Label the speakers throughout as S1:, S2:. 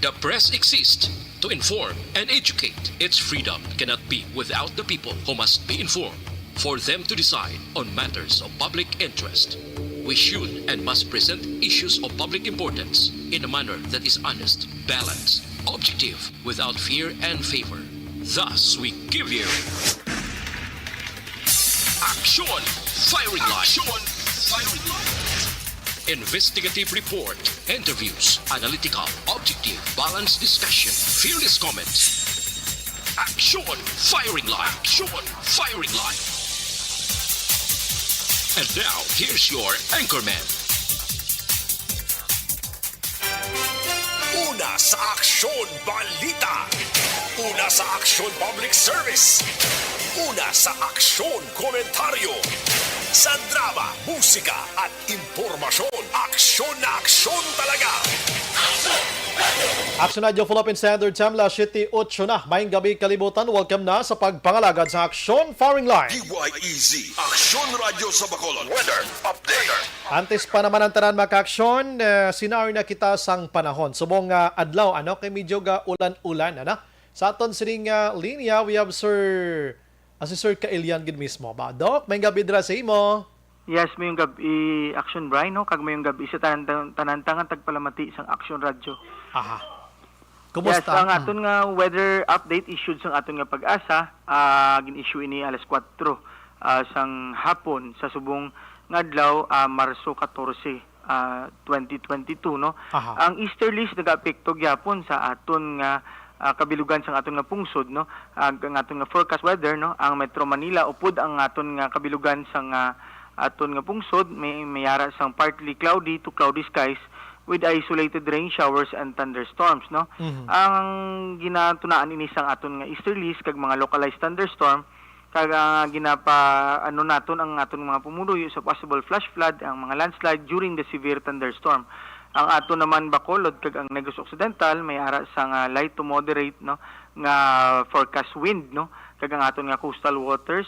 S1: The press exists to inform and educate. Its freedom cannot be without the people who must be informed for them to decide on matters of public interest. We should and must present issues of public importance in a manner that is honest, balanced, objective, without fear and favor. Thus, we give you Action Firing Line. Investigative report, interviews, analytical, objective, balanced discussion, fearless comments. Action Firing Line. Action Firing Line. And now, here's your anchorman.
S2: Una sa Aksyon Balita. Una sa Aksyon Public Service. Una sa Aksyon Komentaryo. Sa drama, musika at impormasyon. Aksyon na aksyon talaga.
S3: Action Radio Philippine Standard Time, alas 7:08 na. Maying gabi kalibutan. Welcome na sa pagpangalagad sa Action Firing Line.
S2: DYEZ, Aksyon Radio sa Bacolod. Weather Update.
S3: Antes pa naman ang tanan maka-aksyon, sinawi na kita sang panahon. Subong adlaw, kay medyo ga ulan-ulan, Sa aton sining linya, we have si Sir Kaelian gid mismo ba? Doc, may gabi dira sa imo.
S4: Yes, may yung gabi Action Brian, no? Kag may yung gabi sa tanantangan tagpalamati sang Action Radio.
S3: Aha. Kumusta?
S4: Yes, ang aton nga weather update issued sang aton nga pag-asa, gin-issue ini alas 4 sang hapon sa subong nga adlaw, Marso 14, 2022, no?
S3: Aha.
S4: Ang easterlies nag-apekto gyapon sa aton nga kabilugan sang aton nga pungsod, no? Ang aton nga forecast weather, no? Ang Metro Manila upod ang aton nga kabilugan sang aton nga pungsod, may mayara sang partly cloudy to cloudy skies with isolated rain showers and thunderstorms, no?
S3: Mhm.
S4: Ang ginatunaan ini sang aton nga easterlies kag mga localized thunderstorm kag naton ang aton mga pumuluyo sa possible flash flood, ang mga landslide during the severe thunderstorm. Ang ato naman Bacolod kag ang Negros Occidental may ara sang light to moderate, no, nga forecast wind, no, kag ang aton nga coastal waters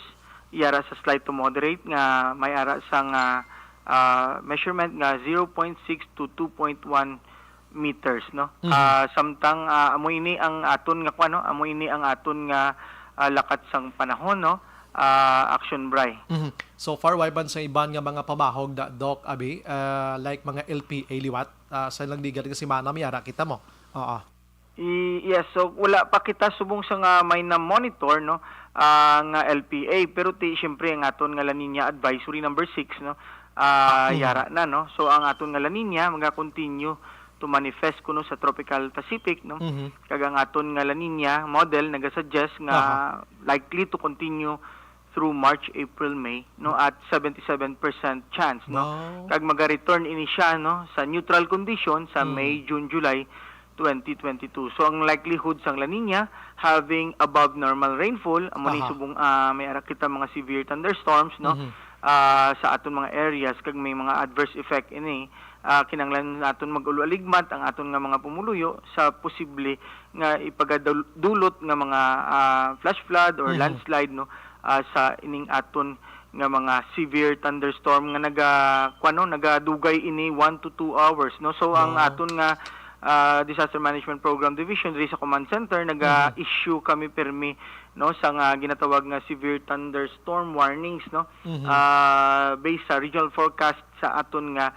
S4: iara sa slight to moderate nga may ara sang measurement nga 0.6 to 2.1 meters, no. Samtang amo ini ang aton nga amo ini ang aton nga lakat sang panahon, no. Action Bray.
S3: Mhm. So far, waiban sa iban nga mga pamahog da Doc Abi, like mga LPA liwat, sa ilang digan kasi mana miyara kita mo. Oo.
S4: Yes, so wala pa kita subong sa nga may na monitor, no, nga LPA, pero syempre ang aton nga La Nina advisory number 6, no, yara na, no. So ang aton nga La Nina maga-continue to manifest kuno sa tropical Pacific, no. Kag ang aton nga La Nina model naga-suggest nga likely to continue through March, April, May, no, at 77% chance, no.
S3: Wow.
S4: Kag maga-return ini siya, no, sa neutral condition sa May, June, July 2022. So ang likelihood sang La Nina having above normal rainfall, amo ni subong may ara kita mga severe thunderstorms, no, sa aton mga areas kag may mga adverse effect ini, kinanglan naton mag-ulualigmat ang aton nga mga pumuluyo sa posible nga ipagadulot nga mga flash flood or landslide, no, sa ining aton nga mga severe thunderstorm nga nagadugay ini 1 to 2 hours, no. So ang aton nga Disaster Management Program Division diri sa Command Center naga-issue kami permi, no, sa nga ginatawag nga severe thunderstorm warnings, no. Based sa regional forecast sa aton nga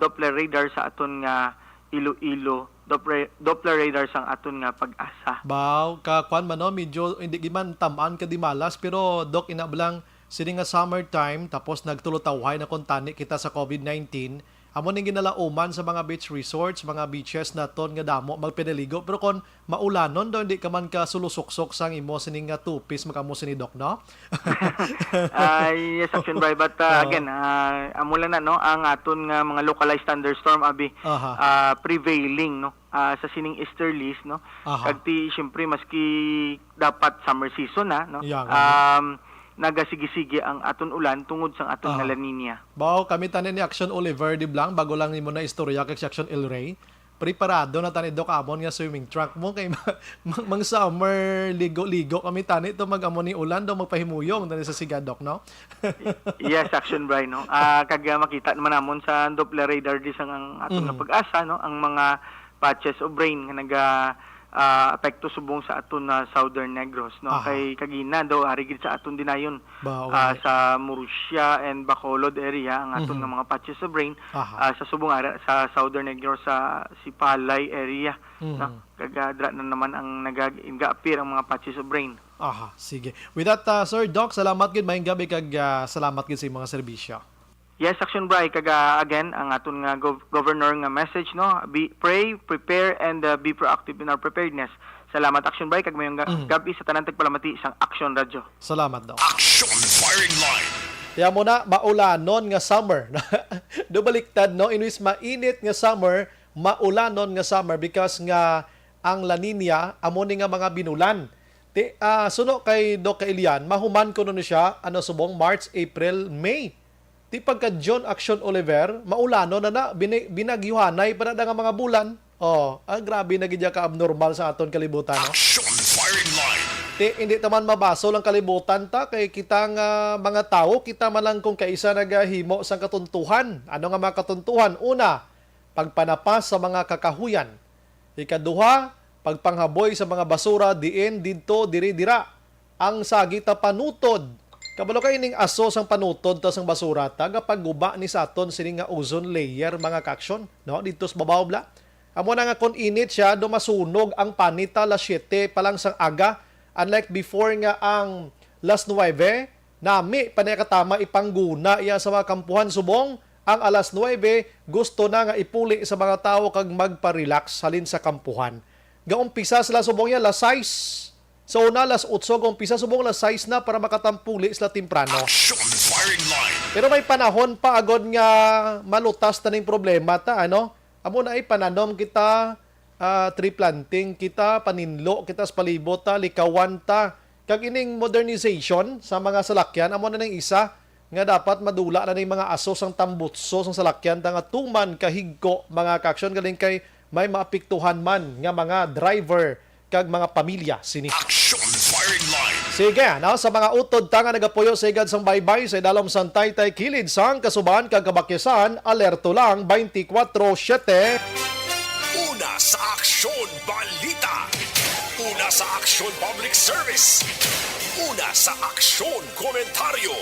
S4: Doppler radar sa aton nga Iloilo, Doppler radar sang aton nga pag-asa.
S3: Baw, kakuan man, no, medyo hindi giman tamaan ka di malas, pero Doc, inablang sini nga summertime, tapos nagtulotawhay na kontani kita sa COVID-19, amo ning ginalauman sa mga beach resorts, mga beaches na ton nga damo magpinaligo, pero kon maulanon daw hindi ka man ka sulusok-sok sang imo sining nga tupis makamo sini Doc, no?
S4: Yes, Action Bray, but again, amo lang na, no, ang aton nga mga localized thunderstorm abi prevailing, no, sa sining easterlies, no. Kag syempre maski dapat summer season na, no. Nagasigi-sige ang aton ulan tungod sa aton nga La Nina.
S3: Baw, kami tanin ni Action Oliver de Blanc, bago lang nimo na istorya kay Action El Rey. Preparado na tani Doc amon nga swimming trunk mo kay mang summer ligo-ligo kami tani to mag-amon ni ulan daw magpahimuyong tani sa Sigadok, no?
S4: Yes, Action Brian, no. Kag makita naman namon sa Doppler radar di sang ang aton nga pag-asa, no, ang mga patches of rain nga naga apekto subong sa aton na Southern Negros, no?
S3: Aha.
S4: Kay kagina daw ari gid sa aton dinayon
S3: Ba, okay.
S4: sa Murcia and Bacolod area ang aton nga mga patches of rain.
S3: Aha.
S4: Sa subong sa Southern Negros sa Sipalay area,
S3: Mhm.
S4: no? Kagadra na naman ang nag-appear ang mga patches of rain.
S3: Aha, sige. With that, Sir Doc, salamat gid maayong gabi kag salamat gid sa imong mga serbisyo.
S4: Yes, Action Bray, again, ang aton nga governor nga message, no? Pray, prepare, and be proactive in our preparedness. Salamat, Action Bray, kag mayong gabi sa tanan tagpalamati sang Action Radio.
S3: Salamat, Doc.
S2: Action Firing Line.
S3: Kaya mo na, maulanon nga summer. Dubaliktad, no? Inuis mainit nga summer, maulanon nga summer because nga ang La Nina, amo ni nga mga binulan. Suno kay Doc Elian, mahuman ko nun siya, subong March, April, May. Ti pagka John Action Oliver, maulano na binagyuhanay pa na nga mga bulan. Grabe na gidya ka abnormal sa aton kalibutan, no?
S2: Action Firing Line.
S3: Hindi taman mabaso lang kalibutan ta kay kita nga mga tao, kita man lang kung kaisa nagahimo sang katuntuhan. Ano nga mga katuntuhan? Una, pagpanapas sa mga kakahuyan. Ikaduha, pagpanghaboy sa mga basura diin didto diri-dira. Ang sagita panutod. Kabalo kay ning aso sang panutod ta sang basura ta gapagguba ni sa aton sini nga ozone layer mga kaksyon, no? Dito sa babaw bla. Amo na nga kon init siya do masunog ang panita las 7 pa lang sang aga, unlike before nga ang las 9 nami panayakatama ipangguna iya sa mga kampuhan subong ang alas 9 gusto na nga ipuli sa mga tao kag magpa-relax halin sa kampuhan. Gaumpisa sila subong ya las 6. So una las 8 umpisa subong las 6 na para makatampuli sila temprano.
S2: Action Firing Line.
S3: Pero may panahon pa agad nga malutas na ning problema ta, ano? Amo na ay pananom kita, tree planting kita, paninlo kita sa palibot ta, likawan ta. Kag ining modernization sa mga salakyan, amo na ning isa nga dapat madula na ning mga aso sang tambutso sang salakyan ta nga tuman kahigko mga kaksyon galing kay may maapektuhan man nga mga driver kag mga pamilya sini.
S2: Action Firing Line.
S3: Sige, sa mga utod ta nga nagapuyo sa igad sang baybay sa idalom sang taytay kilid sang kasuban kag kabakyasan, alerto lang 24/7.
S2: Una sa Aksyon Balita. Una sa Aksyon Public Service. Una sa Aksyon Komentaryo.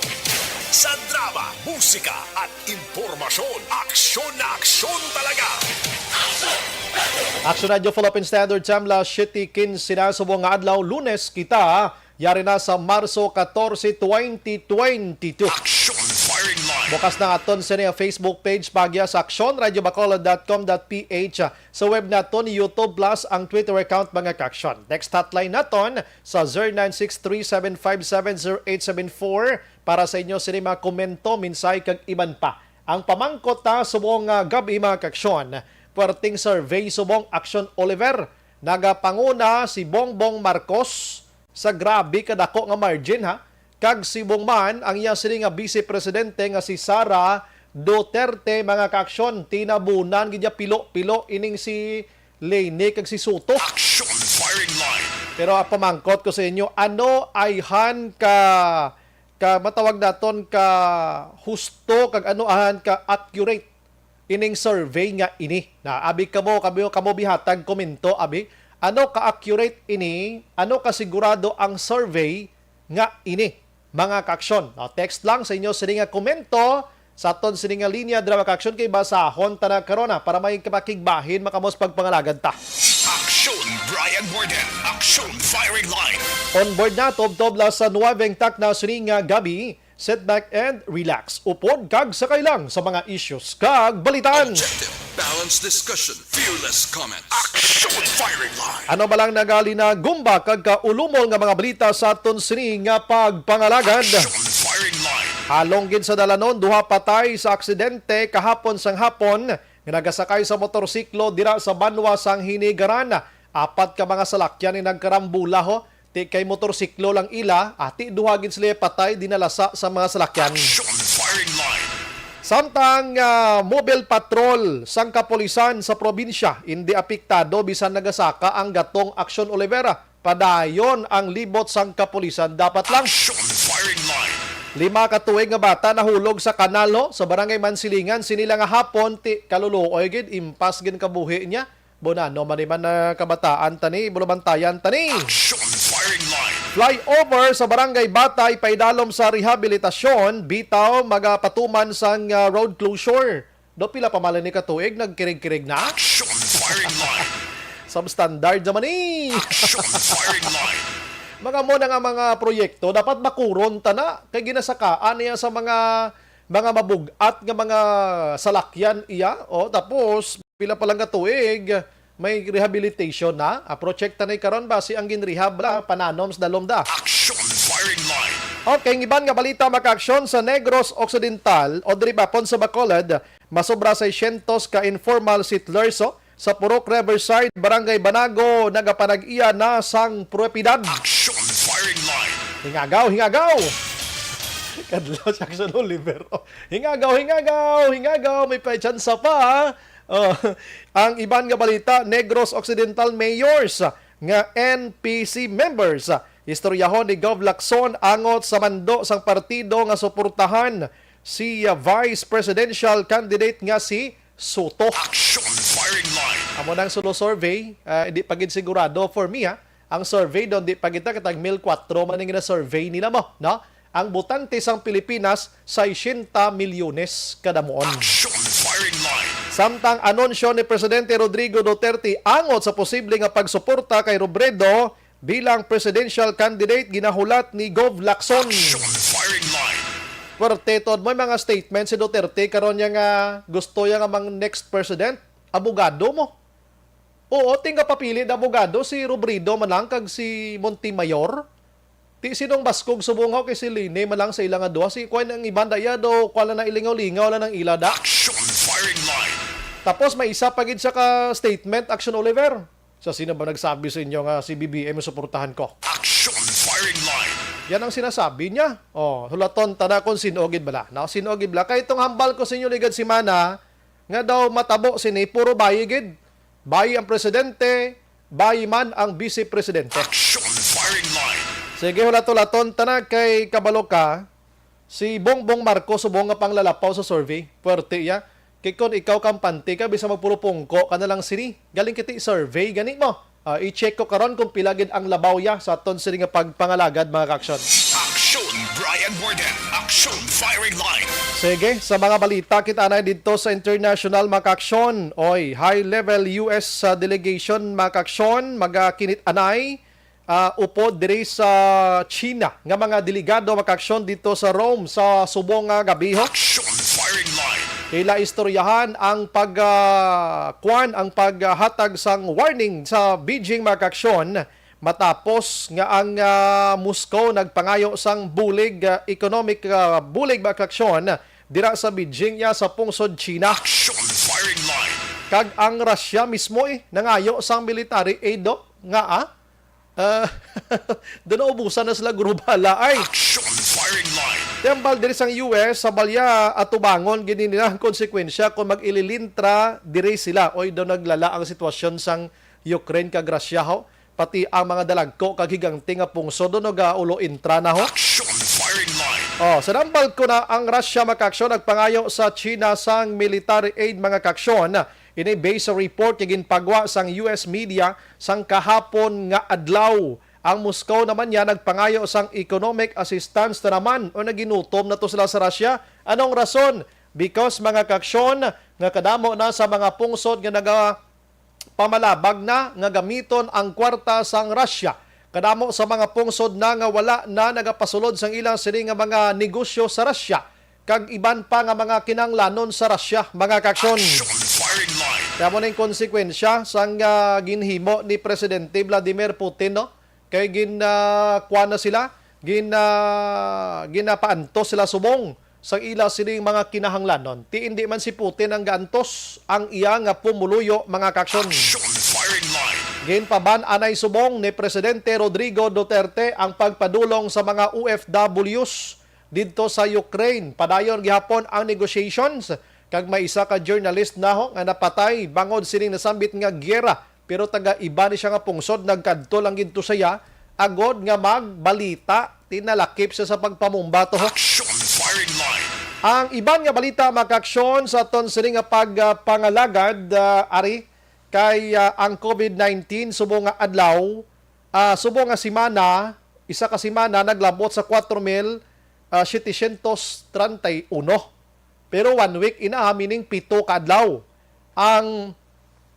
S2: Sa drama, musika at impormasyon. Aksyon na aksyon talaga.
S3: Action Radio Philippine Standard Time la City Kin sinasubong nga adlaw Lunes kita yari na sa Marso 14, 2022.
S2: Action Firing Line.
S3: Bukas na aton sa niya Facebook page pagya sa actionradiobacolod.com.ph sa web naton YouTube Plus ang Twitter account mga kaksyon. Next hotline naton sa 0963-757-0874 para sa inyo sa mga komento, minsay kag iban pa. Ang pamangkot ta subong gabi mga kaksyon. Puerting survey subong Action Oliver. Nagapanguna si Bongbong Marcos sa grabe kadako nga margin ha. Kag si Bongman ang iya sini nga vice presidente nga si Sara Duterte mga kaaksyon tinabunan gidya pilo-pilo ining si Lene kag si Soto.
S2: Action Firing Line.
S3: Pero pamangkot ko sa inyo, ano ayhan ka matawag naton ka husto kag ano ahan ka accurate ining survey nga ini. Na abi kamo bihatag komento abi, ano ka accurate ini, ano ka sigurado ang survey nga ini mga kaaksyon. Text lang sa inyo sa nga komento sa aton sini nga linya drama kaaksyon kay basahon ta na karona para may kapakigbahin makamos pagpangalagad ta.
S2: Action Brian Borden. Action Firing Line.
S3: On board na tob-tob la sa nuwabeng tak na sini nga gabi. Sit back and relax. Upod kag sakay lang sa mga issues kag balitan.
S5: Objective, balanced discussion, fearless comments.
S2: Action Firing Line.
S3: Ano ba lang nagali na gumba kag kaulumol nga mga balita sa aton sini nga pagpangalagad.
S2: Action Firing Line.
S3: Halong gid sa dalanon duha patay sa aksidente kahapon sang hapon nga nagasakay sa motorsiklo dira sa Banwa sang Hinigaran. Apat ka mga salakyan ni nagkarambula ho. Ti kay motorsiklo lang ila, ati duha gid sila patay dinalasa sa mga salakyan.
S2: Action Firing Line.
S3: Samtang mobile patrol sang kapulisan sa probinsya hindi apektado bisan nagasaka ang gatong Action Olivera. Padayon ang libot sang kapulisan dapat lang.
S2: Action Firing Line.
S3: 5 ka tuig nga bata nahulog sa kanal ho, sa barangay Mansilingan sinila nga hapon ti kaluluoy gid impas gid kabuhi niya. Bonano maniman na kabataan tani, bulabantayan tani.
S2: Action firing line.
S3: Flyover sa Barangay Batay paidalom sa rehabilitasyon, bitaw magapatuman sang road closure. Do pila pamalan ni katuig nagkirig-kirig na.
S2: Action firing line.
S3: Substandard naman ni.
S2: Action firing line.
S3: Mga mo na nga mga proyekto dapat makuron ta na kay ginasakaan niya sa mga mabugat nga mga salakyan iya o tapos pila pa lang katuig may rehabilitation na a project tanay karon base ang ginrehab la pananoms dalomda.
S2: Action firing line.
S3: Okay, iban nga balita makaaksyon sa Negros Occidental o diri bapon sa Bacolod, masobra 600 ka informal settlers sa Purok Riverside, Barangay Banago, nagapanag-iya na sang propiedad.
S2: Action firing line.
S3: Hingagaw! Kadlaw sa Action Oliver. Hingagaw! May pa-chance pa. Ang iban nga balita, Negros Occidental Mayors nga NPC members. Istoryahon ni Gov Lacson angot sa mando sang partido nga suportahan si Vice Presidential candidate nga si Soto.
S2: Action firing line.
S3: Amo nang solo survey, hindi pagid sigurado for me ang survey doon di pagita katag 1,400 man nga survey nila mo, no? Ang botante sang Pilipinas 60 milyones kada muon.
S2: Action firing line.
S3: Samtang anunsyo ni Presidente Rodrigo Duterte angot sa posible nga pagsuporta kay Robredo bilang presidential candidate ginahulat ni Gov Lacson.
S2: Action firing line.
S3: Pertetod mo mga statement si Duterte karon niya nga gusto niya nga mang next president, abogado mo. Oo, tinga papili na abogado si Robredo man lang kag si Montemayor. Ti sinong baskog subungaw kay si Line man lang sa ilang adwa si kuan ang ibanda ya do kuala na ilingaw-lingaw la ng ilada.
S2: Action firing line.
S3: Tapos may isa pa gid sa ka statement Action Oliver. Sa sino ba nagsabi sa inyo nga si BBM suportahan ko?
S2: Action firing line.
S3: Yan ang sinasabi niya. Oh, hulaton tada kon sinogid bala. Na sinogid bala kay itong hambal ko sa inyo ligad si Mana nga daw matabo sini puro bayi gid. Bayi ang presidente, bayi man ang vice presidente.
S2: Action firing line.
S3: Sige hulaton tada kay kabalo ka si Bongbong Marcos subong nga panglalapaw sa survey. Puwerte ya. Kay kon ikaw kampante ka bisa magpurupungko ka na lang sini. Galing kiti survey gani mo. I-check ko karon kung pilagid ang labaw ya sa aton sini nga pagpangalagad mga kaksyon.
S2: Action Brian Borden. Action firing line.
S3: Sige, sa mga balita kita na dito sa international makaksyon. Oy, high-level US delegation makaksyon, magakinit anay, upod diri sa China nga mga delegado makaksyon dito sa Rome sa subong nga gabi ho.
S2: Action firing line.
S3: Ila istoryahan ang ang paghatag sang warning sa Beijing makaksyon matapos nga ang Moscow nagpangayo sang bulig economic bulig makaksyon dira sa Beijing ya sa pungsod China.
S2: Action firing line.
S3: Kag ang Russia mismo nangayo sang military aid nga doon ubusan na sila grubala ay.
S2: Action firing line.
S3: Tembal diri sang US sa balya at tubangon gini nila ang konsekwensya kung mag-ililintra diri sila oy daw naglala ang sitwasyon sang Ukraine kag Russia ho pati ang mga dalagko kag higanti nga pungsod do ulo intra na ho.
S2: Action firing line.
S3: Sa nambal ko na ang Russia makaksyon nagpangayo sa China sang military aid mga kaksyon. Ini based sa report kay ginpagwa sang US media sang kahapon nga adlaw. Ang Moscow naman niya nagpangayo sang economic assistance na naman o naginutom na to sila sa Russia. Anong rason? Because mga kaksyon nga kadamo na sa mga pungsod nga pamalabag na nga gamiton ang kwarta sang Russia. Kadamo sa mga pungsod na nga wala na nagapasulod sang ilang sini nga mga negosyo sa Russia. Kag iban pa nga mga kinanglanon sa Russia, mga kaksyon.
S2: Action firing line.
S3: Kaya mo na yung konsekwensya sang ginhimo ni Presidente Vladimir Putin, no? Kaya ginakuha na sila, ginapaantos sila subong sa ila sining mga kinahanglanon. Ti hindi man si Putin ang gaantos ang iya nga pumuluyo mga kaksyon.
S2: Action firing line.
S3: Ginpaban anay subong ni Presidente Rodrigo Duterte ang pagpadulong sa mga OFWs dito sa Ukraine. Padayon gihapon ang negotiations kag may isa ka journalist na ho nga napatay bangod sining nasambit nga giyera pero taga iba ni siya nga pungsod nagkadto lang gidto saya agod nga magbalita tinalakip siya sa pagpamumbato ho.
S2: Action firing line.
S3: Ang iban nga balita makaksyon sa aton sining nga pagpangalagad ari kay ang COVID-19 subo nga adlaw, subo nga simana, isa ka simana naglabot sa 4,731. Pero 1 week ina meaning 7 ka adlaw. Ang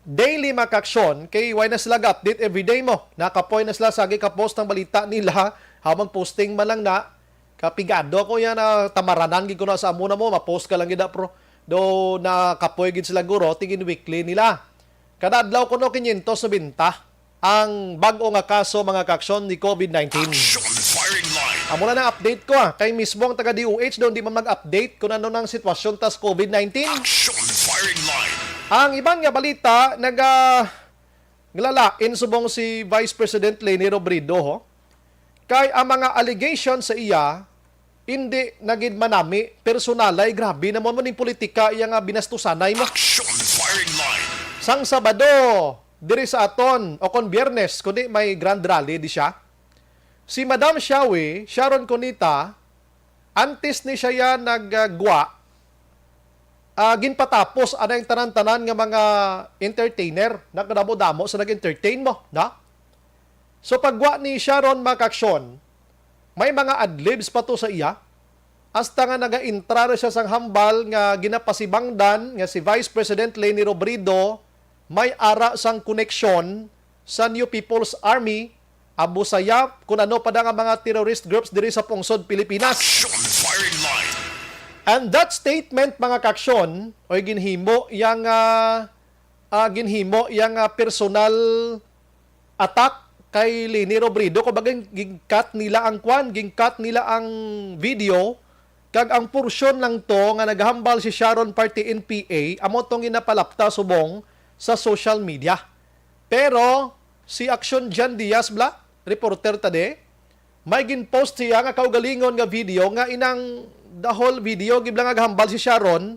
S3: daily makaksyon kay why na sila update everyday mo. Nakapoy na sila sagi ka post ng balita nila habang posting man lang na kapigado ko yan na tamaranan gid ko na sa amuna mo ma-post ka lang gid pro do nakapoy gid sila guro tingin weekly nila. Kada adlaw kuno 590 ang bag-o nga kaso mga kaksyon ni COVID-19.
S2: Action firing line.
S3: Amo na update ko kay mismong taga DOH doon di man mag-update kung ano nang sitwasyon tas COVID-19.
S2: Action firing line.
S3: Ang ibang nga balita, naglalain subong si Vice President Leni Robredo, ho? Kay ang mga allegations sa iya, hindi nagid manami, personalay, grabe naman mo ning politika, iya nga binastusanay mo.
S2: Action firing line.
S3: Sang Sabado, diri sa aton, o kon Biyernes, kundi may grand rally di siya. Si Madam Sharon Cunita, antes ni siya naggwa, ginpatapos ana yung tanan-tanan nga mga entertainer nagdamo-damo sa nag-entertain mo, na? So pagwa ni Sharon Makaksyon, may mga adlibs pa to sa iya. Hasta nga naga-intra siya sang hambal nga ginapasibangdan nga si Vice President Leni Robredo may ara sang koneksyon sa New People's Army, Abu Sayyaf, kung ano pa nga mga terrorist groups diri sa pungsod Pilipinas.
S2: Action firing line.
S3: And that statement mga kaksyon o ginhimo yang personal attack kay Leni Robredo kung bagay gingkat nila ang video kag ang porsyon lang to nga naghambal si Sharon Party NPA amo tong ginapalapta subong sa social media. Pero si Action Jan Diaz reporter tade, may ginpost siya nga kaugalingon nga video nga inang the whole video giblang naghambal si Sharon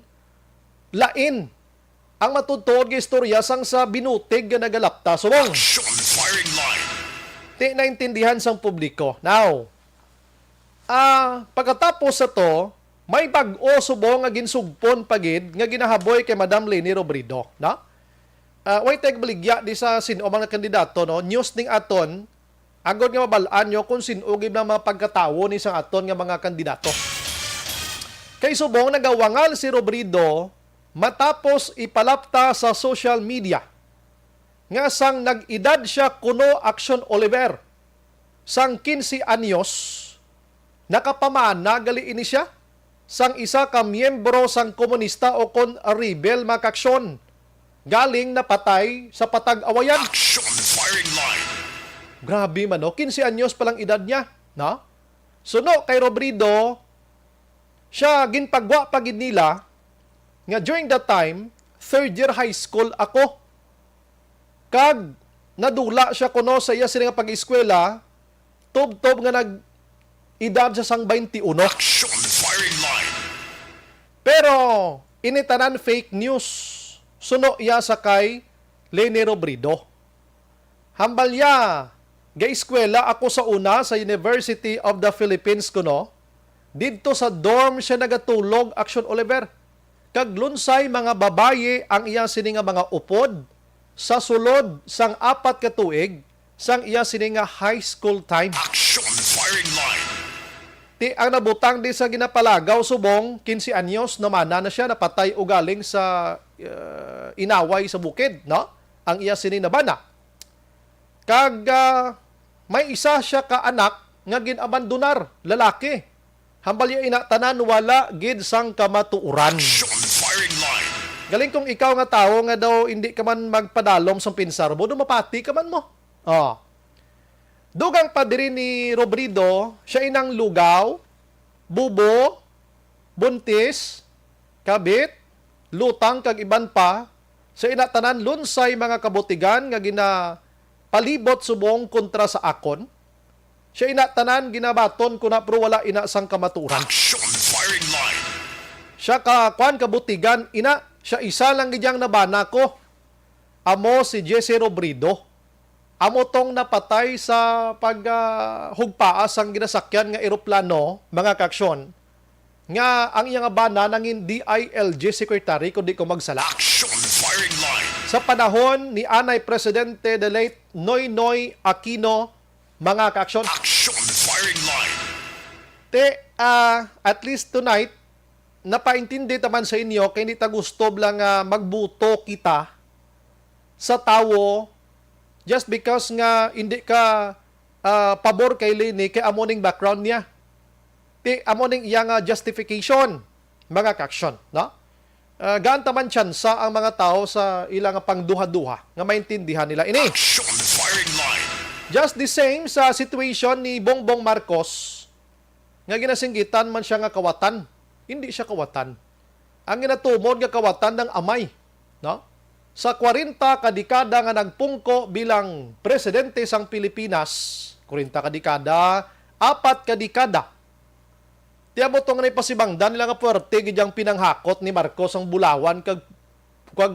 S3: lain ang matutuod nga istorya sang sa binutig nga nagalapta subong.
S2: Action firing line.
S3: Di naintindihan sang publiko. Now, pagkatapos sa to, may bag-o subong nga ginsugpon pagid nga ginahaboy kay Madam Leni Robredo, na? Way tag baligya di sa sinomang na kandidato, no? News ning aton agod nga mabalaan nyo kung sinugib ng mga pagkatawo ni sang aton nga mga kandidato. Kay subong nagawangal si Robredo matapos ipalapta sa social media nga sang nag-edad siya kuno Action Oliver sang 15 anyos nakapamana gali ini siya sang isa ka miyembro sang komunista o kon rebel makaksyon galing napatay sa patag-awayan.
S2: Action firing line.
S3: Grabe man, no? 15 anyos palang edad niya, no? Suno kay Robredo, siya ginpagwa pagid nila nga during that time, 3rd year high school ako. Kag nadula siya kuno sa iya sila nga pag-eskwela, tob-tob nga nag-edad sa sang 21.
S2: Action firing line.
S3: Pero initanan fake news. Suno iya sa kay Leni Robredo. Hambal ya, ga-eskwela ako sa una sa University of the Philippines kuno. Dito sa dorm siya nagatulog, Action Oliver. Kaglunsay mga babaye ang iya sini nga mga upod sa sulod sang 4 ka tuig sang iya sini nga high school time.
S2: Action firing line.
S3: Ti ang nabutang di sa ginapalagaw subong 15 anyos namana na siya napatay ugaling sa inaway sa bukid, no? Ang iya sini na bana. Kag may isa siya ka anak nga ginabandonar, lalaki. Hambal ya inatanan wala gid sang kamatuuran.
S2: Action firing line.
S3: Galing kung ikaw nga tao nga daw hindi ka man magpadalom sa pinsar mo, dumapati ka man mo. Oh. Dugang pa diri ni Robredo, siya inang lugaw, bubo, buntis, kabit, lutang kag iban pa sa inatanan lunsay mga kabutigan nga palibot subong kontra sa akon. Siya inatanan ginabaton kuna pero wala ina sang kamaturan.
S2: Action firing line.
S3: Siya kwan kabutigan ina, siya isa lang gidyang nabana ko. Amo si Jesse Robredo. Amo tong napatay sa paghugpaas ang ginasakyan nga eroplano, mga kaksyon. Nga ang iyang bana nangin DILG secretary kundi ko magsala.
S2: Action firing line.
S3: sa panahon ni Anay Presidente the late Noynoy Aquino, mga ka-aksyon.
S2: Action firing line.
S3: At least tonight, napaintindi taman sa inyo, kaya hindi ta gusto lang magbuto kita sa tawo just because nga hindi ka pabor kay Leni kay amoning background niya. Amoning iyang justification, mga ka-aksyon, no? Gaan taman tsansa ang mga tao sa ilang pangduha-duha nga maintindihan nila ini.
S2: Action firing line.
S3: Just the same sa situation ni Bongbong Marcos, nga ginasinggitan man siya nga kawatan. Hindi siya kawatan. Ang ginatumod nga kawatan ng amay, no? Sa 40 ka dekada nga nagpungko bilang presidente sang Pilipinas, 40 ka dekada, 4 ka dekada. Tiya mo itong naipasibangdan nila nga puwerte gidyang pinanghakot ni Marcos ang Bulawan kag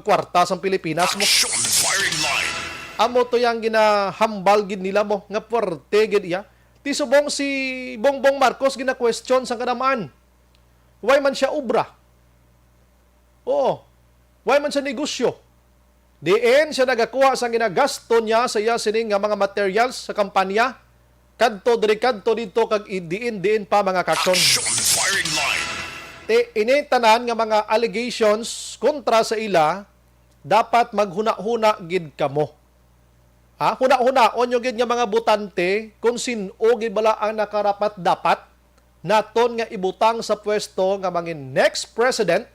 S3: kwarta sang Pilipinas mo.
S2: Action firing line.
S3: Amo to yang ginahambal gid nila mo nga puwerte gid iya. Ti subong si Bongbong Marcos gina-question sang kanamaan. Why man siya obra? Oo. Why man siya negosyo? Diin siya nagakuha sang ginagasto niya sa iya sining nga mga materials sa kampanya. Kadto dito kag diin pa mga kakson.
S2: Action firing line.
S3: Initanan nga mga allegations kontra sa ila, dapat maghuna-huna gid kamo. Huna-hunaon yung gid nga mga butante kung sino gid bala ang nakarapat dapat naton nga ibutang sa pwesto nga mangin next president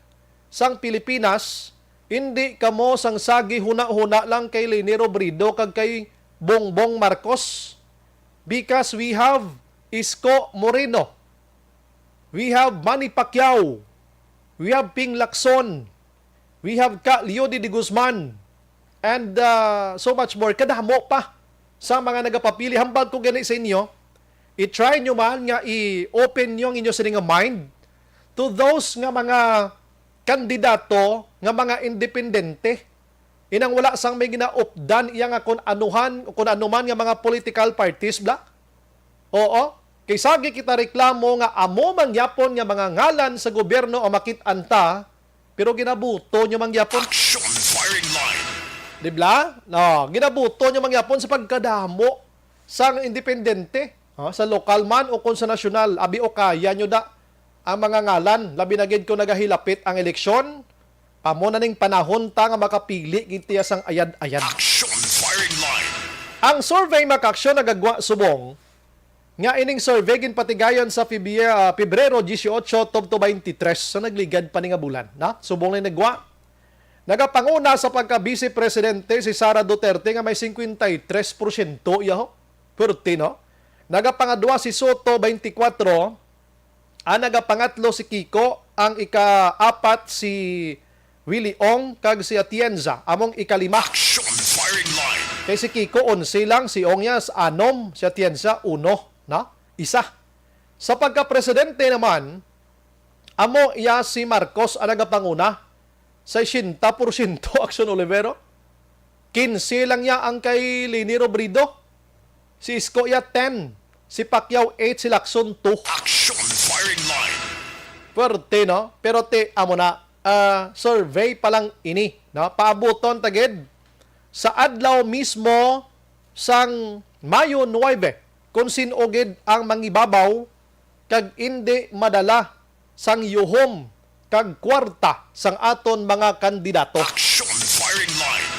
S3: sang Pilipinas. Hindi kamo sang sagi huna-huna lang kay Leni Robredo kag kay Bongbong Marcos. Because we have Isko Moreno, we have Manny Pacquiao, we have Ping Lacson, we have Leo de Guzman, and so much more. Kadamo pa sa mga nagapapili. Hambal ko gani sa inyo, i-try nyo man nga i-open nyo ang inyo sa nga mind to those nga mga kandidato nga mga independente. Inang wala sang may ginaupdan iya nga kung anuman nga mga political parties bla. Oo. Kay sagi kita reklamo nga amo mangyapon nga mga ngalan sa gobyerno o makit-anta, pero ginabuto nyo mangyapon.
S2: Action firing line.
S3: Di ba? No, ginabuto nyo mangyapon sa pagkadamo sang independente. Sa lokal man o kung sa nasyonal. Abi o kaya nyo da ang mga ngalan. Labi na gid ko nagahilapit ang eleksyon. Pamo na ning panahon ta nga makapili gitiya sang ayad-ayad.
S2: Action firing line.
S3: Ang survey makaksyon nagagwa subong nga ining survey ginpatigayon sa Pebrero 18 to 23 sa nagligad pa ni nga bulan, na subong na nagwa. Nagapanguna sa pagka-vice presidente si Sara Duterte nga may 53% yaho. Purti, no? Nagapangadwa si Soto 24, ang nagapangatlo si Kiko, ang ika-apat si Willie Ong kag si Atienza among ikalima.
S2: Action firing line.
S3: Kay si Kiko 11 lang, si Ong niya anom, si Atienza 1, na? Isa. Sa pagka-presidente naman, amo iya si Marcos ang nagapanguna. 60% Action Olivero. 15 lang niya ang kay Leni Robredo. Si Isko iya 10. Si Pacquiao 8, si Lacson 2.
S2: Action firing line.
S3: Puwerte, no? Pero amo na, survey pa lang ini, no? Paabuton tagid sa adlaw mismo sang Mayo 9 kung sinugid ang mangibabaw kag indi madala sang yuhom kag kwarta sang aton mga kandidato.
S2: Action firing line.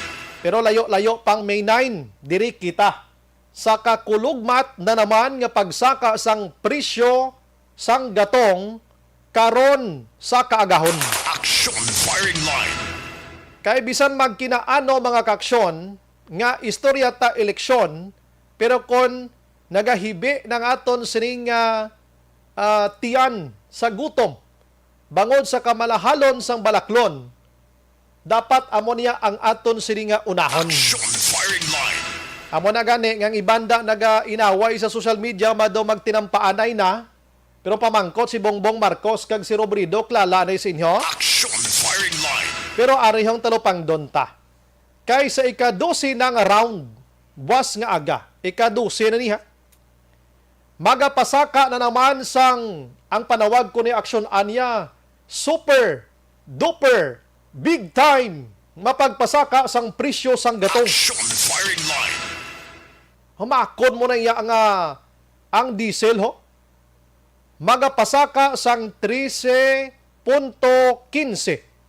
S3: Pero layo-layo pang May 9 diri kita sa kakulugmat na naman nga pagsaka sang presyo sang gatong karon sa kaagahon.
S2: Action firing line.
S3: Kay bisan magkinaano mga kaksyon nga istorya ta eleksyon, pero kon nagahibi ng aton sining tiyan sa gutom bangod sa kamalahalon sang balaklon, dapat amo niya ang aton sining unahon.
S2: Action firing line.
S3: Amo na gani ngang ibanda naga-inaway sa social media madaw magtinampaanay na, pero pamangkot si Bongbong Marcos kag si Robredo klala na sa inyo.
S2: Action firing line.
S3: Pero arihong talupang donta. Kay sa ika-12 ng round, buwas nga aga, ika-12 na niya, magapasaka na naman sang ang panawag ko ni Aksyon Anya, super, duper, big time mapagpasaka sang presyo sang gatong.
S2: Action firing line.
S3: Humakon mo na iya ang diesel ho. Magapasaka sang 13.15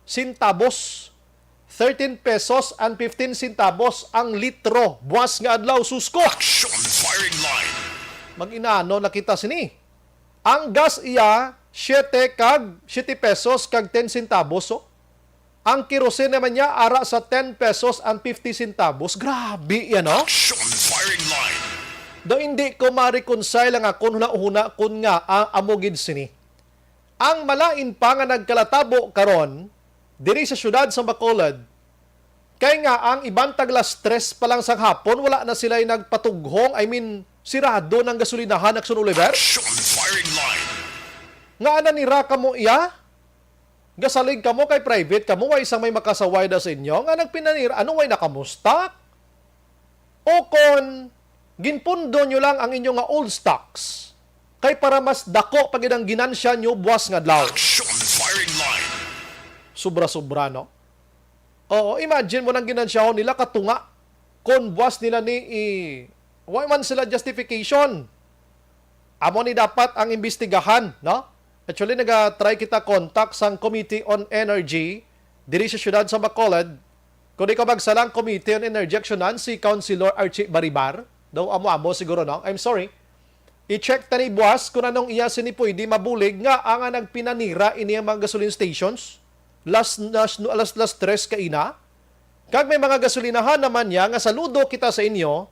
S3: centavos. 13 pesos and 15 centavos ang litro. Buwas nga adlaw susko.
S2: Action firing line.
S3: Mag-inaano nakita sini. Ang gas iya 7 pesos kag 10 centavos ho. Ang kerosene naman niya ara sa 10 pesos and 50 centavos. Grabe yan ho.
S2: Action firing line.
S3: Do hindi ko ma-reconcile nga kung huna kun nga amogid sini. Ang malain pa nga nagkalatabo karon diri sa syudad sa Bacolod, kay nga ang ibang taglas 3 pa lang sang hapon, wala na sila nagpatughong, sirado ng gasolinahan at Oliver.
S2: Action firing line.
S3: Nga ananira ka mo iya? Gasalig ka mo kay private ka mo, way isang may makasaway na sa inyo, nga nagpinanira, ano way nakamustak? O kon, ginpundo nyo lang ang inyong nga old stocks, kay para mas dako pag ang ginansya nyo buwas nga adlaw.
S2: Action firing line.
S3: Sobra-sobra, no? Oo, imagine mo nang ginansyaho nila katunga. Kung buwas nila why man sila justification? Amo ni dapat ang imbestigahan, no? Actually, nag-try kita contact sang Committee on Energy diri sa syudad sa Bacolod. Kung di ka magsalang Committee on Energy Actionan, si Councilor Archie Baribar, daw amo-amo siguro, no? I'm sorry. I-check tani buwas kung anong iya sini pwede mabulig nga ang nagpinanira ini ang mga gasoline stations. Last 3 kaina. Kag may mga gasolinahan naman niya nga saludo kita sa inyo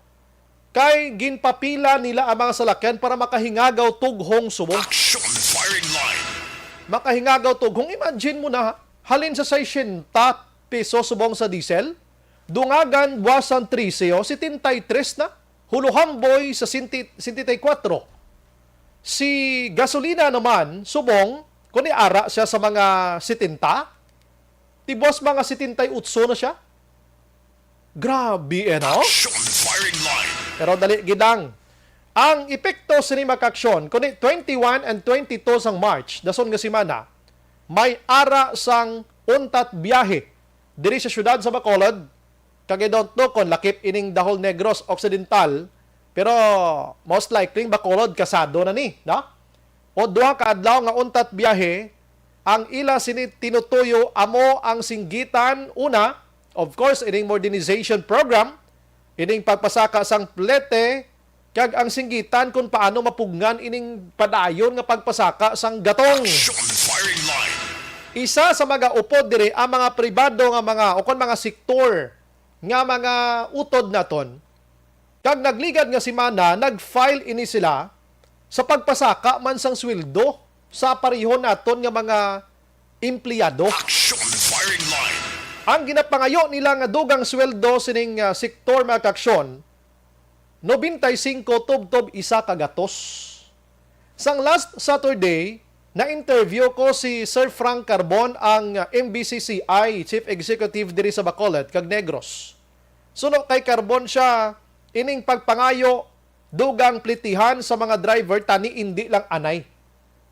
S3: kay ginpapila nila ang mga salakyan para makahingagaw tughong subong.
S2: Action firing line.
S3: Makahingagaw tughong. Imagine mo na, halin sa 60 peso subong sa diesel, dungagan buwasan 13 si 73 na, huluhamboy sa 74. Si gasolina naman, subong, kung ara siya sa mga 70, tibos mga 78 na siya. Grabe, no?
S2: Action firing line.
S3: Pero dali gidang. Ang epekto sa ni makaksyon, kundi 21 and 22 sang March, dason nga semana, may ara sang untat biyahe diri sa syudad sa Bacolod. Kagay don't know kung lakip ining Dahol Negros Occidental, pero most likely Bacolod kasado na ni, no? O duha ka adlaw nga untat biyahe, ang ila sini tinutuyo amo ang singgitan una, of course, ining modernization program, ining pagpasaka sang plete, kag ang singgitan kung paano mapugnan ining padayon nga pagpasaka sang gatong.
S2: Action firing line.
S3: Isa sa mga upod dire ang mga pribado nga mga o kon mga sektor nga mga utod naton. Kag nagligad nga semana, nag-file ini sila sa pagpasaka man sang sweldo sa parihon naton nga mga empleyado.
S2: Action firing line.
S3: Ang ginapangayo nila nga dugang sweldo sining sektor mga kaksyon, 95 tubtob isa kagatos. Sang last Saturday, na-interview ko si Sir Frank Carbon, ang MBCCI Chief Executive diri sa Bacolod, kag Negros. Suno kay Carbon siya, ining pagpangayo, dugang plitihan sa mga driver, tani hindi lang anay.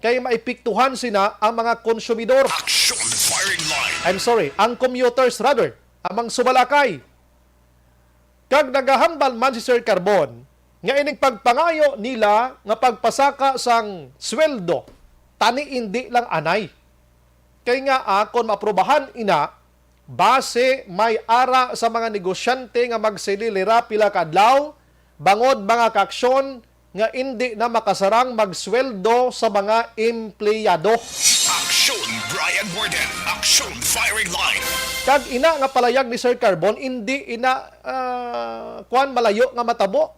S3: Kaya maipiktuhan sina ang mga konsumidor.
S2: Action firing line.
S3: I'm sorry, ang commuters rather, amang sumalakay. Kag nagahambal man si Sir Carbon, nga ining pagpangayo nila nga pagpasaka sang sweldo, tani hindi lang anay. Kaya nga akon maprobahan ina, base may ara sa mga negosyante nga magsililira pila kadlaw, bangod mga kaksyon nga hindi na makasarang magsweldo sa mga empleyado.
S2: Action Brian Warden. Action firing line.
S3: Kag ina nga palayag ni Sir Carbon, hindi ina kuan malayo nga matabo.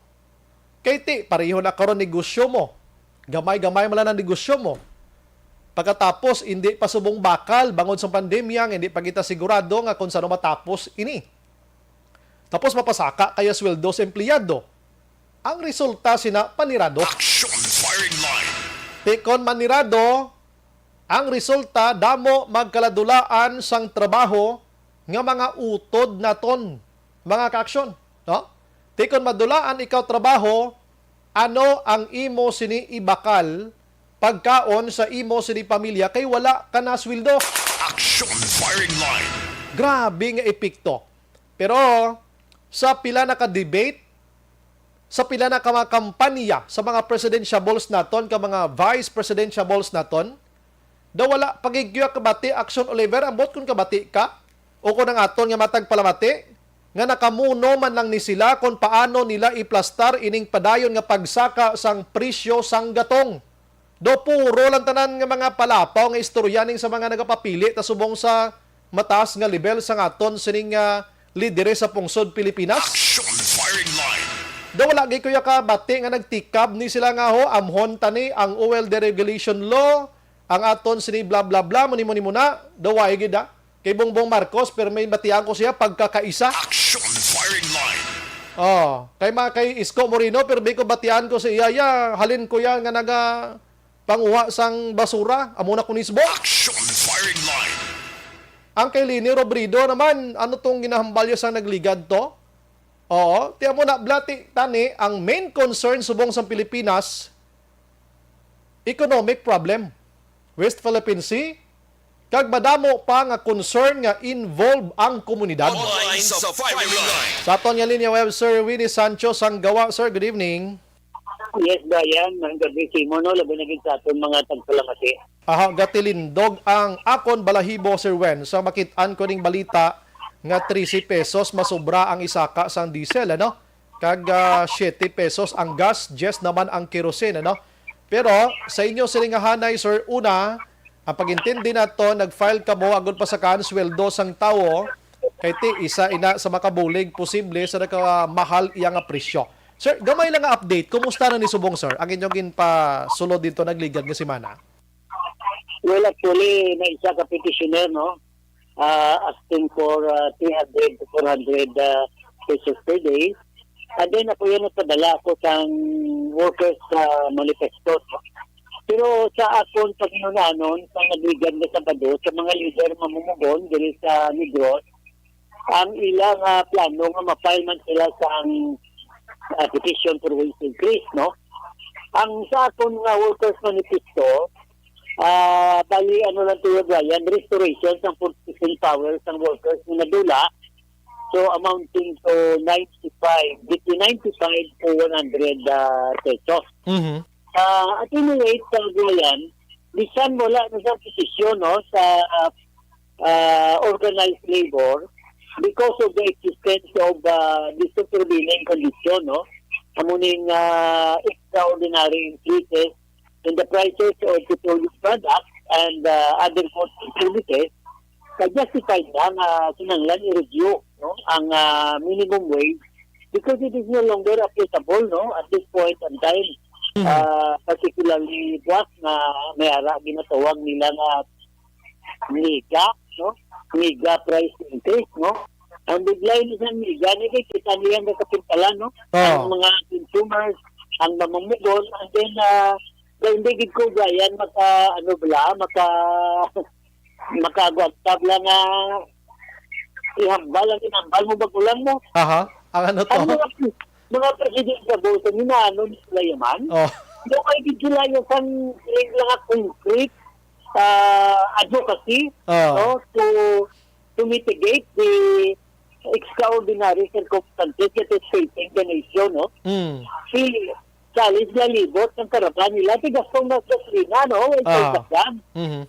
S3: Kay ti, pareho na karon negosyo mo. Gamay-gamay man lang ang negosyo mo. Pagkatapos, hindi pa subong bakal, bangod sa pandemya, hindi pa kita sigurado nga kung saan matapos ini. Tapos mapasaka kaya sweldo sa empleyado. Ang resulta sina panirado.
S2: Action firing line.
S3: Tikon manirado, ang resulta damo magkaladulaan sang trabaho nga mga utod naton, mga kaaksyon, no? Tikon madulaan ikaw trabaho, ano ang imo sini ibakal pagkaon sa imo sini pamilya kay wala ka na sweldo.
S2: Action firing line.
S3: Grabe nga epekto. Pero sa pila na ka-debate, sa pila na ka mga kampanya sa mga presidentiables naton, ka mga vice presidentiables naton, daw wala pagigyo kabati action Oliver, ambot kung kabati ka o kung ang aton nga matag palamati nga nakamuno man lang ni sila kung paano nila iplastar ining padayon nga pagsaka sang presyo sang gatong. Do puro lang tanan nga mga palapaw nga istoryaning sa mga nagapapili ta subong sa mataas nga level sang aton sining lidere sa pungsod Pilipinas.
S2: Action firing line.
S3: Daw wala gay kuya ka bati nga nagtikab ni sila nga ho amhon tani ang oil deregulation law, ang aton sini bla bla bla muni muna daw ay gid kay Bongbong Marcos pero may batian ko siya pagkakaisa.
S2: Action firing line.
S3: Kay Isko Moreno pero may ko batian ko sa iya halin ko yan nga naga panguha sang basura amuna kunisbo.
S2: Action firing line.
S3: Ang kay Lini Robredo naman ano tong ginahambalyo sang nagligad to? Oo, tiyan mo na blati tani ang main concern subong sa Pilipinas economic problem. West Philippine Sea kag madamo pa nga concern nga involve ang komunidad.
S2: All lines of firing line.
S3: Sa aton nga linya web Sir Winnie Sancho sang gawa. Sir, good evening.
S6: Yes, Brian. Ang gabi si Mono, labi na sa aton mga tagpalamati.
S3: Gatilindog ang akon balahibo, Sir Wen. Sa makitaan ko ning balita nga 13 pesos masobra ang isaka sang diesel, ano? Kag 7 pesos ang gas, just naman ang kerosene, ano? Pero sa inyo silingahanay, Sir, una, ang pagintindi nato, nag-file ka mo agad pa sa sweldo sang tao, kay ti isa ina sa makabulig posible sa nakamahal iya nga presyo. Sir, gamay lang nga update. Kumusta na ni Subong, sir? Ang inyong ginpasulod dito nagligad nga semana.
S6: Well, actually, na isa ka petitioner, no? Asking for 300 to 400 pesos per day. And then ako yun nagpadala ko sa workers manifesto. Pero sa akong pagkinunanon, sa nagligad na Sabado, sa mga leader mamumugon diri sa Negros, ang ilang plano nga ma-file man sila sa petition for wage increase, no? Ang sa akong workers manifesto, bali ano lang tuyo Brian, restoration ng purchasing power ng workers na nadula, so amounting to 95, between 95 to 100 pesos.
S3: Mm-hmm.
S6: At anyway, Brian, bisan wala na sa posisyon, no, sa organized labor because of the existence of the supervening condition, no, amuning extraordinary increases in the prices of petroleum products and other goods and services, justified na nga kinanglan i-review, no, ang minimum wage because it is no longer applicable, no, at this point in time. Particularly buwak na may ara ginatawag nila nga mega, no, mega price increase, no. Ang biglayin isang mega, kita niya ang kapintalan, no, ang mga consumers, ang mamumugon, and then hindi gid ko Brian makagwagtab lang ihambal ang inambal mo bagulang mo.
S3: Ang ano to?
S6: Ang mga president sa boto ni Nano ni Sulayaman, doon ay gid sila yung lang concrete advocacy, no, to mitigate the extraordinary circumstances that is facing the nation, no? Si Salis lalibot ng karapan nila, tigastong na gasolina, no?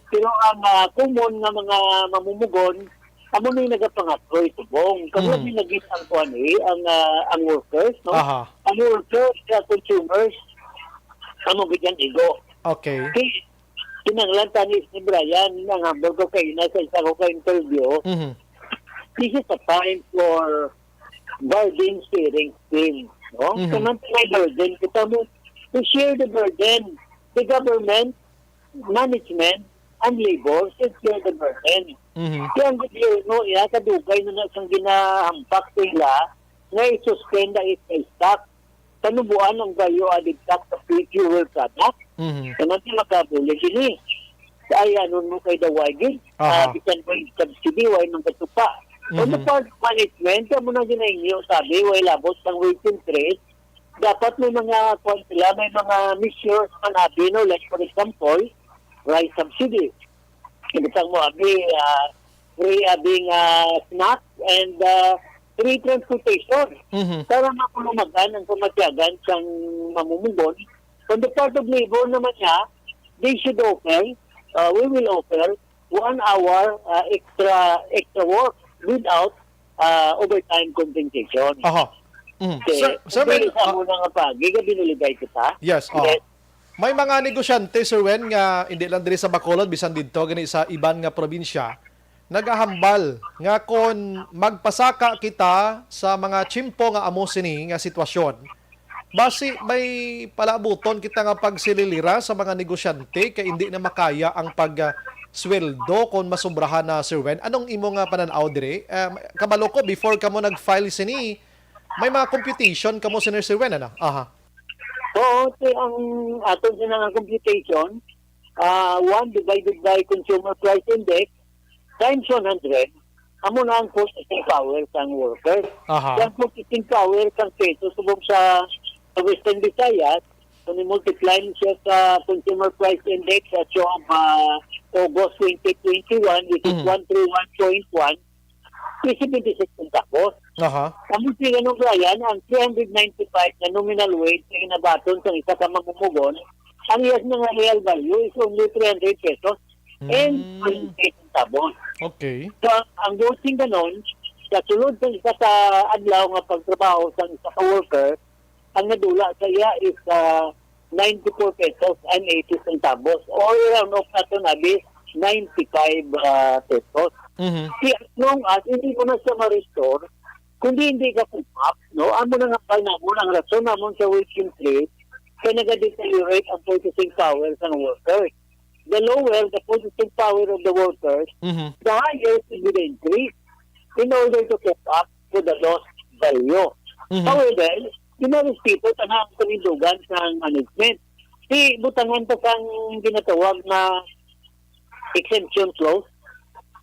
S6: Pero ang common nga mga mamumugon, amo na yung nagapangatro itubong. Kamo yung naging ang workers, no? Ang workers, consumers, amo bigyan igo.
S3: Okay.
S6: Kinanglan tanis ni Brian, ang hamburg ko kayo na sa isa ko ka-interview, this is a time for burden sharing scheme. No? Kaman may burden, kita mo to share the burden. The government, management, and labor should share the burden. Kaya ang gobyerno, kadugay na nasang ginahampak sila na i-suspend na stock. Tanubuan ang value-added tax of fuel product. Kaman sila makabulig ini. Ay, ano mo kay Dawagin? Bisan ko yung subsidy, way ng katupa. On the part of management, mo na ginainyo, sabi, way labot ng wage increase, dapat may mga sila, may mga measures manabi, no? Like for example, rice subsidy. Ibutang mo, abi, free snack and free transportation para makulumagan ang pamatyagan siyang mamumugon. On the part of labor naman niya, they should offer, we will offer 1 hour extra work without overtime compensation.
S3: Aha. Sir,
S6: Dili sa muna nga pagi, binuligay kita.
S3: yes. May mga negosyante, Sir Wen, nga hindi lang diri sa Bacolod, bisan dito, gani sa iban nga probinsya, nagahambal nga kon magpasaka kita sa mga chimpo nga amo sini nga sitwasyon. Basi may palabuton kita nga pagsililira sa mga negosyante kay hindi na makaya ang sweldo kon masobrahan na, Sir Wen. Anong imo nga pananaw dire? Kabalo ko before kamo nag-file sini, may mga computation kamo Sir Wen, ano? Aha.
S6: Oo, ang aton sa computation, 1 divided by consumer price index times 100, amo na ang purchasing power sang workers.
S3: Aha.
S6: Ang purchasing power sang peso subong sa Western Visayas, kung i-multiply siya sa consumer price index at of August 2021, which is 131.1, 26 centavos.
S3: Aha.
S6: Kamu sila nung Brian, ang 395 na nominal wage na inabaton sa isa ka mamumugon, ang yes na nga real value is only 300 pesos and 28 centavos.
S3: Okay.
S6: So, ang voting ganon, sa sulod sa isa sa adlaw nga pagtrabaho sa isa ka worker, ang nadula sa iya is 94 pesos and 80 centavos or around of nato nabi 95 pesos. Si as long as hindi mo na siya ma-restore, kundi hindi ka pumap, no? Amo na nga pa namon ang rason namon sa wage increase kaya nag-deteriorate ang purchasing power ng workers. The lower the purchasing power of the workers, the higher will be the increase in order to keep up with the lost value. However, most people tanang tumidugan sa management. Si butangan pa sang ginatawag na exemption clause,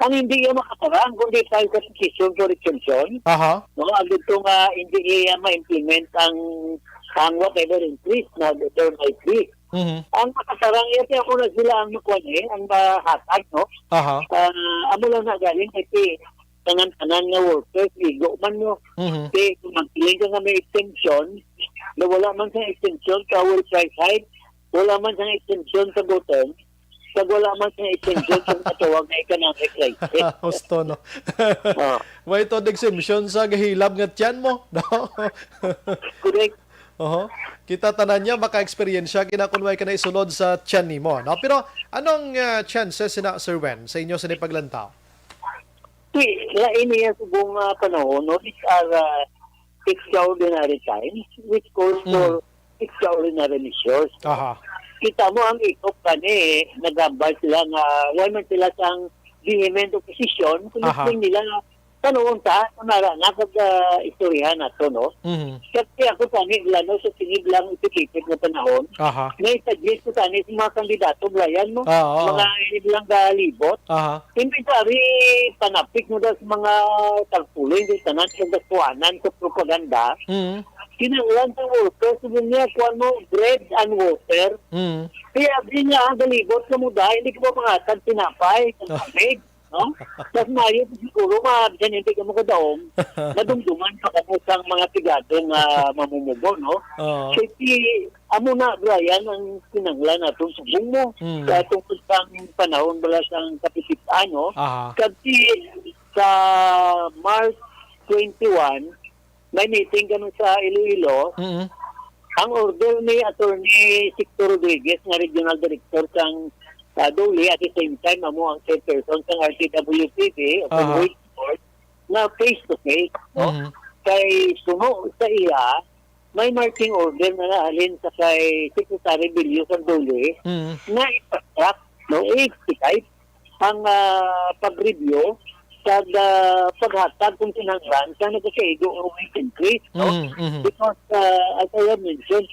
S6: ang hindi yung makatarang kundi file sa petition for exemption.
S3: Aha.
S6: No, ang dito nga hindi ma-implement ang whatever increase na there might be. Ang makatarang yun, ako na sila ang makuha ang hatag, no?
S3: Aha.
S6: Amo lang na galing kasi tanan-tanan nga workers, igo man mo. Kasi kung magpiling ka nga may extension, na wala man sa extension sa our price hike, wala man sa extension sa bottom, pag wala man sa extension sa katawag na economic crisis.
S3: Husto, no?
S6: Oh.
S3: May ito exemption sa gahilab nga tiyan mo, no?
S6: Correct.
S3: Kita tanan niya maka-experiensya kinakunway ka na isunod sa tiyan ni mo, no? Pero anong chances na, Sir Wen, sa inyo sa paglantaw?
S6: Lain niya subong panahon, no? These are extraordinary times which calls for extraordinary measures.
S3: Aha.
S6: Kita mo ang ikop kani, nagambal sila nga, why man sila sang vehement opposition, kung nila tanong ta, kunara, nakag-istoryahan na to, no? Kasi ako kani, lalo sa sinib lang ipikipit na panahon, na-suggest ko kani sa mga kandidato, Brian, mo, mga inib lang galibot, hindi sabi panapik mo daw sa mga tagpuloy, sa tanan sa gaswanan, sa propaganda, kinanglan sa workers, sabi niya, kuhan mo, bread and water, kaya sabi niya, galibot ka mo dahil, hindi ko pa mangatag pinapay, sa pamig, no? Tapos mayo siguro mabigyan hindi ka mo kadaong nadumduman pa kamo sang mga tigadong mamumugo, no? Kasi amo na, Brian, ang kinanglan natong subong mo sa tungkol sang panahon bala sang kapitipan, no? Kasi sa March 21 may meeting kami sa Iloilo, ang order ni Attorney Sicto Rodriguez nga Regional Director sang Dole, at the same time, amo ang chairperson ng RTWPB, of the Wage Board, na face-to-face, no? Kay sumo sa iya, may marching order na naalin sa kay Secretary Bilio sa Dole, na ipatrack, no, i-expedite ang pag-review sa paghatag kung tinanglan sa nagkasaigo o wage increase, no? Because, as I have mentioned,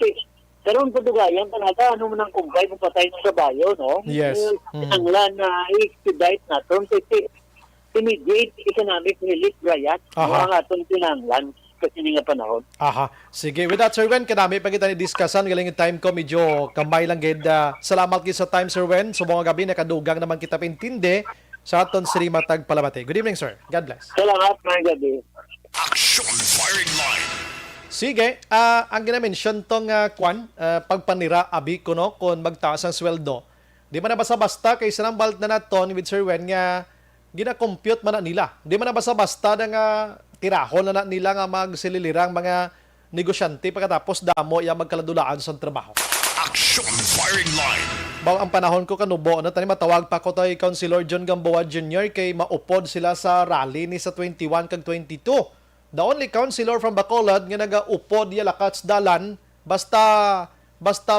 S6: karon po dugayan kanata ano man ang kumpay mo patay ng kabayo, no?
S3: Yes.
S6: Tinanglan na i-expedite naton kasi immediate economic relief grant ang atong tinanglan kasi nga panahon.
S3: Sige, with that, Sir Wen, kanami pa kita ni-discussan, galing yung time ko, medyo kamay lang gid. Salamat kita sa time, Sir Wen. So, mga gabi, nakadugang naman kita pintindi sa aton Sri Matag Palamati. Good evening, sir. God bless.
S6: Salamat, mga gabi.
S2: Action firing line.
S3: Sige, ang ginamention tong pagpanira abi ko no kung magtaas ang sweldo. Di man na basta-basta kay sinambalt na naton with Sir Wen nga gina-compute man na nila. Di man na basta-basta na nga tirahon na nila nga magsililirang mga negosyante pagkatapos damo iya magkaladulaan sa trabaho.
S2: Action firing line.
S3: Baw ang panahon ko kanubo na tani matawag pa ko tay Councilor John Gamboa Jr. kay maupod sila sa rally ni sa 21 kag 22. The only councilor from Bacolod nga nagaupod iya lakats dalan basta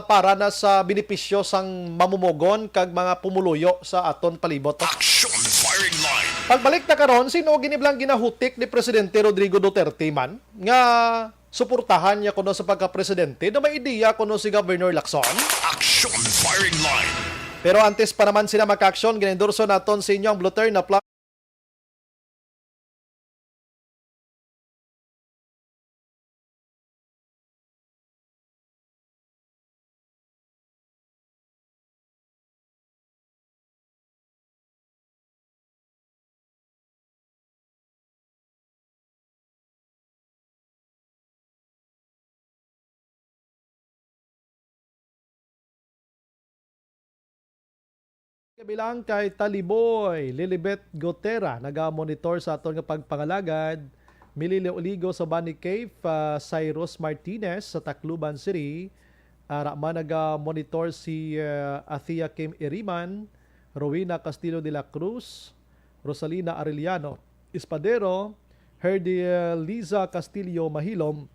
S3: para na sa benepisyo sang mamumugon kag mga pumuluyo sa aton palibot.
S2: Action firing line.
S3: Pagbalik na karon, sino giniblang ginahutik ni Presidente Rodrigo Duterte man nga suportahan niya kuno sa pagka-presidente na may ideya kuno si Governor Lacson?
S2: Action firing line.
S3: Pero antes pa naman sila maka-action, ginendorso naton sa inyo ang Bluter na plan. Kabilang kay Taliboy, Lilibet Gotera, naga-monitor sa aton nga pagpangalagad. Mililio Oligo sa Bunny Cave, Cyrus Martinez sa Tacloban City. Raman naga-monitor si Athia Kim Iriman, Rowena Castillo de la Cruz, Rosalina Arellano Espadero, Herdy Liza Castillo Mahilom,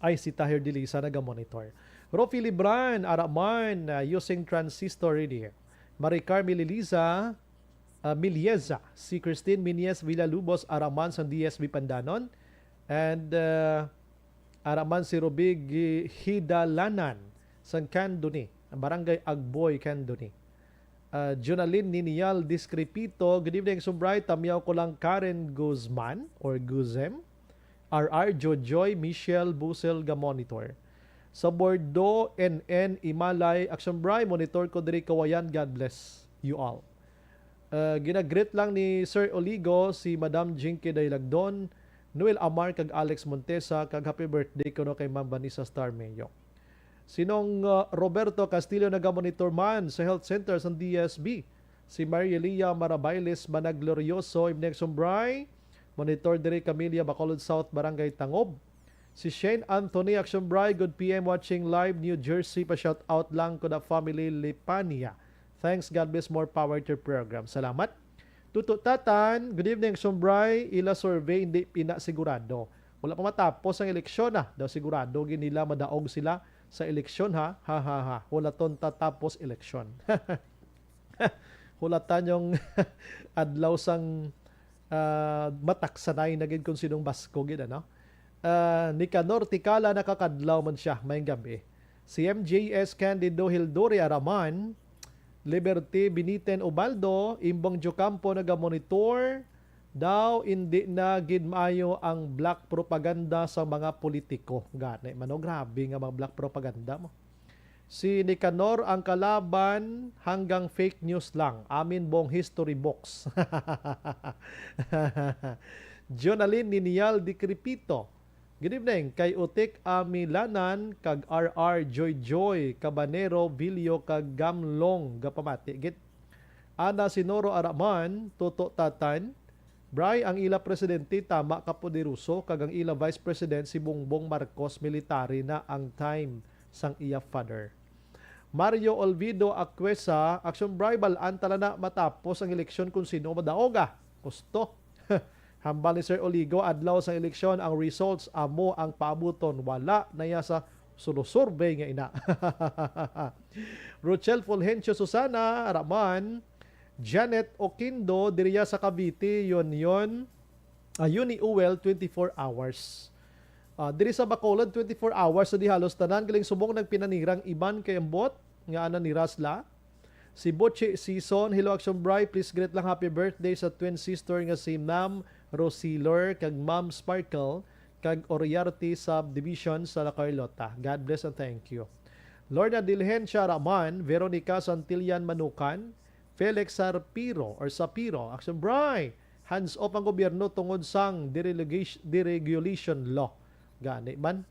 S3: ay si Tahir Dilisa naga-monitor. Rofi Libran, Araman, using transistor radio. Maricar Milieza, si Christine Minies Villalubos Araman sa DSB Pandanon, and Araman si Robig Hidalanan sa Candoni, Barangay Agboy, Candoni. Jonalyn Ninial Discrepito, good evening Sumbray, tamiyaw ko lang Karen Guzman or Guzem, RR Jojoy Michelle Busel Gamonitor. Sa Bordeaux, NN, Imalay, Action Bray, monitor ko diri kawayan. God bless you all. Ginagreet lang ni Sir Oligo si Madam Jinky Dailagdon, Noel Amar kag Alex Montesa, kag happy birthday ko no kay Ma'am Vanessa Star Mayo. Sinong Roberto Castillo nagamonitor man sa health center sa DSB. Si Marielia Marabailes Managlorioso, Ibnek Sombray, monitor diri Camellia, Bacolod South, Barangay Tangob. Si Shane Anthony, Action Bray, good PM watching live New Jersey. Pa-shout out lang ko na family Lipania. Thanks, God bless, more power to program. Salamat. Tututatan, good evening, Action Bray. Ila survey, hindi pinasigurado. Wala pa matapos ang eleksyon ha. Daw sigurado, ginila madaog sila sa eleksyon ha. Ha ha ha. Wala ton tatapos eleksyon. Hulatan yung adlaw sang mataksanay na gid kung sinong basko gid ano. Nicanor Tikala nakakadlaw man siya may gabi. Si MJS Candido Hildori Araman, Liberty Beniten Ubaldo, Imbong Jocampo nagamonitor daw hindi na gid maayo ang black propaganda sa mga politiko. Gani mano grabe nga mga black propaganda mo. Si Nicanor ang kalaban hanggang fake news lang. Amin bong history box. Jonalyn Ninial Dikripito. Good evening, kay Utik Amilanan, kag RR Joy Cabanero, Vilio, kag Gamlong, Gapamati. Git. Ana Sinoro Araman, Toto Tatan, Bray, ang ila presidente, tama kapoderuso, kag ang ila vice president, si Bongbong Marcos, military na ang time sang iya father. Mario Olvido Aquesa, Action Bray, balaan tala na matapos ang eleksyon kung sino madaoga. Gusto. Hambal ni Sir Oligo, adlaw sa eleksyon, ang results amo ang paabuton. Wala na ya sa sulusurvey nga ina. Rochelle Fulgencio Susana, Raman, Janet Oquindo, diriya sa Cavite, yon. Uni Uwel, 24 hours. Diri sa Bacolod, 24 hours, sa di halos tanan, galing subong nagpinanirang iban kay ambot, nga ana ni Rasla. Si Boche Season, hello Action Bray, please greet lang happy birthday sa twin sister nga si Ma'am Rosilor kag Ma'am Sparkle kag Oriarte Subdivision sa La Carlota. God bless and thank you. Lorna Dilhensya Raman, Veronica Santillan Manukan, Felix Sapiro, Action Bray, hands off ang gobyerno tungod sang deregulation law. Gani man.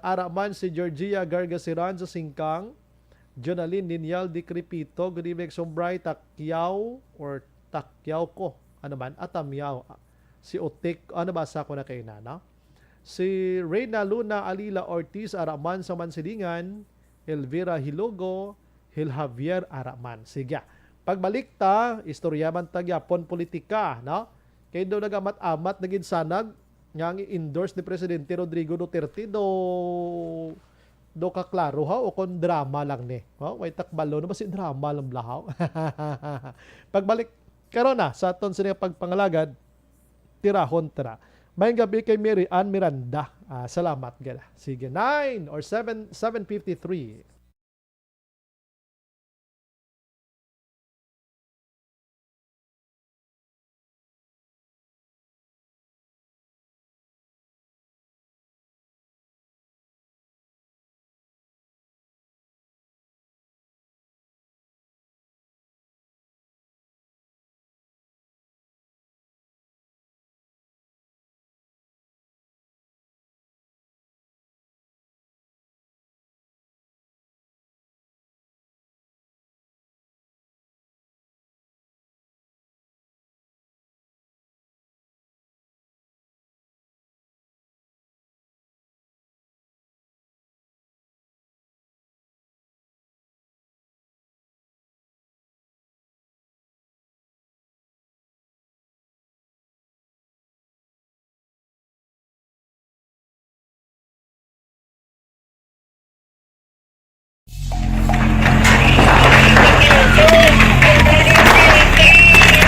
S3: Ara man si Georgia Gargasiran sa Singkang, Jonaline Linyal Di Crepito, good evening, Sombray, Takyaw ko, ano man, Atamyaw, si Otik, ano basa ko na kay Nana? Si Reyna Luna Alila Ortiz, Araman sa Mansilingan, Elvira Hilogo, Hil Javier Araman. Sige, pagbalik ta, istoryaman tagyapon politika, no? Kaya daw nagamat-amat, naging sanag, nga endorse ni Presidente Rodrigo Duterte do kaklaro ha o kon drama lang ni. Oh, may takbalo na ba si drama lang blahaw. Pagbalik karon na sa aton sa pagpangalagad tirahon tara. Mayong gabi kay Mary Ann Miranda. Salamat gala. Sige 9 or 7:53.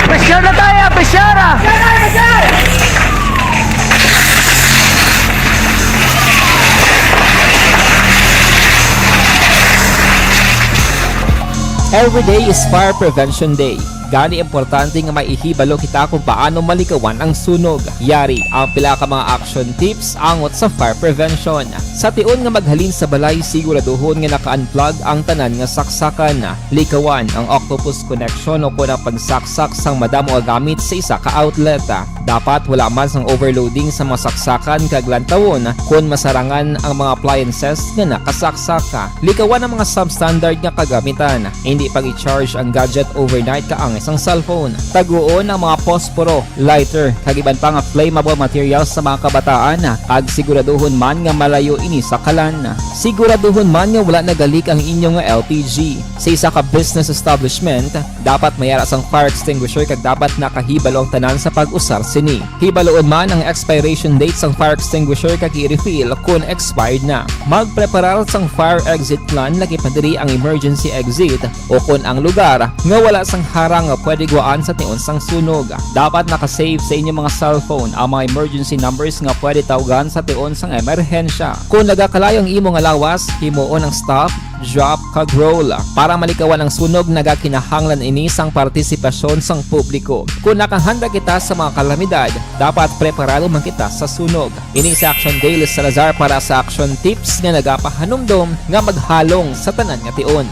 S7: Pressure na tayo! Pressure!
S8: Every day is Fire Prevention Day. Gani importante nga maihibalo kita kung paano malikawan ang sunog. Yari ang pila ka mga action tips angot sa fire prevention. Sa tion nga maghalin sa balay, siguraduhon nga naka-unplug ang tanan nga saksakan. Likawan ang octopus connection o kung ang pagsaksak sang madamo gamit sa isa ka outlet. Dapat wala man sang overloading sa mga saksakan kag lantawon kung masarangan ang mga appliances nga nakasaksaka. Likawan ang mga substandard nga kagamitan. Hindi pag i-charge ang gadget overnight kaang isang cellphone. Taguon ang mga posporo, lighter, kag iban pa nga flammable materials sa mga kabataan. Ag siguraduhon man nga malayo ini sa kalan. Siguraduhon man nga wala nagalik ang inyong LPG. Sa isa ka business establishment, dapat mayara sang fire extinguisher kag dapat nakahibalo ang tanan sa pag-usar sini. Hibaloon man ang expiration date sang fire extinguisher kag i-refill kung expired na. Magpreparar sang fire exit plan lagi pa diri ang emergency exit o kung ang lugar nga wala sang harang nga pwede guaan sa tion sang sunog. Dapat nakasave sa inyong mga cellphone ang mga emergency numbers nga pwede tawagan sa tion sang emerhensya. Kung nagakalayo ang imong alawas, himuon ang stop, drop, kag roll. Para malikawan ang sunog, nagakinahanglan ini sang partisipasyon sang publiko. Kung nakahanda kita sa mga kalamidad, dapat preparado man kita sa sunog. Ini sa Action Daily Salazar para sa action tips nga nagapahanumdom nga maghalong sa tanan nga tion.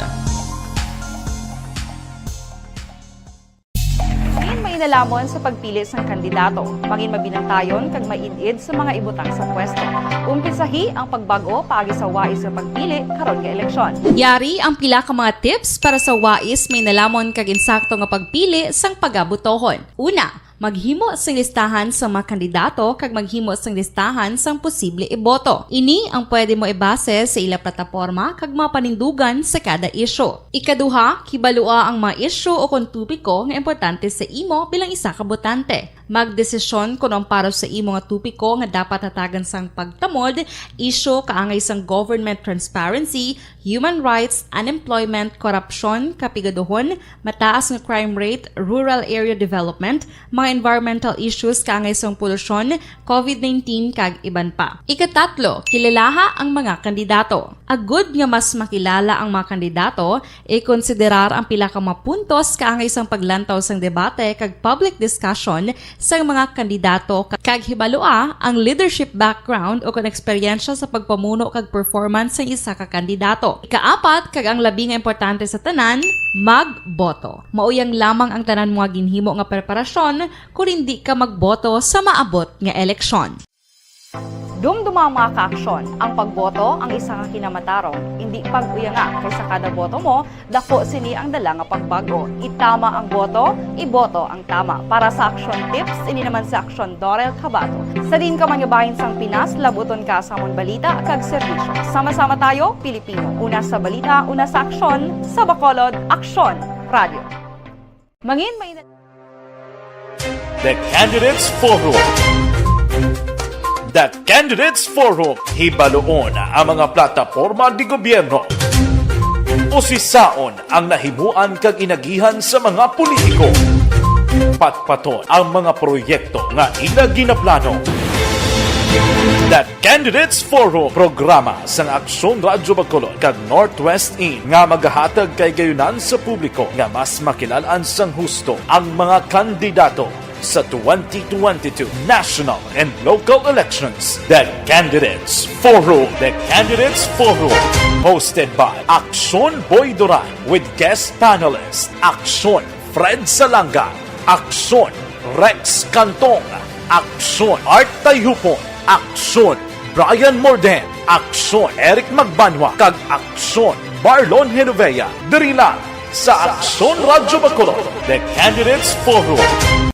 S9: Lamon sa pagpili ng kandidato, pangin mabinantayon kag mainid sa mga ibutang sa pwesto. Umpisahi ang pagbago paagi sa wais sa pagpili karon nga eleksyon.
S10: Yari ang pila ka mga tips para sa wais may nalamon kag insakto nga pagpili sang pagabutohon. Una, maghimo sang listahan sa mga kandidato kag maghimo sang listahan sang posible iboto. Ini ang pwede mo ibase sa ila plataporma kag mga panindugan sa kada isyu. Ikaduha, kibalua ang mga isyu o kung tupiko nga importante sa imo bilang isa ka botante. Magdesisyon kung ang para sa imo nga tupiko nga dapat hatagan sang pagtamod, isyu kaangay sang government transparency, human rights, unemployment, korupsyon, kapigaduhon, mataas nga crime rate, rural area development, mga environmental issues kaangay sang polusyon, COVID-19 kag iban pa. Ikatatlo, kilalaha ang mga kandidato. Agud nga mas makilala ang mga kandidato, i-konsiderar ang pila ka mga puntos kaangay sang paglantaw sang debate kag public discussion sa mga kandidato kag hibaloa ang leadership background o kung eksperyensya sa pagpamuno kag performance sa isa ka kandidato. Ikaapat kag ang labi nga importante sa tanan, magboto. Mauyang lamang ang tanan mga ginhimo nga preparasyon kung hindi ka magboto sa maabot nga eleksyon.
S9: Dumduma ang mga kaaksyon. Ang pagboto ang isa ka kinamatarong. Hindi pag-uya nga kaysa kada boto mo, dako sini ang dala nga pagbago. Itama ang boto, iboto ang tama. Para sa action tips, ini naman sa Aksyon Dorel Cabato. Sa din ka manyabahin sang Pinas, labuton ka sa amon balita kag serbisyo. Sama-sama tayo, Pilipino. Una sa balita, una sa aksyon, sa Bacolod, Aksyon Radio. Mangin may
S2: The Candidates Forum. The Candidates Forum, hibaloon ang mga plataporma di gobyerno. Usisaon ang nahimuan kag inagihan sa mga politiko. Patpaton ang mga proyekto nga ila ginaplano. The Candidates Forum, programa sang Aksyon Radyo Bacolod kag Northwest In nga magahatag kay gayunan sa publiko nga mas makilalaan sang husto ang mga kandidato sa 2022 national and local elections. The Candidates Forum. The Candidates Forum. Hosted by Aksyon Boy Duran with guest panelist Aksyon Fred Salanga, Aksyon Rex Cantong, Aksyon Art Tayhupon, Aksyon Brian Morden, Aksyon Eric Magbanwa, kag Aksyon Marlon Genovea. Diri lang sa Aksyon Radyo Bacolod. The Candidates Forum.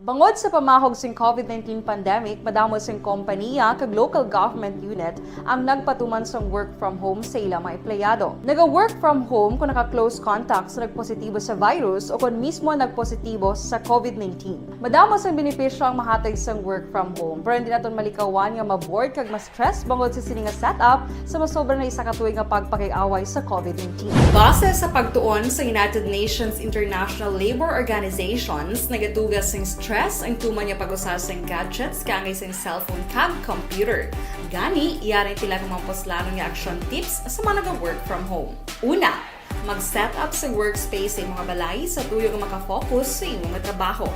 S9: Bangod sa pamahog sing COVID-19 pandemic, madamo sing kompanya kag local government unit ang nagpatuman sang work from home sa ilang mga empleyado. Naga-work from home kung naka-close contact sa nagpositibo sa virus o kung mismo nagpositibo sa COVID-19. Madamo sang benepisyo ang mahatag sang work from home, pero hindi naton malikawan nga maboard kag ma-stress bangod sa sini nga setup sa masobra na isa ka tuig nga pagpakiaway sa COVID-19. Base sa pagtuon sa United Nations International Labour Organizations, nagatugas sing stress ang tuman niya pag-usas ng gadgets kangay sa cellphone kag computer. Gani, iyaring tila ng mga poslano nga action tips sa mga nag-work from home. Una, mag-set up sa workspace sa mga balay sa tuyo nga makafocus sa imong trabaho.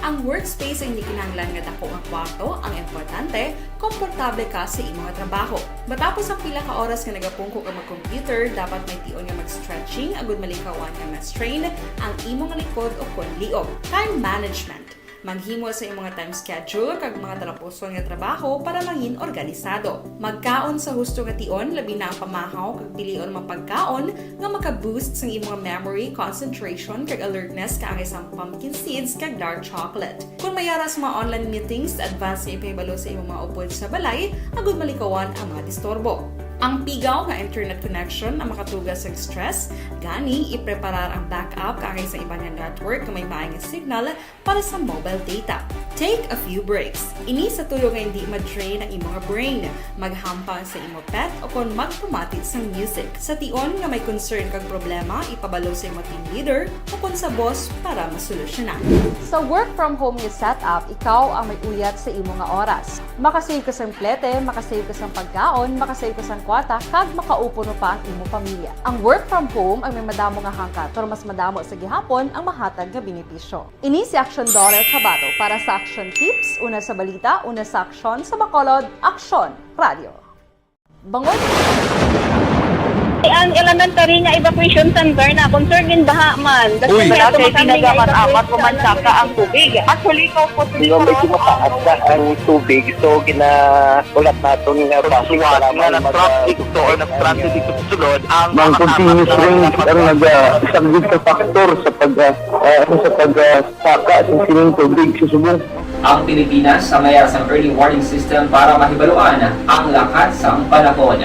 S9: Ang workspace ay hindi kinahanglan nga dako nga kwarto, ang importante, komportable ka sa imong trabaho. Matapos ang pila ka oras nga nagapungko ka mag-computer, dapat may tion nga mag-stretching agud malikawan nga ma-strain ang imong likod o kon liog. Time management. Maghimo sa imong mga time schedule kag mga talapuson nga trabaho para mangin organisado. Magkaon sa husto nga tion, labi na ang pamahaw kag pilion mapagkaon nga maka-boost sa imong memory, concentration kag alertness kaangay sa pumpkin seeds kag dark chocolate. Kung mayara sa mga online meetings, advance nga ipahibalo sa imong mga upod sa balay, agud malikawan ang mga disturbo. Ang pigaw nga internet connection ang makatugas sa stress, gani ipreparar ang backup kaangay sa iba nga network nga may maayong signal para sa mobile data. Take a few breaks. Ini sa tuyo nga hindi ma-drain ang imong brain, maghampang sa imong pet o kon magpumatit sa music. Sa tion nga may concern kag problema, ipabalo sa imong team leader o kon sa boss para masolusyonan. Sa work from home nga setup, ikaw ang may uyat sa imong nga oras. Makasave ka sa plete, makasave ka sa pagkaon, makasave ka sa kwata, kag makaupo no pa ang imong pamilya. Ang work from home ay may madamo nga hangkat, pero mas madamo sa gihapon ang mahatag nga benepisyo. Ini si Aksyon Dorel Cabato para sa Action Tips, una sa balita, una sa aksyon sa Bacolod, Aksyon Radio. Bangod
S11: ang elementary nga evacuation center na concern din baha man.
S7: Uy, kasi pinagamat-amat kumansaka ang tubig. Actually, ko po
S6: Di ba medyo mataas na ang tubig, so ginaulat natin nga
S7: pasuwat nga nag-traffic to or nag-transit dito sa sulod ang
S6: mga continuous rains ang nag-sagbit sa factor sa pagsaka sa sining tubig sa subong.
S8: Ang Pilipinas sa mayroon sa early warning system para mahibaluan ang lakat sa panahon.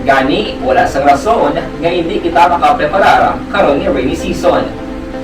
S8: Gani, wala sang rason nga hindi kita makapreparar karon ni rainy season.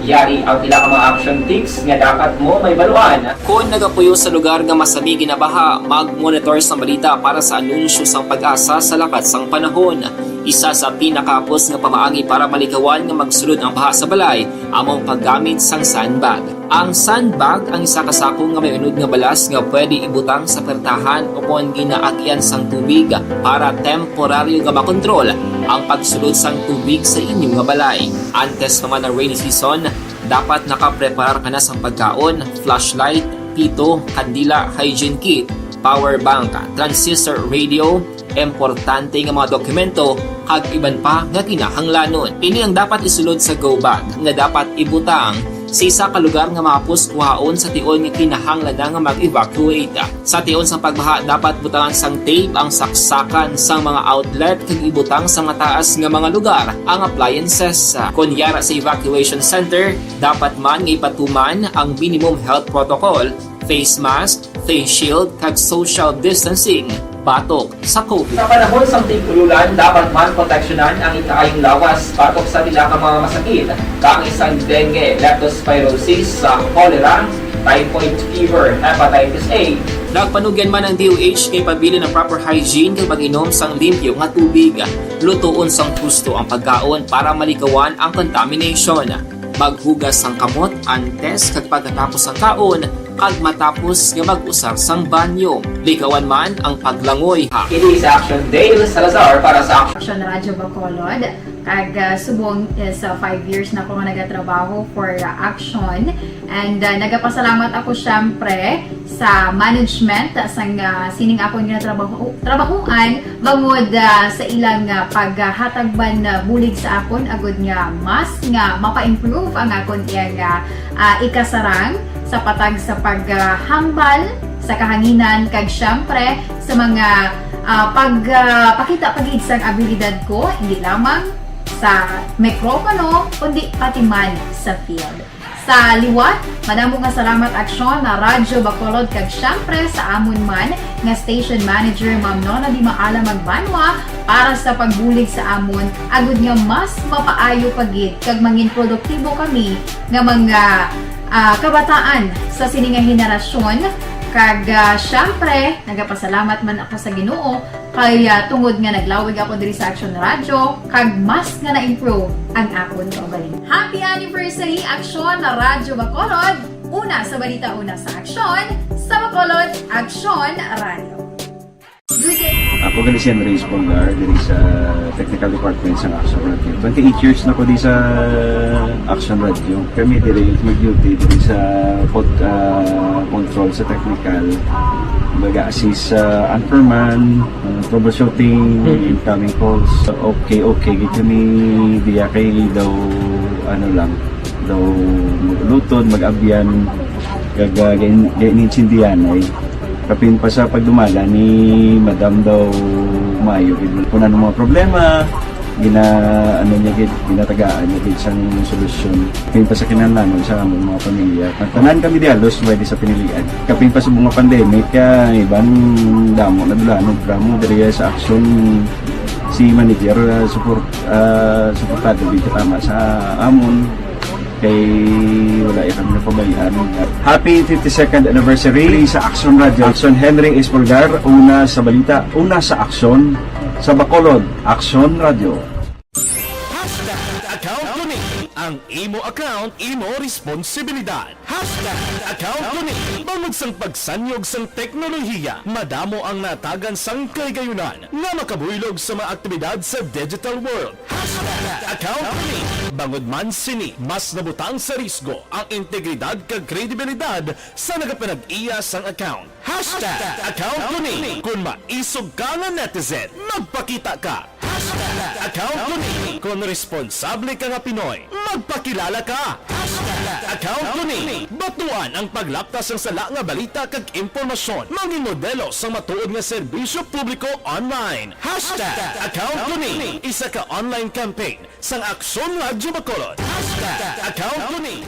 S8: Yari ang pila ka mga action tips nga dapat mo may baluan. Kung nagapuyo sa lugar nga masabi ginabaha, mag-monitor sa balita para sa anunsyo sang pag-asa sa lakat sang panahon. Isa sa pinakapos nga pamaagi para malikawan nga magsulod ang baha sa balay, among paggamit sang sandbag. Ang sandbag ang isa kasakong nga may unod nga balas nga pwede ibutang sa pertahan o kung ginaagyan sang tubig para temporaryo nga makontrol ang pagsulod sang tubig sa inyong nga balay. Antes naman ng rainy season, dapat nakapreparar ka na sa pagkaon, flashlight, pito, kandila, hygiene kit, power bank, transistor radio, importante nga mga dokumento kag iban pa nga kinahanglanon. Ini ang dapat isulod sa go bag nga dapat ibutang sa isa ka lugar nga mapus kuhaon sa tion nga kinahanglan nga mag-evacuate. Sa tion sa pagbaha dapat butangan sang tape ang saksakan sang mga outlet kag ibutang sa mga taas nga mga lugar ang appliances. Kunyara sa evacuation center, dapat man nga ipatuman ang minimum health protocol, face mask, face shield kag social distancing batok sa COVID. Sa panahon sa tigululan, dapat man proteksyonan ang ikaayong lawas batok sa nila ka mga masakit, kang isang dengue, leptospirosis, cholera, typhoid fever, hepatitis A. Nagpanugyan man ang DOH kay pabili ng proper hygiene kay pag-inom sang limpyo nga tubig. Lutuon sang husto ang pagkaon para malikawan ang contamination. Maghugas sang kamot antes kag pagkatapos ang kaon kag matapos nga mag-usar sang banyo. Likawan man ang paglangoy. Kini sa Action Dale Salazar para sa
S12: Action Radyo Bacolod. Kag subong is 5 years na ako nga nagatrabaho for Action. And nagapasalamat ako syempre sa management sang sining ako nga trabahuan bangod sa ilang paghatagban bulig sa akon agud nga mas nga mapa-improve ang akon iyang ikasarang sa patag sa paghambal sa kahanginan kag syempre sa mga pakita pagid sang abilidad ko hindi lamang sa mikropono kundi pati man sa field. Sa liwat, madamo nga salamat Aksyon na Radyo Bacolod kag syempre sa amon man nga station manager Ma'am Nona Di Maala Magbanwa para sa pagbulig sa amon agud nga mas mapaayo pagid kag mangin produktibo kami nga mga kabataan sa sining nga henerasyon kag syempre nagapasalamat man ako sa Ginoo kay tungod nga naglawig ako diri sa Action Radio kag mas nga na-improve ang akon kaugalingon. Happy anniversary Action na Radyo Bacolod! Una sa balita, una sa Action, sa Bacolod, Action Radio. Good day!
S13: Ako gali si Andres Polgar diri sa Technical Department sa Action Radio. 28 years na ko di sa Action Radio. Kami diri mag-duty diri sa control sa technical. Mag-assist sa anchorman, troubleshooting, incoming calls. Okay, gitu ni diya kay daw daw maglutod, mag-abyan, ganinsindihan ay kapin pa sa pagdumala ni Madam daw Mayo. Kung ano mga problema, ginatagaan niya gid sang solusyon. Kapin pa sa kinahanglan sa among mga pamilya. Tanan kami dialos pwede sa pinilian. Kapin pa sa mga pandemic ibang damo na dulanog dramo diri sa Action si manager suportado dito tama sa amon kay wala kami napabayaan. Happy 52nd anniversary sa Action Radio. Action Henry Espolgar, una sa balita, una sa Action sa Bacolod, Action Radio.
S2: Account ko ni ang imo account, imo responsibilidad. Account ko ni bangod sang pagsanyog sang teknolohiya, madamo ang natagan sang kaygayunan nga makabuylog sa mga aktibidad sa digital world. Account ko ni bangod man sini mas nabutang sa risgo ang integridad kag kredibilidad sa nagapanag-iya sang account. Account ko ni kung maisog ka nga netizen, magpakita ka. Account ko ni kung responsable ka nga Pinoy, magpakilala ka. Account ko ni batuan ang paglaptas ng sala nga balita kag impormasyon, manging modelo sa matuod nga serbisyo publiko online. Account ko ni isa ka online campaign sang Aksyon Radyo Bacolod. Account ko ni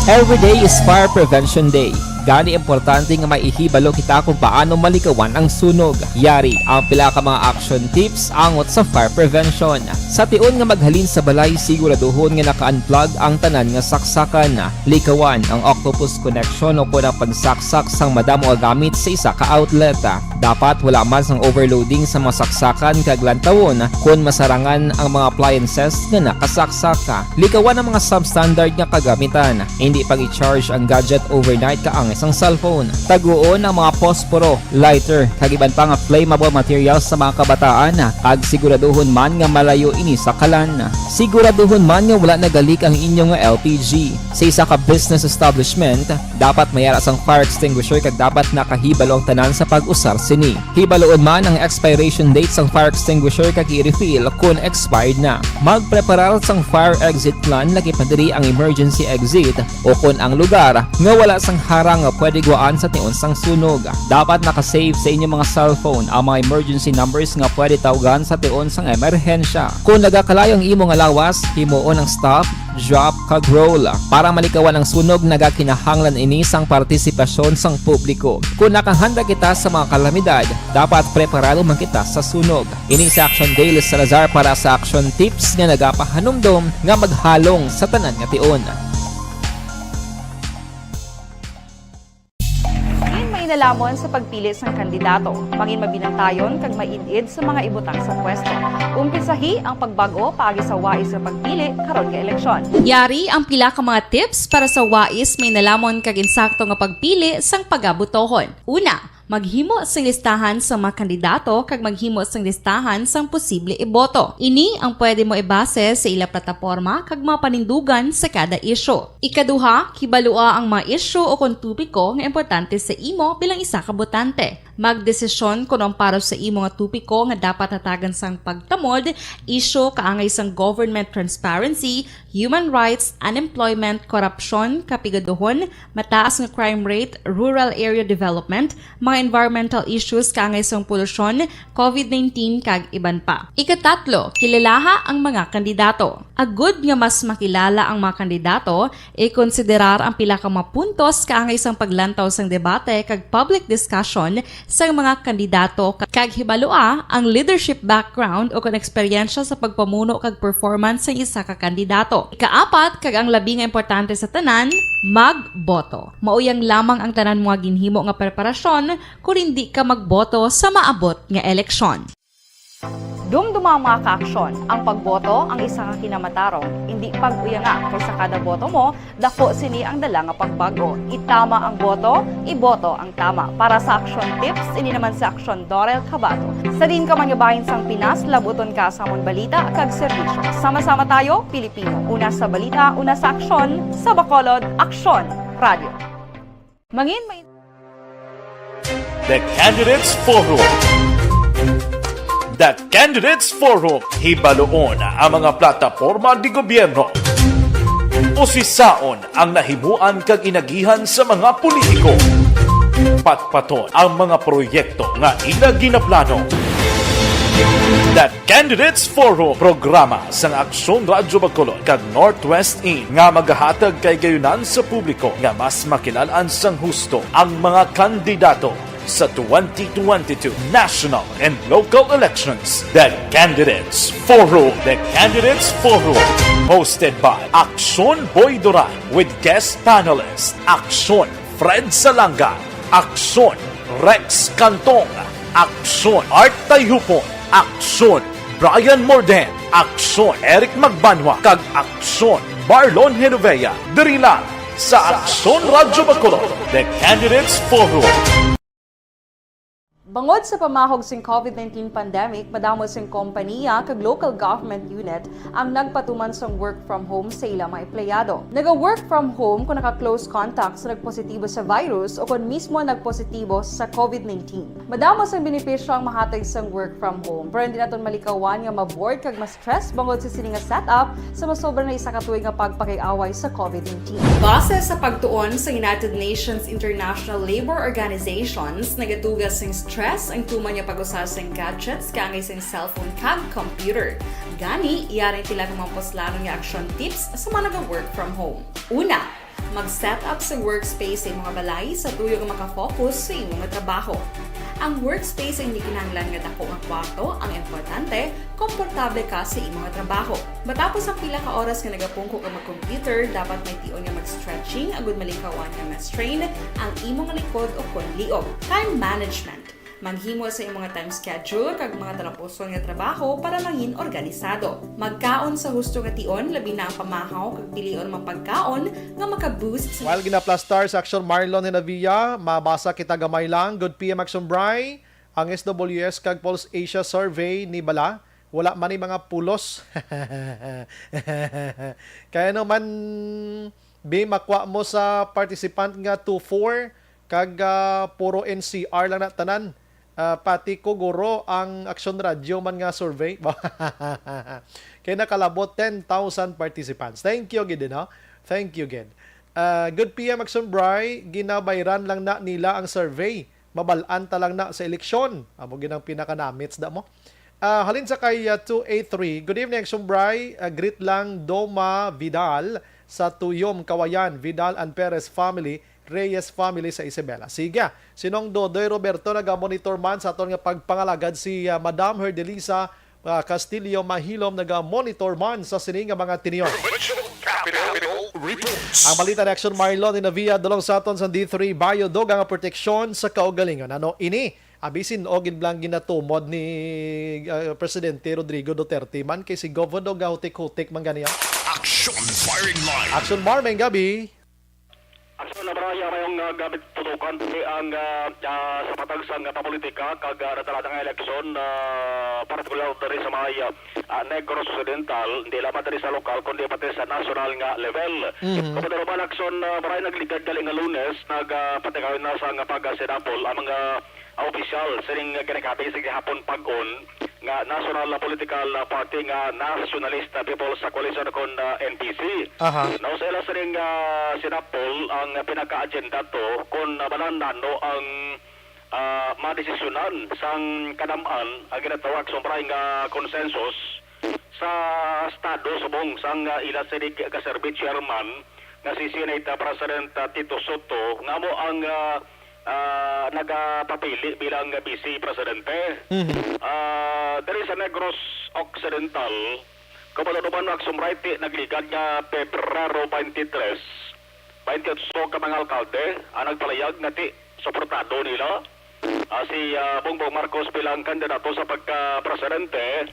S8: Every day is Fire Prevention Day. Gani importante nga maihibalo kita kung paano malikawan ang sunog. Yari ang pila ka mga action tips angot sa fire prevention. Sa tion nga maghalin sa balay, siguraduhon nga naka-unplug ang tanan nga saksakan. Likawan ang octopus connection o ang pagsaksak sang madamo nga gamit sa isa ka outlet. Dapat wala man sang overloading sa mga saksakan kag lantawon kung masarangan ang mga appliances nga nakasaksaka. Likawan ang mga substandard nga kagamitan. Hindi pag i-charge ang gadget overnight kaang isang cellphone. Taguon ang mga posporo, lighter, kag iban pa nga flammable materials sa mga kabataan. Kag siguraduhon man nga malayo ini sa kalan. Siguraduhon man nga wala nagalik ang inyong LPG. Sa isa ka business establishment, dapat mayara sang fire extinguisher kag dapat nakahibalo ang tanan sa pag-usar sini. Hibaloon man ang expiration date sang fire extinguisher kag i-refill kung expired na. Magpreparar sang fire exit plan lagi pa diri ang emergency exit o kung ang lugar nga wala sang harang nga pwede guaan sa tion sang sunog. Dapat nakasave sa inyong mga cellphone ang mga emergency numbers nga pwede tawagan sa tion sang emerhensya. Kung nagakalayo ang imong alawas, himuon ang stop, drop, kag roll. Para malikawan ang sunog, nagakinahanglan ini sang partisipasyon sang publiko. Kung nakahanda kita sa mga kalamidad, dapat preparado man kita sa sunog. Ini sa Action Day Salazar para sa action tips nga nagapahanumdom nga maghalong sa tanan nga tion.
S9: Nalamon sa pagpili ng kandidato, mangin mabinantayon kag mainid sa mga ibutang sa pwesto. Umpisahi ang pagbago paagi sa wais sa pagpili karon nga eleksyon.
S10: Yari ang pila ka mga tips para sa wais may nalamon kag insakto nga pagpili sang pagabutohon. Una, maghimo sang listahan sa mga kandidato kag maghimo sang listahan sang posible iboto. Ini ang pwede mo ibase sa ila plataporma kag mga panindugan sa kada isyu. Ikaduha, kibalua ang mga isyu o kung tupiko nga importante sa imo bilang isa ka botante. Magdesisyon kung ang para sa imo nga tupiko nga dapat hatagan sang pagtamod, isyu kaangay sang government transparency, human rights, unemployment, korupsyon, kapigaduhon, mataas nga crime rate, rural area development, mga environmental issues kaangay sang polusyon, COVID-19 kag iban pa. Ikatatlo, kilalaha ang mga kandidato. Agud nga mas makilala ang mga kandidato, i-konsiderar ang pila ka mga puntos kaangay sang paglantaw sang debate kag public discussion sa mga kandidato kag hibalua ang leadership background o kung eksperyensya sa pagpamuno kag performance sa isa ka kandidato. Ikaapat kag ang labi nga importante sa tanan, magboto. Mauyang lamang ang tanan mga ginhimo nga preparasyon kung hindi ka magboto sa maabot nga eleksyon.
S9: Dumduma ang mga kaaksyon, ang pagboto ang isa ka kinamatarong, hindi pag-uyanga kay sa kada boto mo, dako sini ang dala nga pagbago. Itama ang boto, iboto ang tama. Para sa action tips, ini naman sa action Dorel Cabato. Sa din ka manyabahin sang Pinas, labuton ka sa amon balita kag serbisyo. Sama-sama tayo, Pilipino. Una sa balita, una sa aksyon, sa Bacolod, Aksyon Radio. Mangin may
S2: The Candidates Forum. The Candidates Forum, hibaloon ang mga plataporma di gobyerno. Usisaon ang nahimuan kag inagihan sa mga politiko. Patpaton ang mga proyekto nga ila ginaplano. The Candidates Forum, programa sang Aksyon Radyo Bacolod kag Northwest In nga magahatag kay gayunan sa publiko nga mas makilalaan sang husto ang mga kandidato sa 2022 national and local elections. The Candidates Forum. The Candidates Forum. Hosted by Aksyon Boy Duran with guest panelists Aksyon Fred Salanga, Aksyon Rex Cantong, Aksyon Art Tayhupon, Aksyon Brian Morden, Aksyon Eric Magbanwa, kag Aksyon Marlon Genovea. Diri lang sa Aksyon Radyo Bacolod. The Candidates Forum.
S9: Bangod sa pamahog sing COVID-19 pandemic, madamo sing kompanya kag local government unit ang nagpatuman sang work from home sa ilang mga empleyado. Naga-work from home kung naka-close contact sa nagpositibo sa virus o kung mismo nagpositibo sa COVID-19. Madamo sang benepisyo ang mahatag sang work from home, pero hindi naton malikawan nga ma-bored kag ma-stress bangod sa sini nga setup sa masobra na isa ka tuig nga pagpakiaway sa COVID-19. Base sa pagtuon sa United Nations International Labour Organizations, nagatugas sing stress ang tuman niya pag-usar sa gadgets kangay sa cellphone kag computer. Gani, iyaring tila ng mga poslano niya action tips sa mga nag-work from home. Una, Mag-set up sa workspace sa mga balay sa tuyo nga makafocus sa imong nga trabaho. Ang workspace ay hindi kinahanglan nga dako nga kwarto, ang importante, komportable ka sa imong nga trabaho. Matapos ang pila ka oras nga nagapungko ka mag-computer, dapat may tion nga mag-stretching agud malikawan nga ma-strain ang imong likod o kon liog. Time management. Maghimo sa imong nga time schedule kag mga talapuson nga trabaho para maging organisado. Magkaon sa husto nga tion, labi na ang pamahaw kag pilion mang pagkaon nga maka-boost sa
S3: While ginaplas star sa Action Marlon Hinavia, mabasa kita gamay lang. Good PM Action Bray, ang SWS kag Pulse Asia survey ni Bala, wala man ni mga pulos. Kaya naman, makwa mo sa participant nga 2-4, kag puro NCR lang na tanan. Pati ko guro ang Action Radio man nga survey. Kaya nakalabot 10,000 participants. Thank you, Gid, no? Thank you, Gid. Good PM Action Bray, ginabayran lang na nila ang survey. Mabalaan ta lang na sa eleksyon. Amo ginang pinaka-namits da mo. Halin sa kay 283. Good evening, Action Bray. Greet lang Doma Vidal sa Tuyom, Kawayan, Vidal and Perez family, Reyes family sa Isabela. Sige, sinong Dodoy Roberto naga-monitor man sa aton nga pagpangalagad si Madam Herdelisa Castillo Mahilom naga-monitor man sa sining nga mga tiniyon. Ang balita ni Action Marlon in Navia dalong sa aton sa D3 Biodog ang proteksyon sa kaugalingon. Ano ini? Abisin o ginblang ginatumod ni Presidente Rodrigo Duterte man kay si Governor Gautik-Hutik man ganiya.
S2: Action Firing Line.
S3: Action Mar, may gabi.
S14: Action na baraya mayong gamit tutukan ang sa patagsang politika kag natalatang eleksyon partikular dari sa mga Negros Occidental, hindi lamang dari sa lokal kundi pati sa national nga level. Kapag naman action baraya nagligad galing nga Lunes nagpatigawin na sa pag-senapol ang mga opisyal sining ginikapi sa gihapon pag-on nga national political party nga Nationalist People's Coalition kon NPC. Now sa ila sining sinapol ang pinaka-agenda to kung balanano ang madesisyonan sang kanamaan ang ginatawag sobrang consensus sa estado subong sang ila sining kaserbi chairman nga si Senate President Tito Soto nga mo ang nagapapili bilang vice presidente. Dari sa Negros Occidental, kapag naman nagsumrayti nagligad nga Pebrero 23, 28 ka mga alkalde ang nagpalayag nga ti suportado nila si Bongbong Marcos bilang kandidato sa pagka-presidente.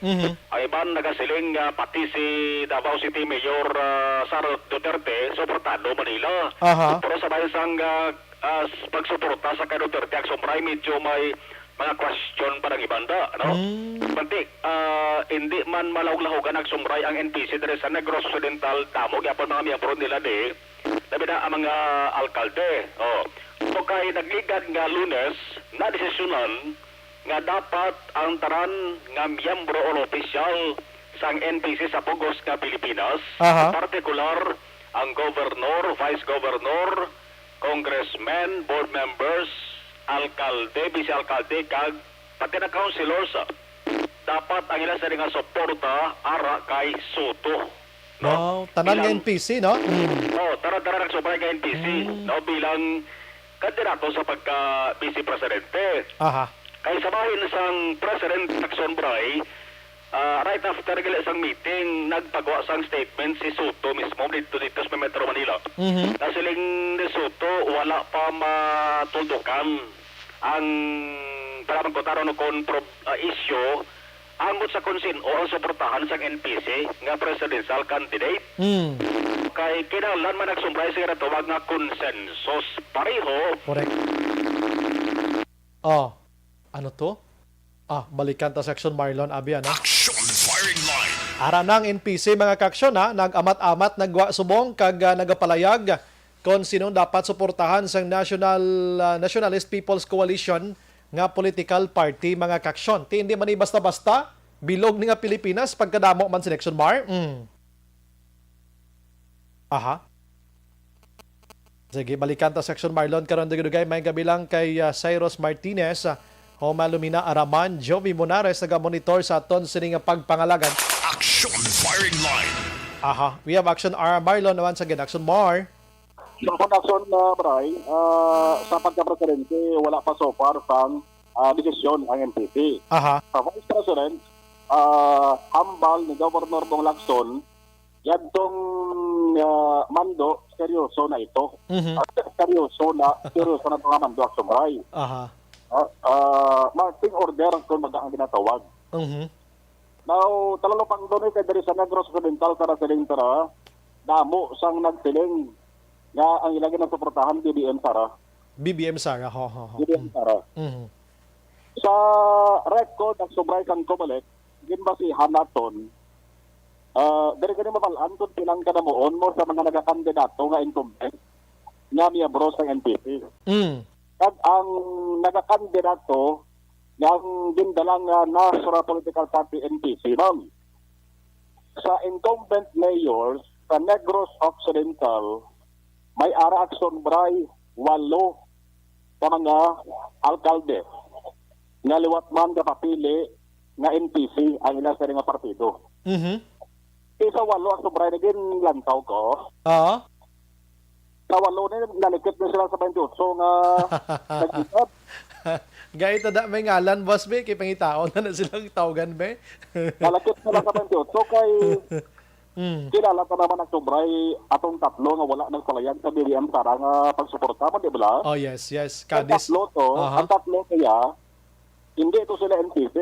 S14: Ay iban nagasiling pati si Davao City Mayor Sara Duterte suportado Manila. Pero sa bansang pagsuporta sa kay Duterte ang sombray medyo may mga question parang ibanda, no? Pantik, hindi man malawlahogan nagsumray ang NPC dari sa Negros Occidental damo gyapon mga miyembro nila di labi na ang mga alkalde. So kay nagligad nga Lunes na desisyonan nga dapat ang taran nga miyembro o opisyal sang NPC sa Pugos nga Pilipinas, partikular ang governor, vice governor, congressmen, board members, alkalde, vice-alkalde, kag pati na councilors, dapat ang ilang sa nga suporta ara kay Soto.
S3: No, tanan nga NPC, no?
S14: Tara nagsuporta kay NPC, no, bilang kandidato sa pagka-vice presidente. Kay sabahin sang President Lacson Bray, right after gila isang meeting, nagpagawa sang statement si Soto mismo dito sa Metro Manila. Nasiling ni Soto, wala pa matuldukan ang paramang kotaron kon issue angot sa konsin o ang suportahan sang NPC nga presidential candidate. Kay kinahanglan man nagsumbray sa tawag nga consensus pareho.
S3: Correct. Ano to? Balikan ta section Marlon abi ano.
S2: Action Firing Line.
S3: Ara nang NPC mga kaksyon nag-amat-amat nagwa subong kag nagapalayag kung sinong dapat suportahan sang Nationalist People's Coalition nga political party mga kaksyon. Ti hindi man basta-basta bilog ni nga Pilipinas pagkadamo man selection bar. Sige, balikan ta section Marlon karon dugay may gabilang kay Cyrus Martinez, Homa Lumina Araman, Jovi Monares naga-monitor sa aton sining pagpangalagan.
S2: Action Firing Line.
S3: We have Action Marlon once again. Action Mar.
S14: Sa production na Bray, sa pagka-presidente, wala pa so far sang desisyon ang NPC.
S3: Aha.
S14: Sa Vice President, hambal ni Governor Bong Lacson, yan tong mando, seryoso na ito. Seryoso na mga mando at sumray.
S3: Aha.
S14: Marching order kung ang ginatawag. Now, talalopang doon kay dari sa Negros Occidental para siling tara, damo sang nagsiling nga ang ilagay ng suportahan BBM Sara.
S3: BBM Sara, ho.
S14: BBM Sara. Sa record ang subray kang kumalit, ginbasihan naton, dari ka mabalaan kung pilang ka namuon mo sa mga nagakandidato nga incumbent nga miyembro sa NPC. At ang nagakandidato nga ang gindalang National Political Party NPC, ma'am. Sa incumbent mayors sa Negros Occidental, may ara action bray 8 sa mga alkalde nga liwat man kapapili nga NPC ang ilang sa nga partido. Isa 8 action bray na ginlantaw ko. Sa 8 na nalikit na sila sa 28 nga nag-isap.
S3: Gaya tada may ngalan, boss be, kay pangitaon na silang tawagan be.
S14: Nalakit sila sa 28 kay kilala pa naman ang subray atong tatlo nga wala nagpalayan sa BBM Sara nga pagsuporta mo, di ba?
S3: Oh, yes.
S14: Ang tatlo to, ang tatlo kaya, hindi ito sila NPC.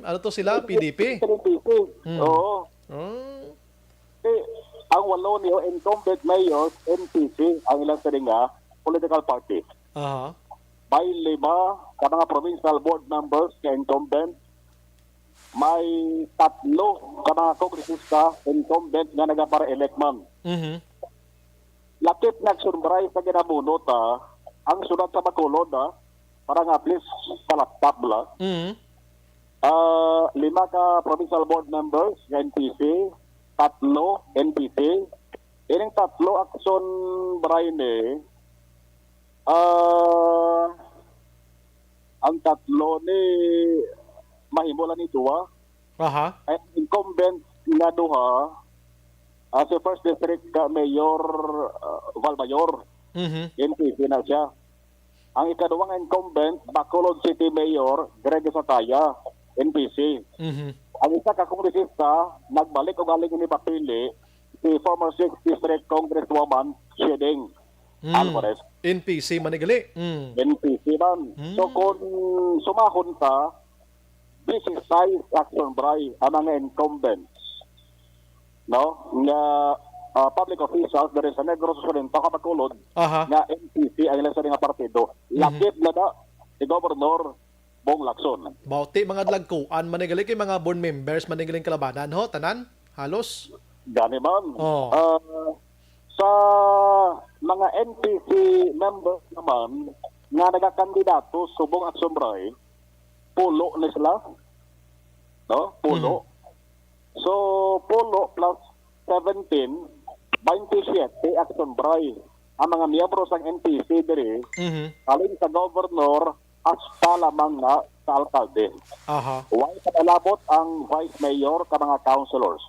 S3: Ano to sila? PDP?
S14: NPC. Oo. Ang 8 niyo, incumbent mayors, NPC, ang ilang sila nga, political party. May 5 ka mga provincial board members ka incumbent, may 3 ka mga kongresista incumbent nga nagapara-elect man. Lakit nagsumbray sa ginabunot ang sunod sa Bacolod parang at least palaptap la. 5 ka provincial board members nga NPC, 3 NPC. Ining 3 action bray ni ang 3 ni mahimo lang ni duha. Ay incumbent nga duha si First District Mayor Valmayor. NPC na siya. Ang ikaduwang incumbent, Bacolod City Mayor Greg Sataya, NPC. Ang isa ka kongresista, nagbalik o galing ni papili si former 6th District Congresswoman Sheding Alvarez.
S3: NPC manigali.
S14: NPC man. So kung sumahon ka, this is size action bray ang mga incumbents. No? Nga public officials dari sa Negros Occidental Bacolod nga NPC ang ilang sa nga partido. Lakip na si Governor Bong Lacson.
S3: Bauti mga dlagkuan manigali kay mga board members manigaling kalabanan ho tanan halos.
S14: Gani man. Sa mga NPC members naman nga nagakandidato subong action bray, pulo na sila. No? Pulo. So, pulo plus 17, 27 action bray. Ang mga miyembro sa NPC diri, alin sa governor, hasta lamang nga sa alkalde. Huwag panalabot ang vice mayor ka mga councilors.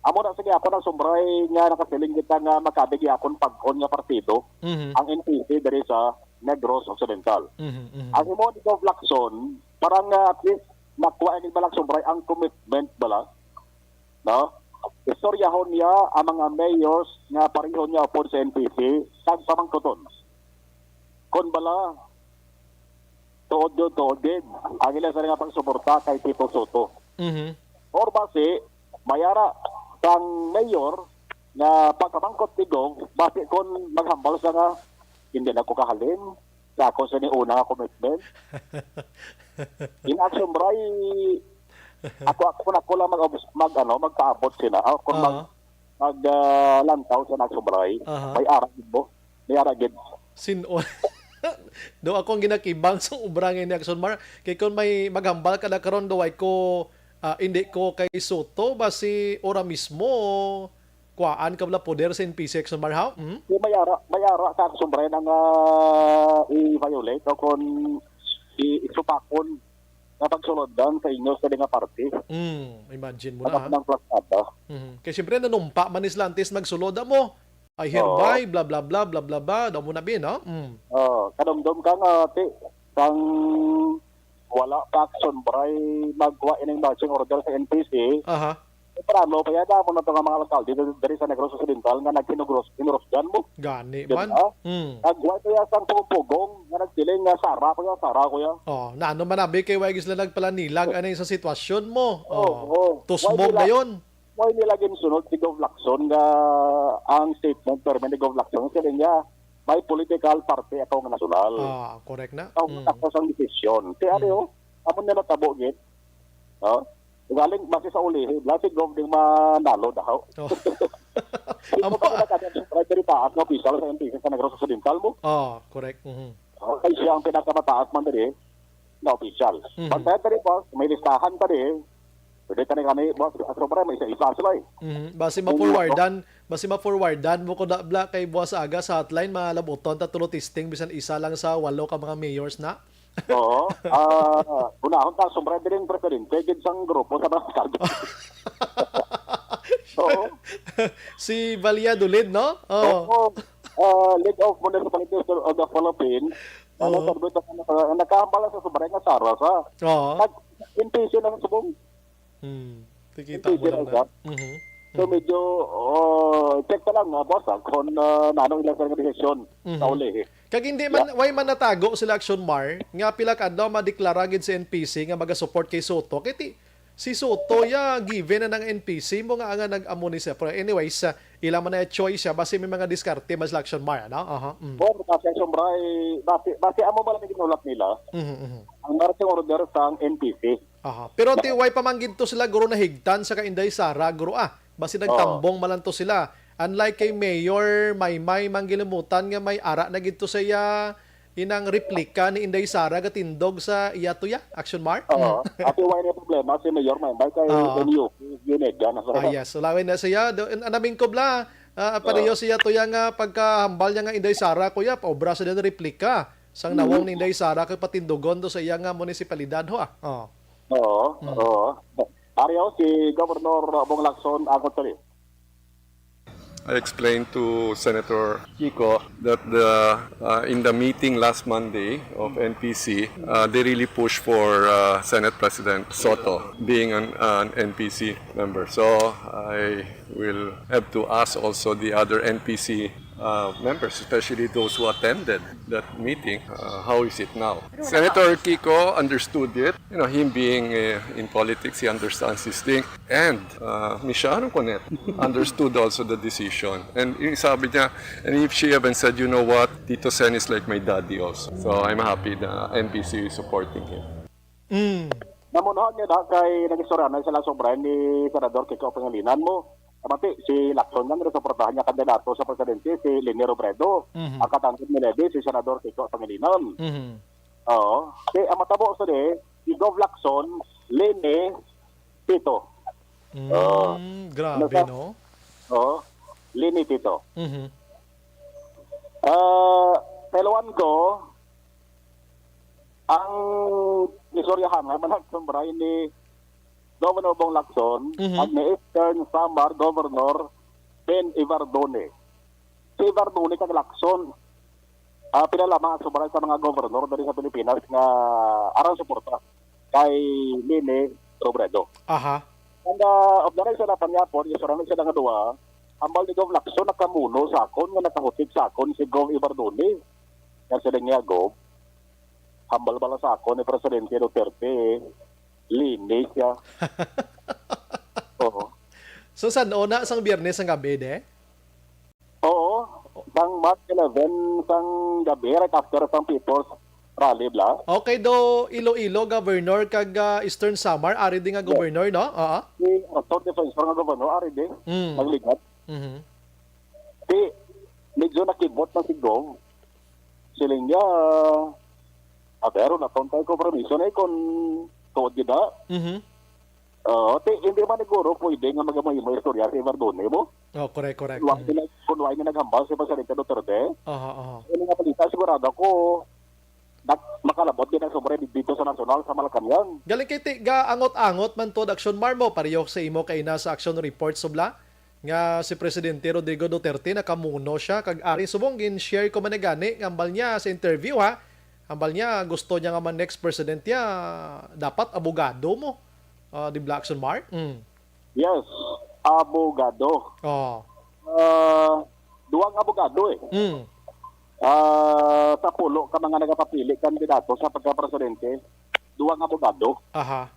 S14: Amo na sige ako ng sumbray nga nakasiling kita nga makabigi akong pag-on nga partido ang NPC diri sa Negros Occidental. Ang imo ni Gov Lacson, parang at least nakuha ni balak sumbray ang commitment bala. No? Istoryahon niya ang mga mayors nga pareho niya po sa NPC kag pamangkoton. Kon bala tuod din ang ilang sa nga pagsuporta kay Tito Soto. Or base mayara kang mayor nga pagkamangkot tigong base kon maghambal sa nga hindi na ko kahalin sa ako sa ni una commitment. In action bray ako lang magpaabot sila kung maglantaw sa action bray may aragid mo may aragid
S3: do akong ginakibang sa ubrangin ni Action Mar kay kung may maghambal ka na karon do ay ko hindi ko kay Soto basi ora mismo kuan kabla poder sa NPC Action Mar how?
S14: Mayara sa Action Bray nang i-violate o kung isupakon na pagsuloddan sa inyo sa nga party.
S3: Imagine mo na.
S14: Ng plasada.
S3: Kaya siyempre nanumpa manis lantis magsuloda mo. Ay hereby, bla bla bla bla bla bla, daw mo na bin, no?
S15: Kadomdom ka nga, kang wala pa action bray magwa ining marching order sa NPC.
S3: Aha.
S15: Paralo pa yada mo na to nga mga alkalde diri sa Negros Occidental nga nagkinugros dyan mo.
S3: Gani
S15: Diba?
S3: man.
S15: Nagwa to ya sang pugong nga nagdiling nga Sara ko ya.
S3: Na ano man abi kay wag isla nagpalanilag ano sa sitwasyon mo. Tusmog
S15: Why
S3: na yon.
S15: Why nila ginsunod si Gov Lacson nga ang statement termen ni Gov Lacson sila niya may political party ako nga nasyonal.
S3: Correct na.
S15: Ang tapos ang desisyon. Ti ano, amon na natabo git. Galing base sa ulihin, si Gov ding manalo daw. Amo pa kada sa primary taas nga official sa NPC sa Negros Occidental mo.
S3: Correct.
S15: Kay siya ang pinakamataas man diri na official. Pagka diri boss, may listahan pa rin. Pwede kani boss, atro para may isa sila
S3: Basi ma-forwardan mo ko da bla kay Boss Aga sa hotline malabuton ta tulo testing bisan isa lang sa 8 ka mga mayors na.
S15: Oo. Unahon ta sombra din presidente gid sang grupo sa Bascardo. Oo.
S3: Si Valia Dulid, no?
S15: League of Municipalities of the Philippines. Nakahambala sa sobrang nga Sara sa. Nag-NPC lang subong.
S3: Tikita mo lang na.
S15: So medyo check ka lang boss kung nanong ilang organisasyon sa uli.
S3: Kag hindi man way man natago sila Action Mar nga pila ka daw madeklara gid sa NPC nga maga-support kay Soto. Kiti si Soto ya given na ng NPC mo nga nag-amo ni siya. Pero anyways, ilang man na choice siya base may mga diskarte mas Action Mar, no?
S15: Kasi sombray base amo ba lang ginulat nila. Ang marching order sa NPC.
S3: Pero way pamanggid to sila guro na higtan sa Inday Sara guro base nagtambong malanto sila. Unlike kay Mayor Maymay manggilimutan nga may ara na gito sa inang replika ni Inday Sara gatindog sa Iyatuya Action Mar.
S15: At wala na problema si Mayor Maymay kay Benyo Ginega na sa.
S3: Yes, lawin na siya. Anaming ko bla pareho siya Tuya nga pagkahambal niya nga Inday Sara kuya paobra sa din replika sang nawong ni Inday Sara kay patindogon do sa iya nga munisipalidad ho.
S15: Ariyo si Governor Bong Lacson ako tali.
S16: I explained to Senator Kiko that in the meeting last Monday of NPC, they really pushed for Senate President Soto being an NPC member. So I will have to ask also the other NPC members, especially those who attended that meeting, how is it now? Senator Kiko understood it. You know, him being in politics, he understands this thing. And Ms. Sharon Conet understood also the decision. And sabi niya, and if she even said, you know what, Tito Sen is like my daddy also. So I'm happy na NPC is supporting him.
S15: Namunahan niya na kay nag-istoryanan sila sobrang ni Senador Kiko Pangilinan mo. Mati si Lacson nga nasuportahan niya kandidato sa presidente si Leni Robredo. Ang katangkad ni Lady si Senador Kiko Pangilinan. Si amatabo sa si Gov Lacson, Leni, Tito.
S3: Grabe, no?
S15: Leni, Tito. Peluan ko, ang isoryahan nga managsumbray ni Governor Bong Lacson at ni Eastern Samar Governor Ben Ivardone. Si Ivardone kag Lacson pinalamang subaran sa mga governor dari sa Pilipinas nga aron suporta kay Leni Robredo. And of the rest na panyapon, isorang siya nga duwa, ambal ni Gov Lacson nakamuno sa akon nga nakahutik sa akon si Gov Ivardone. Nga sila niya Gov, hambal bala sa akon ni Presidente Duterte, linis siya.
S3: So saan na sang Biyernes ang gabi
S15: sang March 11 sang gabi right after sang People's Rally bla.
S3: Okay do Iloilo governor kag Eastern Samar ari din nga governor no?
S15: Si Otto Defensor nga governor ari din nagligat. Medyo nakibot ng si Gov. Siling niya pero natontay ko permission kung tuod gida. Hindi man siguro pwede nga magamay mo istorya si Ivardone mo.
S3: Correct.
S15: Kung wala nga naghambal si Presidente Duterte. Ano nga palita, sigurado ko makalabot din ang sobre dito sa nasyonal sa Malacanang.
S3: Galing kay ga angot-angot man to Action Mar mo pareho sa imo kay na sa action report subla. nga si Presidente Rodrigo Duterte nakamuno siya kag ari subong gin-share ko man na gani ambal niya sa interview ha. Ambal niya gusto niya nga man next president niya dapat abogado mo. Di Black Action Mark?
S15: Yes, abogado.
S3: Oh.
S15: Duwang abogado eh. Sa pulo ka mga nagapapili kandidato sa pagka-presidente, duwang abogado.
S3: Aha.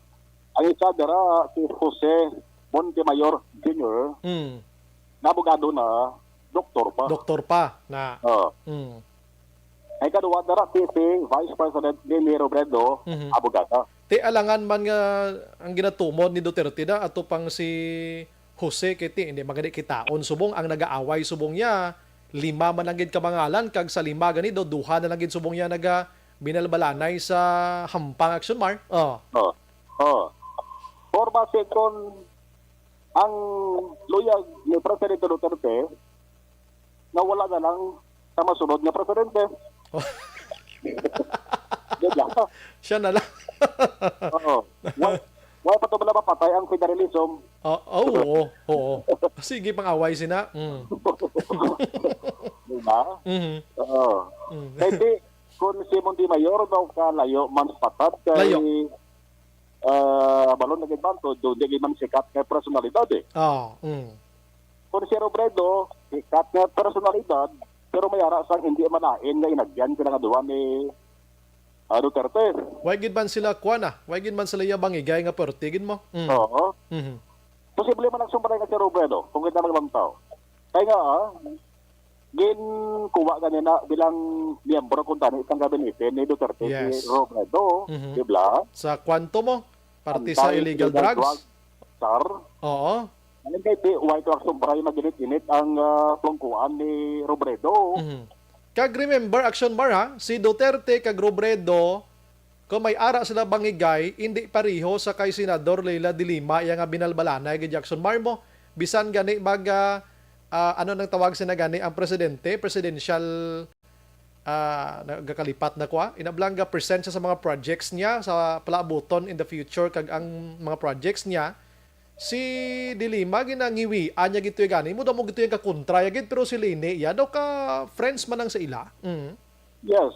S15: Ang isa dara si Jose Montemayor Jr. Na abogado na doktor pa.
S3: Doktor pa na.
S15: Ay kaduwa dara si Vice President Leni Robredo, abogada.
S3: Ti alangan man nga ang ginatumod ni Duterte na ato pang si Jose kiti hindi magani kitaon subong ang nagaaway subong niya 5 man lang gid kamangalan kag sa 5 gani do 2 na lang gid subong niya naga binalbalanay sa Hampang Action Mark.
S15: Forma second ang luyag ni Presidente Duterte na wala na lang sa masunod na presidente.
S3: Siya na lang.
S15: Wala pa ito ba mapatay ang federalism?
S3: Oo. Sige, pang-away sina.
S15: Diba? Kasi kung si Montemayor daw kalayo man patat kay balon naging banto, doon di man sikat kay personalidad eh. Kung si Robredo, sikat kay personalidad, pero mayara sang hindi manain nga inagyan sila nga duwa ni Duterte.
S3: Why gid man sila kuana? Why gid man sila yabangigay nga pertigin mo?
S15: Oo. Posible man nagsumbay nga si Robredo kung kita magbantaw. Kaya nga gin kuha ganina bilang miyembro kung tani itang gabinete ni Duterte si Robredo, di ba?
S3: Sa kwanto mo? Parte sa illegal drugs?
S15: Sir?
S3: Oo.
S15: Alin kay why to sumbay na ginit-init ang tungkuan ni Robredo.
S3: Kag remember, Action Bar ha, si Duterte kag Robredo, kung may ara sila bangigay, hindi pariho sa kay Senador Leila de Lima, iya nga binalbalanay kay Action Bar mo. Bisan gani baga, ano nang tawag sina gani, ang presidential nagkakalipat na kwa, inablangga present siya sa mga projects niya, sa palaabuton in the future, kag ang mga projects niya, si de Lima ginangiwi anya gito gani mo daw mo gito yung kakontra yagid pero si Lene ya daw ka friends man ang sa ila.
S15: Yes,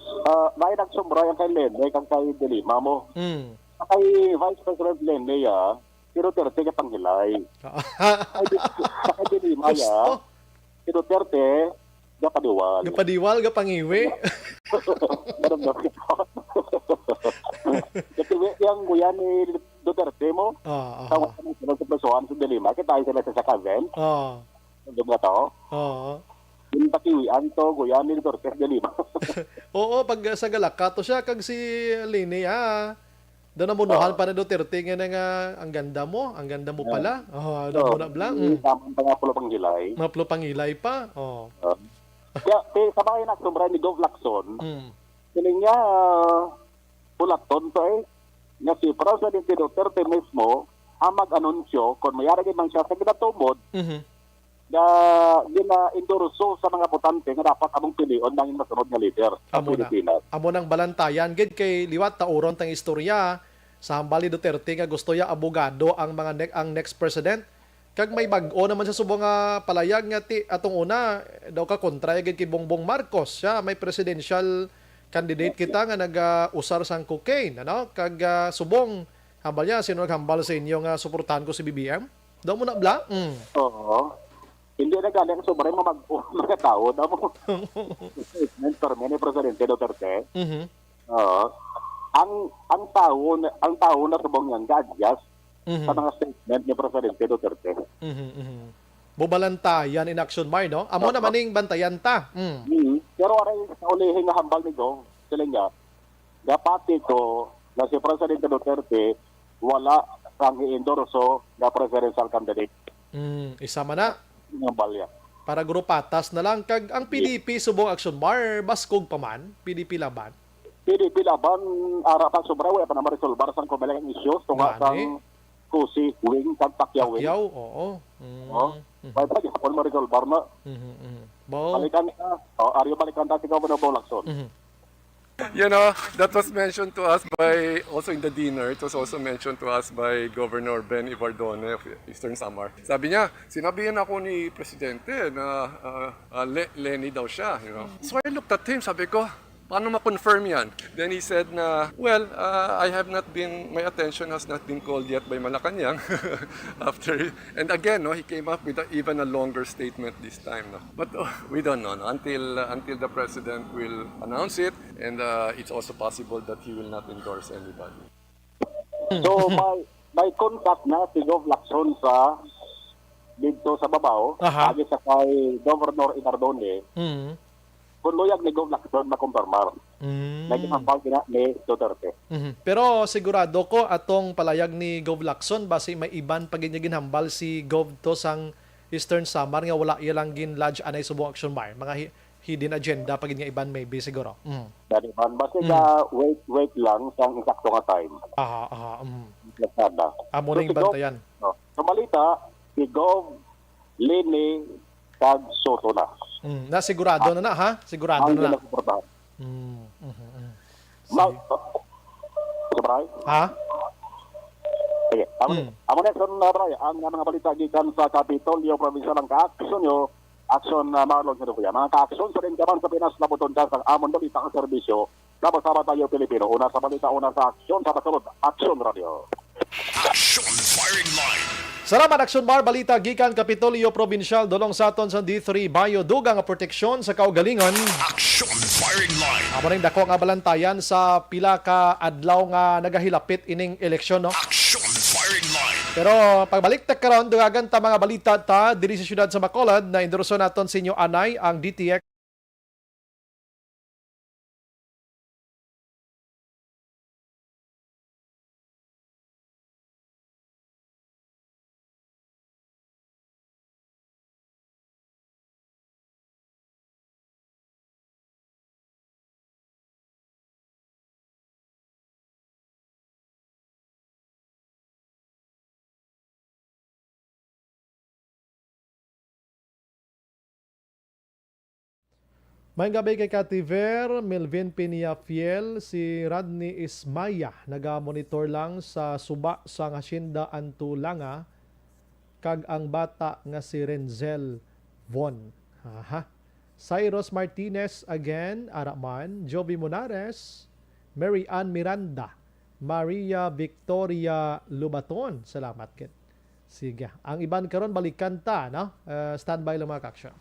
S15: may nagsumbray ang kay Lene kang kay de Lima mo. Kay Vice President Lene ya, si Duterte ka panghilay. Kay de Lima ya, si Duterte gapadiwal.
S3: Gapadiwal gapangiwi.
S15: Kasi yung guyan ni Duterte mo, tawag kami sila sa Pasuan sa Delima, kita sila sa Kaven. Hindi ba ito? Yung pakiwian to, guyan ni Duterte sa Delima.
S3: Oo, pag sa Galakato siya, kag si Lene, doon na munuhan pa na Duterte nga ang ganda mo pala. Doon mo na blang.
S15: Tamang pa nga pulo panghilay.
S3: Maplo panghilay pa.
S15: Kaya, sabay na sumbray ni Gov Lacson, siling niya, pulaton to nga si President Duterte mismo ang mag-anunsyo kung mayari man siya sa ginatumod na gina-endorso sa mga botante nga dapat among pilion ng masunod nga leader sa Pilipinas.
S3: Amo nang balantayan gid kay liwat tauron tang istorya sa hambali Duterte nga gusto ya abogado ang ang next president kag may bag-o naman sa subong nga palayag nga atong una daw ka kontra gid kay Bongbong Marcos siya may presidential candidate kita nga nag-usar sang cocaine, ano? Kag subong, hambal niya, sino naghambal sa inyo nga suportahan ko si BBM? Daw mo na bla?
S15: Oo. Hindi na galing sobrang mga tao. Daw mo, mentor ni Presidente Duterte. Ang tao na subong niyang gadjas sa mga statement ni Presidente Duterte.
S3: Bubalantayan in action Mar, no? Amo naman ning bantayan ta.
S15: Pero aray sa ulihin nga hambal ni Go, sila nga, gapati ko na si Presidente Duterte wala sang i-endorso na presidential candidate.
S3: Isa man na.
S15: Hambal yan.
S3: Para grupatas na lang. Kag ang PDP subong action Mar, baskog pa man, PDP laban.
S15: PDP laban, ara pa sobra, wala pa naman resolbar sang kumalang issues, tunga sang kusi, wing, kag Pacquiao wing.
S3: Pacquiao, oo.
S15: Wala pa, yapon mo resolbar na. Balikan ka. Aryo balikan ta si Governor Lacson.
S16: You know, that was mentioned to us by, also in the dinner, it was also mentioned to us by Governor Ben Ivardone of Eastern Samar. Sabi niya, sinabihan ako ni Presidente na Lenny daw siya, you know. So I looked at him, sabi ko, paano ma-confirm yan? Then he said na, well, my attention has not been called yet by Malacanang. And again, no, he came up with even a longer statement this time. No? But we don't know, no? Until the President will announce it, and it's also possible that he will not endorse anybody.
S15: So, may contact na si Gov. Lacson dito sa Babaw, agi sa kay Governor Ivardone, kunluyag ni Gov. Lacson na kumpirmar. Nagkakambal ni Duterte.
S3: Pero sigurado ko atong palayag ni Gov. Lacson basi may iban pag ginhambal si Gov. To sang Eastern Samar nga wala ilang gin-lodge anay subong action bar. Mga hidden agenda pag nga iban maybe siguro.
S15: Dali man basi ka wait lang sang eksakto nga time.
S3: Amo ning bantayan.
S15: Sa balita, si Gov. Lenny kag Soto na.
S3: Sigurado na ha? Sigurado na.
S15: Sabray?
S3: Ha?
S15: Sige. Amo na son Bray, ang mga balita gikan sa Kapitolyo probinsya ng Kaaksyon aksyon Marlon sa Dukuya. Mga kaaksyon sa rin kaman sa Pinas na buton sa amon balita ang serbisyo. Sama-sama tayo Pilipino. Una sa balita, una sa aksyon, sa kasunod, Aksyon Radio.
S2: Action Firing Line.
S3: Salamat Action Bar, balita gikan Kapitolyo Provincial dolong sa aton sa D3 Bayo dugang nga proteksyon sa kaugalingon.
S2: Action Firing Line.
S3: Amo ring dako nga balantayan sa pila ka adlaw nga nagahilapit ining eleksyon, no?
S2: Action Firing Line.
S3: Pero pagbalik ta karon dugagan ta mga balita ta diri sa syudad sa Bacolod na endorso naton sa inyo anay ang DTX May gabi kay Kativer, Melvin Piniafiel, si Rodney Ismaya, naga-monitor lang sa suba sa Hacienda Antulanga, kag ang bata nga si Renzel Von. Cyrus Martinez again, Araman, Joby Monares, Mary Ann Miranda, Maria Victoria Lubaton. Salamat kit. Sige, ang iban karon balikan ta, no? Standby lang mga kaksyon.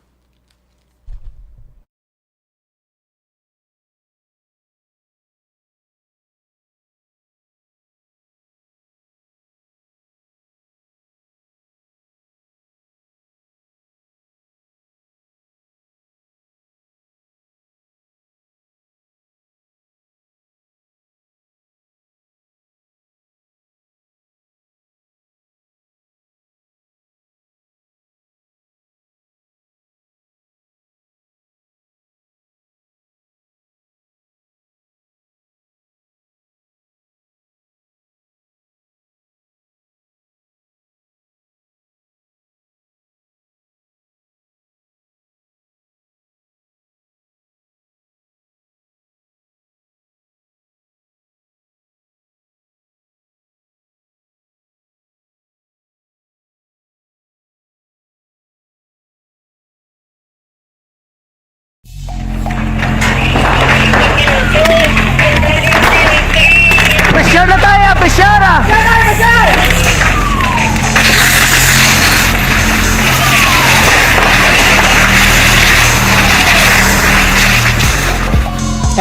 S17: Pressure na tayo! Pressure na!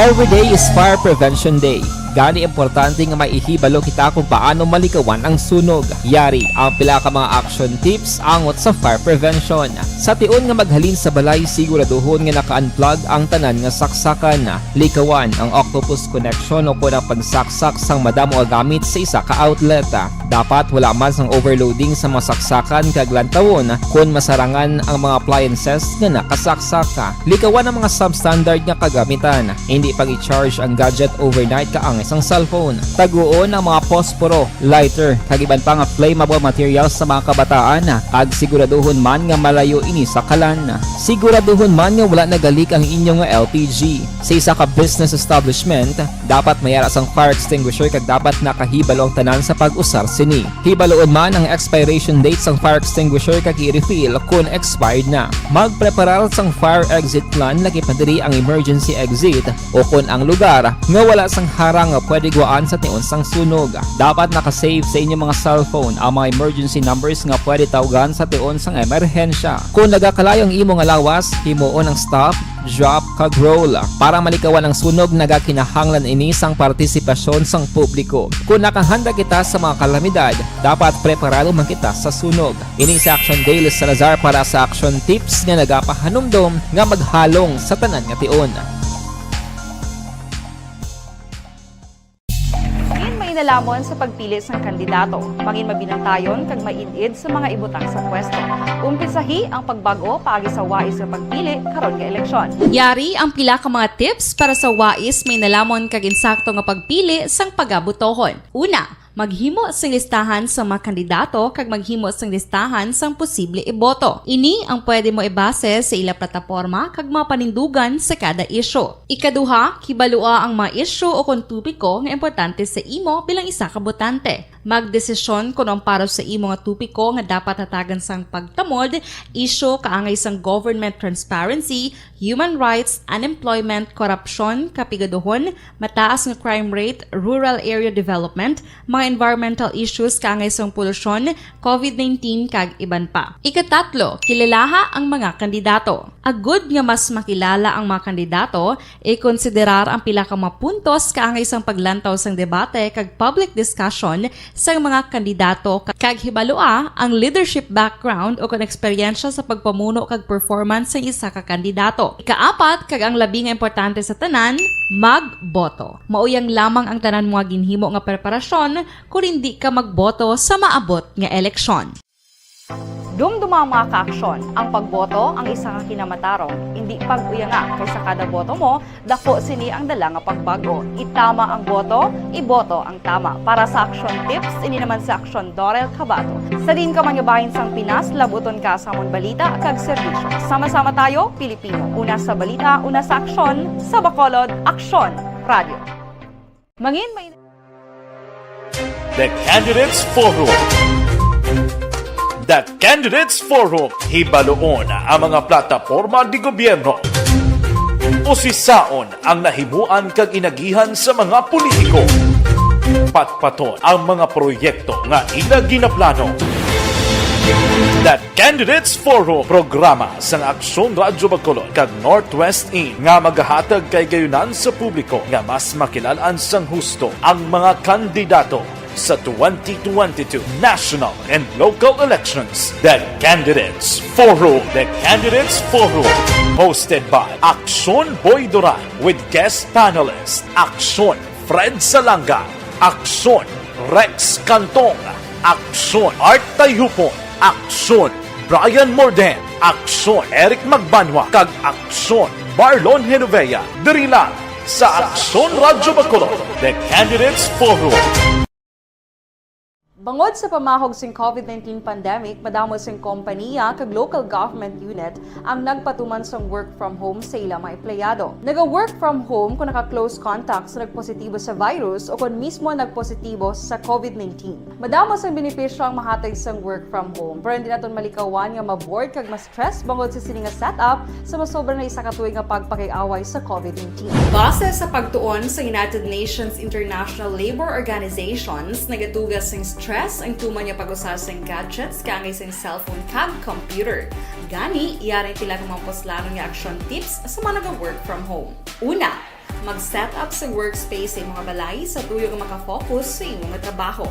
S8: Every day is Fire Prevention Day. Gani importante nga maihibalo kita kung paano malikawan ang sunog. Yari ang pila ka mga action tips angot sa fire prevention. Sa tion nga maghalin sa balay, siguraduhon nga naka-unplug ang tanan nga saksakan. Likawan ang octopus connection o kung pagsaksak sang madamo gamit sa isa ka outlet. Dapat wala man sang overloading sa masaksakan kag lantawon kung masarangan ang mga appliances nga nakasaksaka. Likawan ang mga substandard nga kagamitan. Hindi pag i-charge ang gadget overnight kaangay isang cellphone. Taguon ang mga posporo, lighter, kagiban pa nga flammable materials sa mga kabataan ag siguraduhon man nga malayo ini sa kalan. Siguraduhon man nga wala nagalik ang inyong LPG. Sa isa ka business establishment, dapat mayara sang fire extinguisher kag dapat nakahibalo ang tanan sa pag-usar sini. Hibaloon man ang expiration date sang fire extinguisher kag i-refill kung expired na. Magpreparar sang fire exit plan lagi padiri ang emergency exit o kung ang lugar nga wala sang harang nga pwede guaan sa tiun sang sunog. Dapat nakasave sa inyong mga cellphone ang mga emergency numbers nga pwede tawagan sa tiun sang emerhensya. Kung nagakalayo ang imo nga lawas, himuon ang stop, drop kag roll para malikawan ang sunog nagakinahanglan ini sang partisipasyon sang publiko. Kung nakahanda kita sa mga kalamidad, dapat preparado man kita sa sunog. Ini sa Action Daily Salazar para sa action tips nga nagapahanumdom nga maghalong sa tanan nga tion.
S9: Nalamon sa pagpili sang kandidato, mangin mabinantayon kag mainid sa mga ibutang sa pwesto. Umpisahi ang pagbago paagi sa wais sa pagpili karon nga eleksyon.
S10: Yari ang pila ka mga tips para sa wais may nalamon kag insakto nga pagpili sang pagabutohon. Una, maghimo sang listahan sa mga kandidato kag maghimo sang listahan sang posible iboto. Ini ang pwede mo ibase sa ila plataporma kag mga panindugan sa kada isyu. Ikaduha, kibalua ang mga isyu o kung tupiko nga importante sa imo bilang isa ka botante. Magdesisyon kung ang para sa imo nga tupiko nga dapat hatagan sang pagtamod, isyu kaangay sang government transparency, human rights, unemployment, korupsyon, kapigaduhon, mataas nga crime rate, rural area development, mga environmental issues kaangay sang polusyon, COVID-19 kag iban pa. Ikatatlo, kilalaha ang mga kandidato. Agud nga mas makilala ang mga kandidato, i-konsiderar ang pila ka mga puntos kaangay sang paglantaw sang debate kag public discussion sa mga kandidato kag hibalua ang leadership background o kung eksperyensya sa pagpamuno kag performance sa isa ka kandidato. Ikaapat, kag ang labi nga importante sa tanan, magboto. Mauyang lamang ang tanan mga ginhimo nga preparasyon kung hindi ka magboto sa maabot nga eleksyon. Dumduma mga ka-aksyon, ang pagboto ang isa ka kinamatarong, hindi pag-uyanga kaysa kada boto mo, dako sini ang dala nga pagbago. Itama ang boto, iboto ang tama. Para sa action tips, ini naman sa Action Dorel Cabato. Sa din ka manyabahin sang Pinas, labuton ka sa amon balita kag serbisyo. Sama-sama tayo, Pilipino. Una sa balita, una sa aksyon, sa Bacolod, Aksyon Radio. Mangin may
S2: The Candidates Forum. The Candidates Forum, hibaloon ang mga plataporma di gobyerno. Usisaon ang nahimuan kag inagihan sa mga politiko. Patpaton ang mga proyekto nga ila ginaplano. The Candidates Forum, programa sa Aksyon Radyo Bacolod kag Northwest In nga magahatag kay gayunan sa publiko nga mas makilalaan sang husto ang mga kandidato sa 2022 national and local elections. The Candidates Forum. The Candidates Forum. Hosted by Aksyon Boy Duran with guest panelists Aksyon Fred Salanga, Aksyon Rex Cantong, Aksyon Art Tayupon, Aksyon Brian Morden, Aksyon Eric Magbanwa, kag Aksyon Marlon Genovea. Diri lang sa Aksyon Radyo Bacolod. The Candidates Forum.
S9: Bangod sa pamahog sing COVID-19 pandemic, madamo sing kompanya kag local government unit ang nagpatuman sang work from home sa ilang mga empleyado. Naga-work from home kung naka-close contacts na nagpositibo sa virus o kung mismo nagpositibo sa COVID-19. Madamo sang benepisyo ang mahatag sang work from home, pero hindi naton malikawan nga maboard kag ma-stress bangod sa sini nga setup sa masobra na isa ka tuig nga pagpakiaway sa COVID-19. Base sa pagtuon sa United Nations International Labour Organizations, nagatugas sing stress ang tuman niya pag-usar sa gadgets kaangay sa cellphone kag computer. Gani, iyaring pila ng mga poslano nga action tips sa mga nag-work from home. Una, mag-set up sa workspace sa mga balay sa tuyo nga makafocus sa imong trabaho.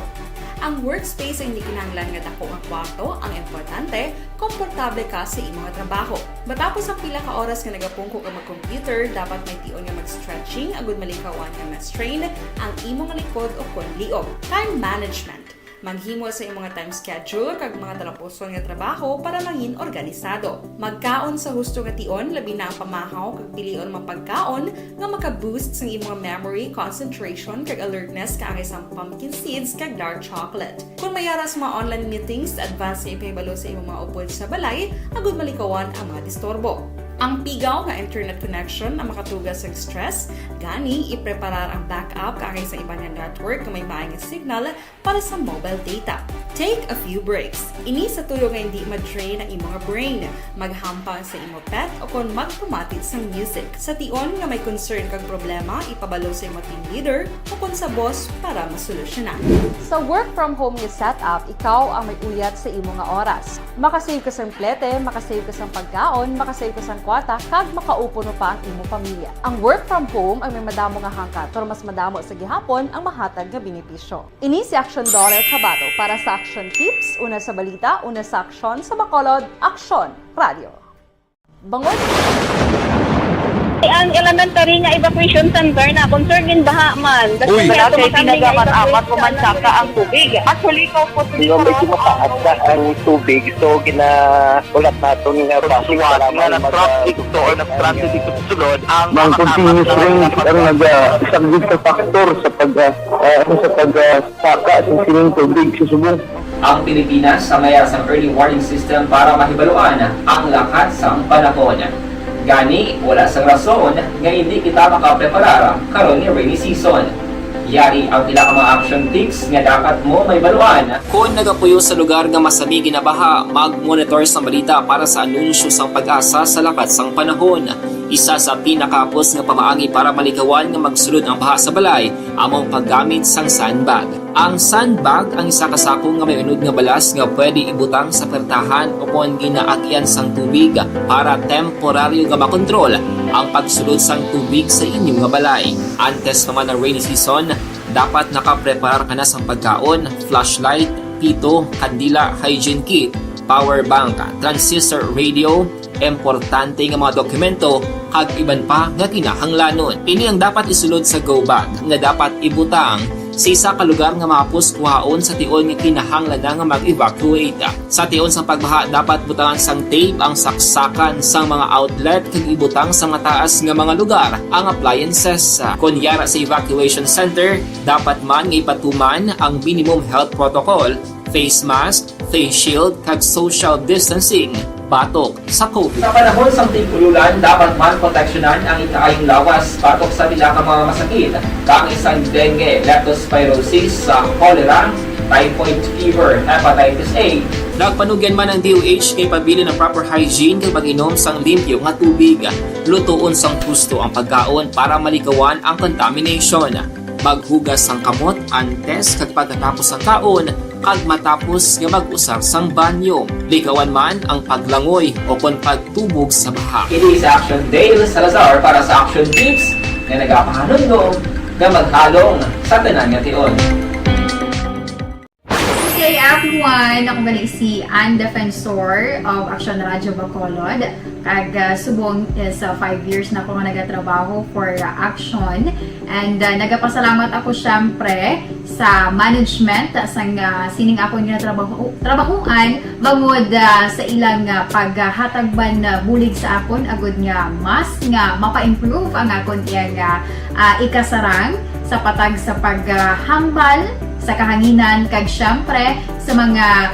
S9: Ang workspace ay hindi kinahanglan nga dako ang kwarto, ang importante, komportable ka sa imong trabaho. Matapos ang pila ka oras nga nagapungko ka mag-computer, dapat may tion nga mag-stretching agud malikawan nga ma-strain ang imong likod o kon liog. Time management. Maghimo sa imong mga time schedule kag mga talapuson nga trabaho para maging organisado. Magkaon sa husto nga tion, labi na ang pamahaw kag pilion mapagkaon nga maka-boost sa imong memory, concentration kag alertness kaangay sa pumpkin seeds kag dark chocolate. Kung mayaras mga online meetings, advance na ipahibalo sa imong mga upod sa balay, agud malikawan ang mga disturbo. Ang pigaw nga internet connection ang makatugas sa stress, gani ipreparar ang backup kaangay sa ibang network nga may maayong signal para sa mobile data. Take a few breaks. Ini sa tuyo nga hindi ma-drain ang imong brain. Maghampang sa imong pet o kung magpumatid sa music. Sa tion nga may concern kag problema, ipabalo sa imong team leader o kung sa boss para masolusyonan. Sa work from home nga setup, ikaw ang may uyat sa imong nga oras. Makasave ka sa plete, makasave ka sa pagkaon, makasave ka sa kwata, kag makaupo no pa ang imong pamilya. Ang work from home ay may madamo nga hangkat, pero mas madamo sa gihapon ang mahatag nga benepisyo. Ini si Action Dollar Kabato para sa Action Tips, una sa balita, una sa aksyon sa Bacolod, Action Radio. Bangod!
S11: Ang elementary nga evacuation center na concern din baha man.
S7: Uy, kay pinagamat-amat kumansaka ang tubig. Actually, ko po
S6: Medyo mataas na ang tubig. So, ulat natin nga
S7: pasuwat nga ng traffic to or nag-traffic dito sa sulod.
S6: Ang continuous rain ang isang good factor sa pagsaka sa sining tubig sa subong.
S8: Ang Pilipinas sa mayroon sa early warning system para mahibaluan ang lakas sa panahon. Gani, wala sang rason nga hindi kita makapreparar karon ni rainy season. Yari ang pila ka mga action tips nga dapat mo may baluan. Kung nagapuyo sa lugar nga masabi ginabaha, mag-monitor sa balita para sa anunsyo sang pag-asa sa lakas sang panahon. Isa sa pinakapos nga pamaagi para malikawan nga magsulod ang baha sa balay, among paggamit sang sandbag. Ang sandbag ang isa ka sako nga may unod nga balas nga pwede ibutang sa pertahan o kung ginaagyan sang tubig para temporaryo nga makontrol ang pagsulod sang tubig sa inyong nga balay. Antes naman ng rainy season, dapat nakapreparar ka na sang pagkaon, flashlight, pito, kandila, hygiene kit, power bank, transistor radio, importante nga mga dokumento kag iban pa nga kinahanglanon. Ini ang dapat isulod sa go bag nga dapat ibutang sa isa ka lugar nga mapus kuhaon sa tion nga kinahanglan nga mag-evacuate. Sa tion sa pagbaha dapat butangan sang tape ang saksakan sang mga outlet kag ibutang sa mataas nga mga lugar ang appliances. Kunyara sa evacuation center, dapat man nga ipatuman ang minimum health protocol, face mask, face shield kag social distancing batok sa COVID. Sa panahon sa tigululan, dapat man proteksyonan ang ikaayong lawas batok sa pila ka mga masakit, kang isang dengue, leptospirosis, cholera, typhoid fever, hepatitis A. Nagpanugyan man ang DOH kay pabili ng proper hygiene kay pag-inom sang limpyo nga tubig. Lutuon sang husto ang pagkaon para malikawan ang contamination. Maghugas sang kamot antes kag pagkatapos ang kaon kag matapos nga mag-usar sang banyo. Likawan man ang paglangoy o kon pagtubog sa baha. It is Action Dale Salazar para sa Action Tips nga nagapahanundong nga maghalong sa tanan nga tion.
S12: Hey everyone! Ako gali si Ann Defensor of Action Radio Bacolod. Kag subong is 5 years na ako nga nagatrabaho for Action. And nagapasalamat ako syempre sa management sang sining ako nga trabahuan bangod sa ilang paghatagban bulig sa akon agud nga mas nga mapa-improve ang akon iyang ikasarang sa patag sa paghambal sa kahanginan kag syempre sa mga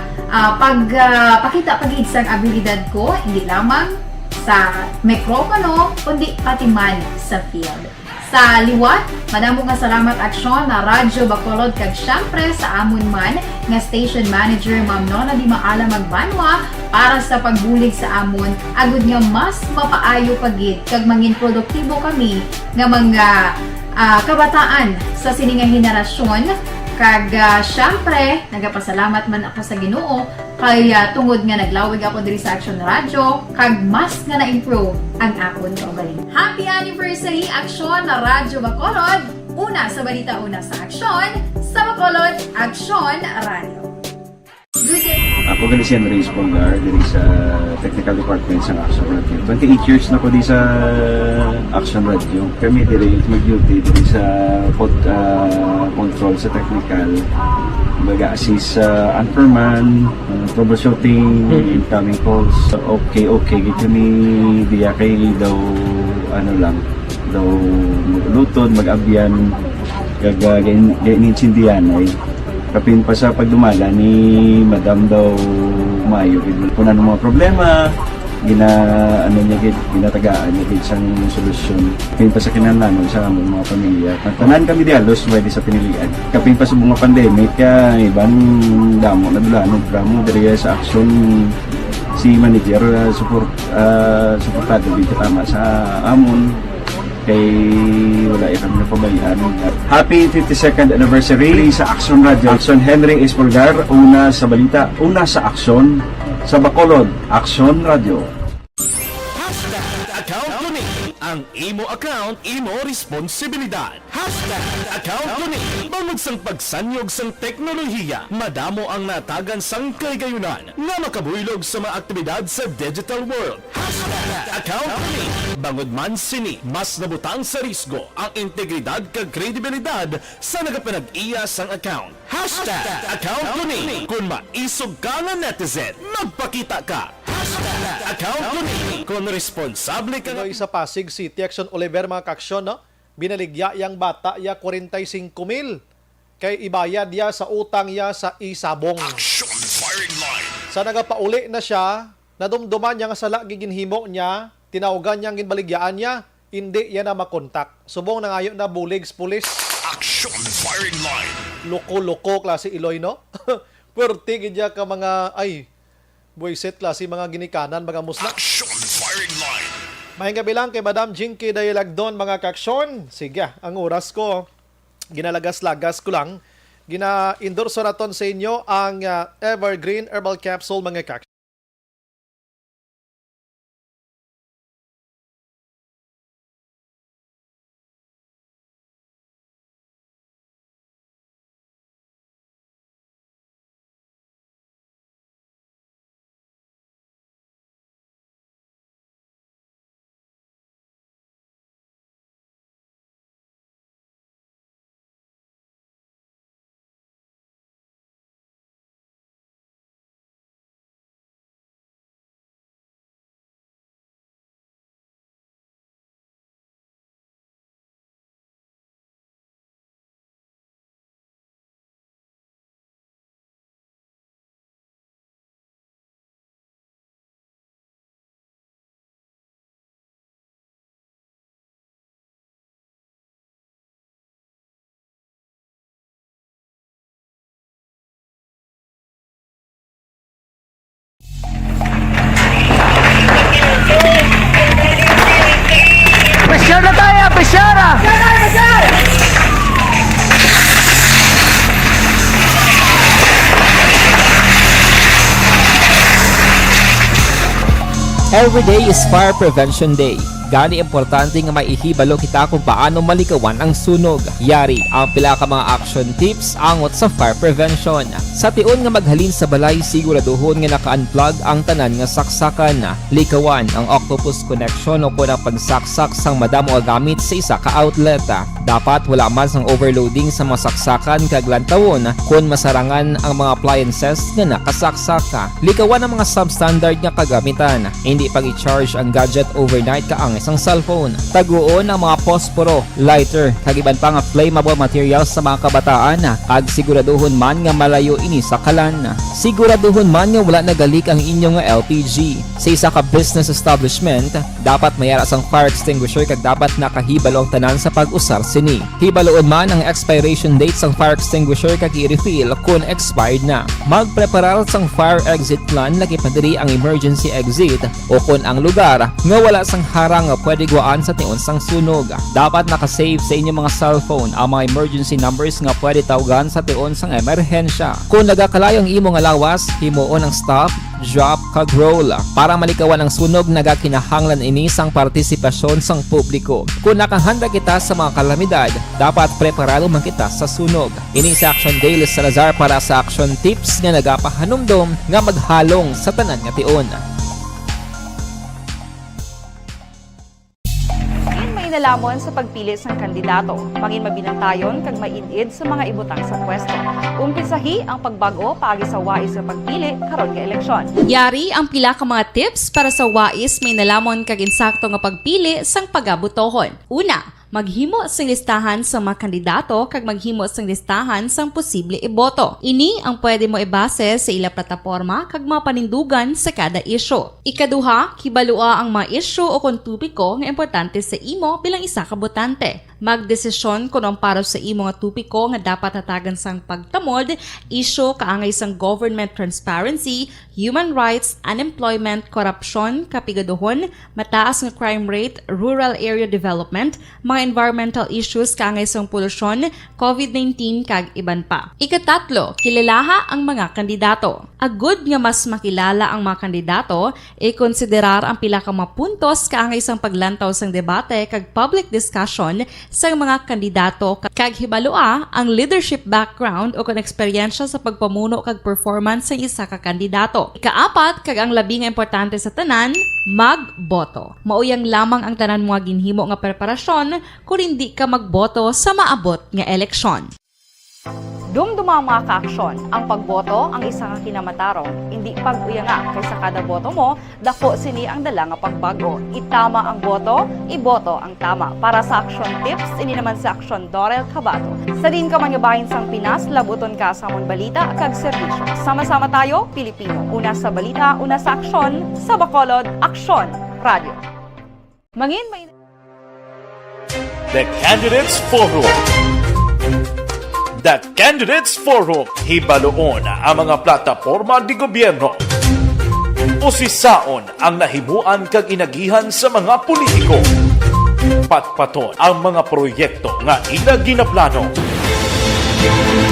S12: pagpakita pag-iid sang abilidad ko hindi lamang sa mikropono kundi pati man sa field. Sa liwat, madamo nga salamat Aksyon na Radyo Bacolod kag syempre sa amon man nga station manager Ma'am Nona Di Maala Magbanwa para sa pagbulig sa amon agud nga mas mapaayo pagid kag mangin produktibo kami nga mga kabataan sa sining nga henerasyon. Kag syempre, nagapasalamat man ako sa Ginoo kay tungod nga naglawig ako diri sa Action Radio kag mas nga na-improve ang akon kaugalingon. Happy anniversary Action na Radyo Bacolod! Una sa balita, una sa aksyon, sa Bacolod, Action Radio. Good day!
S13: Ako gali si Andres Pongar diri sa Technical Department sa Action Radio. 28 years na ko di sa Action Radio. Kami dire mag-duty dire sa control sa technical. Mag-assist sa anchorman, troubleshooting, incoming calls. Okay, kami diya kay daw daw maglutod, mag-abyan, gaganinsindihan ay kapin pa sa pagdumala ni Madam daw Mayo. Kung ano mga problema, ginatagaan niya isang solusyon. Kapin pa sa kinalaman sa among mga pamilya. Tanan kami dialos pwede sa pinilian. Kapin pa sa mga pandemic, kaya ibang damo na dulanog pramo diri sa action si manager suportado dito tama sa amon kay wala kami napabayaan. Happy 52nd anniversary sa Action Radio. Action Henry Espolgar, una sa balita, una sa aksyon sa Bacolod. Action Radio.
S2: Account Kuning. Ang imo account, imo responsibilidad. Account Kuning. Bangod sang pagsanyog sang teknolohiya, madamo ang natagan sang kaygayunan nga makabuylog sa mga aktibidad sa digital world. Account Kuning. Bangod man sini, mas nabutang sa risgo ang integridad kag kredibilidad sa nagapanag-iya sang account. Account Kuning. Kung maisog ka nga netizen, magpakita ka. Account Kuning. Kung responsable ka
S3: Pinoy sa Pasig City, Action Oliver mga kaksyon, no? Binaligya yang bata ya 45,000 kay ibayad ya sa utang ya sa isabong.
S2: Action Firing Line.
S3: Sa nagapauli na siya, nadumduman niya nga sala giginhimo niya, tinawgan niya ang ginbaligyaan niya, hindi yan na makontak. Subong na ngayon na buligs pulis.
S2: Action Firing Line.
S3: Loko-loko klase Iloy, no? Pwerte gidya ka mga, buwisit klase mga ginikanan, mga musla.
S2: Action Firing Line.
S3: Mahing gabi lang kay Madam Jinky Dayalagdon, mga kaksyon. Sige, ang oras ko, ginalagas-lagas ko lang. Gina-endorso naton sa inyo ang Evergreen Herbal Capsule, mga kaksyon.
S17: Pressure na tayo! Pressure!
S8: Every day is Fire Prevention Day. Gani importante nga maihibalo kita kung paano malikawan ang sunog. Yari ang pila ka mga action tips angot sa fire prevention. Sa tion nga maghalin sa balay, siguraduhon nga naka-unplug ang tanan nga saksakan. Likawan ang octopus connection o kung ang pagsaksak sang madamo gamit sa isa ka outlet. Dapat wala man sang overloading sa mga saksakan kag lantawon kung masarangan ang mga appliances nga nakasaksaka. Likawan ang mga substandard nga kagamitan. Hindi pag i-charge ang gadget overnight kaang isang cellphone. Taguon ang mga posporo, lighter, kag iban pa nga flammable materials sa mga kabataan. Ag siguraduhon man nga malayo ini sa kalan. Siguraduhon man nga wala nagalik ang inyong LPG. Sa isa ka business establishment, dapat mayara sang fire extinguisher kag dapat nakahibalo ang tanan sa pag-usar sini. Hibaloon man ang expiration date sang fire extinguisher kag i-refill kung expired na. Magpreparar sang fire exit plan lagi pa diri ang emergency exit o kung ang lugar nga wala sang harang nga pwede guaan sa tion sang sunog. Dapat nakasave sa inyong mga cellphone ang mga emergency numbers nga pwede tawagan sa tion sang emerhensya. Kung nagakalayo ang imo nga lawas, himuon ang stop, drop, kag roll. Para malikawan ang sunog, nagakinahanglan ini sang partisipasyon sang publiko. Kung nakahanda kita sa mga kalamidad, dapat preparado man kita sa sunog. Ini sa Action Daily Salazar para sa action tips nga nagapahanumdom nga maghalong sa tanan nga tion.
S9: may nalamon sa pagpili sang kandidato, mangin mabinantayon kag mainid sa mga ibutang sa pwesto. Umpisahi ang pagbago paagi sa wais sa pagpili karon nga eleksyon.
S10: Yari ang pila ka mga tips para sa wais may nalamon kag insakto nga pagpili sang pagabutohon. Una, maghimo sang listahan sa mga kandidato kag maghimo sang listahan sang posible iboto. Ini ang pwede mo ibase sa ila plataporma kag mga panindugan sa kada isyu. Ikaduha, kibalua ang mga isyu o kung tupiko nga importante sa imo bilang isa ka botante. Magdesisyon kung ang para sa imo nga tupiko nga dapat hatagan sang pagtamod, isyu kaangay sang government transparency, human rights, unemployment, korupsyon, kapigaduhon, mataas nga crime rate, rural area development, mga environmental issues kaangay sang polusyon, COVID-19 kag iban pa. Ikatatlo, kilalaha ang mga kandidato. Agud nga mas makilala ang mga kandidato, i-konsiderar ang pila ka mga puntos kaangay sang paglantaw sang debate kag public discussion sa mga kandidato kag hibalua ang leadership background o kung eksperyensya sa pagpamuno kag performance sa isa ka kandidato. Ikaapat, kag ang labi nga importante sa tanan, magboto. Mauyang lamang ang tanan mga ginhimo nga preparasyon kung hindi ka magboto sa maabot nga eleksyon.
S9: Dumduma mga kaaksyon, ang pagboto ang isa nga kinamatarong, hindi pag-uya nga kaysa kada boto mo, dako sini ang dala nga pagbago. Itama ang boto, iboto ang tama. Para sa action tips, ini naman sa Aksyon Dorel Cabato. Sa din ka manyabahin sang Pinas, labuton ka sa amon balita kag serbisyo. Sama-sama tayo, Pilipino. Una sa balita, una sa aksyon, sa Bacolod, Aksyon Radio. Mangin may
S18: The Candidates Forum. The Candidates Forum, hibaluon ang mga plataporma di gobyerno. Usisaon ang nahimuan kag inagihan sa mga politiko. Patpaton ang mga proyekto nga ila ginaplano.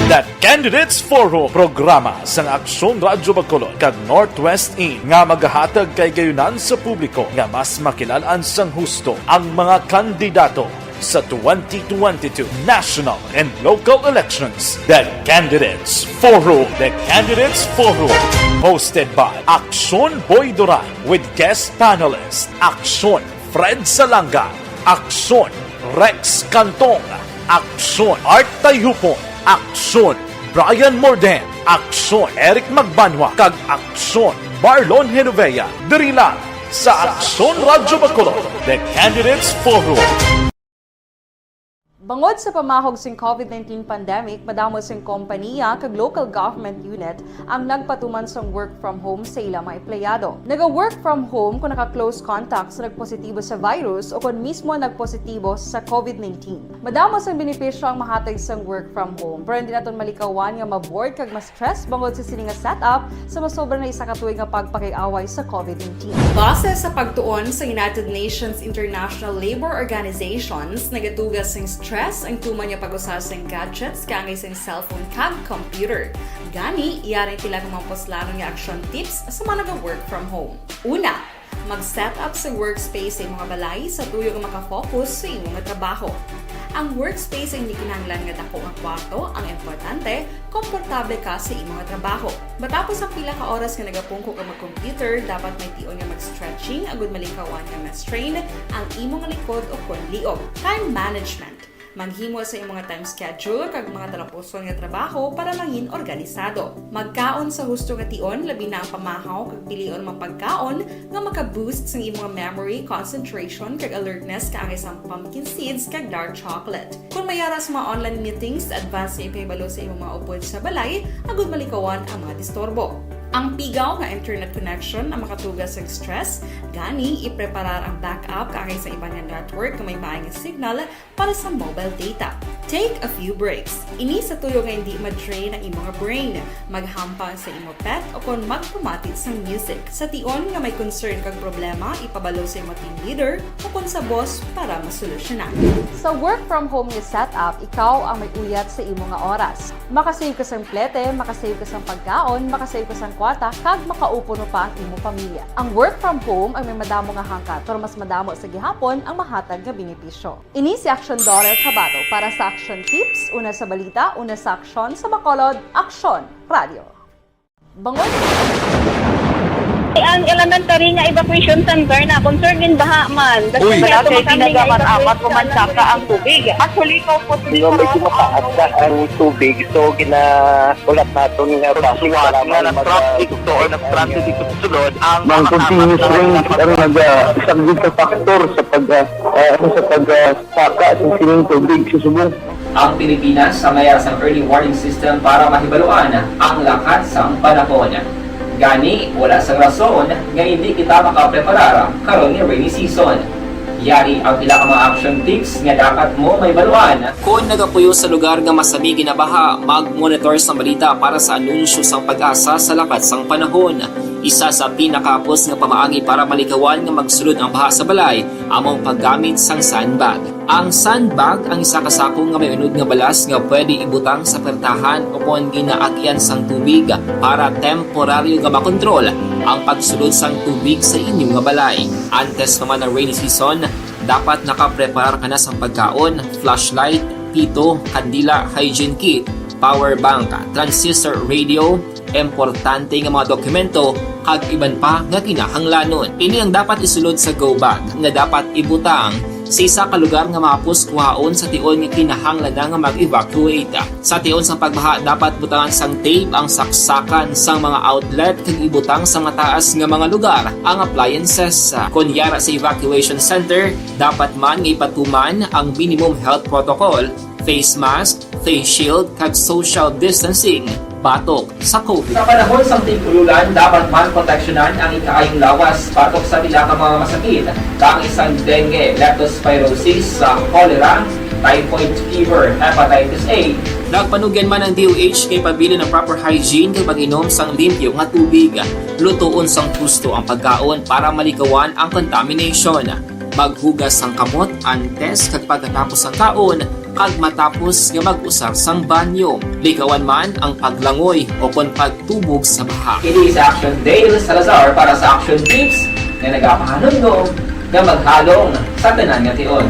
S18: The Candidates Forum, programa sa Aksyon Radyo Bacolod kag Northwest In nga magahatag kay gayunan sa publiko nga mas makilalaan sang husto ang mga kandidato sa 2022 national and local elections. The Candidates Forum. The Candidates Forum. Hosted by Aksyon Boy Duran with guest panelists Aksyon Fred Salanga, Aksyon Rex Cantong, Aksyon Art Tayupon, Aksyon Brian Morden, Aksyon Eric Magbanwa, kag Aksyon Marlon Genovea. Diri lang sa Aksyon Radyo Bacolod. The Candidates Forum.
S9: Bangod sa pamahog sing COVID-19 pandemic, madamo sing kompanya kag local government unit ang nagpatuman sang work from home sa ilang mga empleyado. Naga-work from home kung naka-close contact sa nagpositibo sa virus o kung mismo nagpositibo sa COVID-19. Madamo sang benepisyo ang mahatag sang work from home, pero hindi naton malikawan nga ma-bored kag ma-stress bangod sa sini nga setup sa masobra na isa ka tuig nga pagpakiaway sa COVID-19. Base sa pagtuon sa United Nations International Labor Organizations, nagatugas sing stress ang tuman niya pag-usar sa gadgets kangay sa cellphone kag computer. Gani, iyaring tila ng mga poslano nga action tips sa mga nag-work from home. Una, mag-set up sa workspace sa imong balay sa tuyo nga makafocus sa imong trabaho. Ang workspace ay hindi kinahanglan nga dako nga kwarto, ang importante, komportable ka sa imong trabaho. Matapos ang pila ka oras nga nagapungko ka mag-computer, dapat may tion nga mag-stretching agud malikawan nga ma-strain ang imong likod o kon liog. Time management. Maghimo sa imong time schedule kag mga talapuson nga trabaho para maging organisado. Magkaon sa husto nga tion, labi na ang pamahaw kag pilion mga pagkaon nga maka-boost sa imong memory, concentration kag alertness kaangay sa pumpkin seeds kag dark chocolate. Kung mayara sa mga online meetings, advance nga ipahibalo sa imong mga upod sa balay, agud malikawan ang mga disturbo. Ang pigaw nga internet connection ang makatugas sa stress, gani ipreparar ang backup kaangay sa ibang network kung may maayong signal para sa mobile data. Take a few breaks. Ini sa tuyo nga hindi ma-drain ang imong brain. Maghampang sa imong pet o kung magpumatit sa music. Sa tion nga may concern kag problema, ipabalo sa imong team leader o kung sa boss para masolusyonan. Sa work from home nga setup, ikaw ang may uyat sa imong nga oras. Makasave ka sa plete, makasave ka sa pagkaon, makasave ka sa kwata, kag makaupo no pa ang imong pamilya. Ang work from home ay may madamo nga hangkat, pero mas madamo sa gihapon ang mahatag nga benepisyo. Ini si Aksyon Dorel Cabato para sa Action Tips, una sa balita, una sa aksyon sa Bacolod, Aksyon Radio. Bangod
S11: Ang elementary nga evacuation center na concern din baha man.
S7: Uy, wala kayo pinagaman-amat kumansaka ang tubig. Actually, ikaw po
S6: Medyo mataas na ang tubig, so ulat natin nga
S7: suwat nga ng traffic to or nag-traffic dito sa sulod ang
S6: Mang continuous rain ang isang good factor sa pagsaka ng sining tubig sa subong.
S8: Ang Pilipinas sa mayroon sa early warning system para mahibaluan ang lakas sa panahon. Gani, wala sa rason nga hindi kita makapreparar karon ni rainy season. Yari ang pila ka mga action tips nga dapat mo may baluan. Kung nagapuyo sa lugar nga masabi ginabaha, mag-monitor sa balita para sa anunsyo sang pag-asa sa lakat sang panahon. Isa sa pinakapos nga pamaagi para malikawan nga magsulod ang baha sa balay, among paggamit sang sandbag. Ang sandbag ang isa ka sako nga may unod nga balas nga pwede ibutang sa pertahan upon ginaagyan sang tubig para temporaryo nga makontrol ang pagsulod sang tubig sa inyong nga balay. Antes naman ng rainy season, dapat nakapreparar ka na sa pagkaon, flashlight, pito, kandila, hygiene kit, power bank, transistor radio, importante nga mga dokumento kag iban pa nga kinahanglanon. Ini ang dapat isulod sa go bag nga dapat ibutang sa isa ka lugar nga mapus kuhaon sa tion nga kinahanglan nga mag-evacuate. Sa tion sa pagbaha dapat butangan sang tape ang saksakan sang mga outlet kag ibutang sa mataas nga mga lugar ang appliances. Kunyara sa evacuation center, dapat man nga ipatuman ang minimum health protocol, face mask, face shield kag social distancing batok sa COVID. Sa panahon sa tigululan, dapat man proteksyonan ang ikaayong lawas batok sa pila ka mga masakit, kang isang dengue, leptospirosis, cholera, typhoid fever, hepatitis A. Nagpanugyan man ang DOH kay pabili ng proper hygiene kay pag-inom sang limpyo nga tubig. Lutuon sang gusto ang pagkaon para malikawan ang contamination. Maghugas sang kamot antes kag pagkatapos ang kaon kag matapos nga mag-usar sang banyo. Likawan man ang paglangoy o kon pagtubog sa baha. Kini sa Action Dale Salazar para sa Action Tips na nagapahanundong nga maghalong sa tanan nga tion.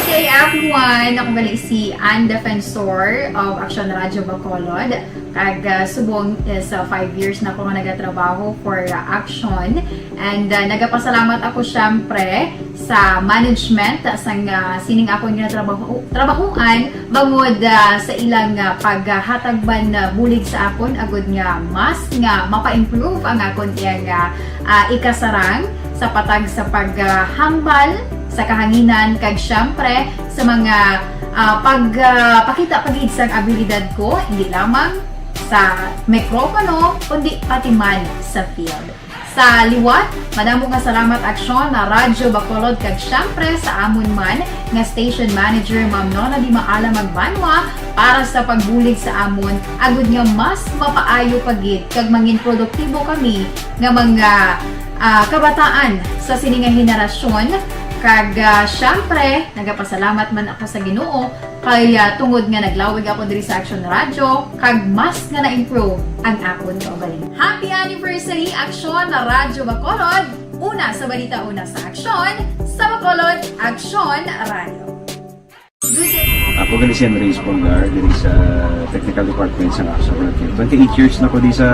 S12: Hey everyone! Ako bali si Ann Defensor of Action Radio Bacolod. Kag subong sa 5 years na ako nga nagatrabaho for Action. And nagapasalamat ako syempre sa management sang sining ako nga trabahuan bangod sa ilang paghatagban bulig sa akon agud nga mas nga mapa-improve ang akon iyang ikasarang sa patag sa paghambal sa kahanginan kag syempre sa mga pagpakita pagid sang abilidad ko hindi lamang sa mikropono kundi pati man sa field. Sa liwat, madamo nga salamat Aksyon na Radyo Bacolod kag syempre sa amon man nga station manager Ma'am Nona Di Maala Magbanwa para sa pagbulig sa amon agud nga mas mapaayo pagid kag mangin produktibo kami nga mga kabataan sa sininga henerasyon. Kag syempre, nagapasalamat man ako sa Ginoo kay tungod nga naglawig ako diri sa Action Radio kag mas nga na-improve ang akon kaugalingon. Happy anniversary Action na Radyo Bacolod! Una sa balita, una sa Action, sa Bacolod, Action Radio.
S13: Ako gali si Andres Polgar diri sa Technical Department sa Action Radio. 28 years na ko di sa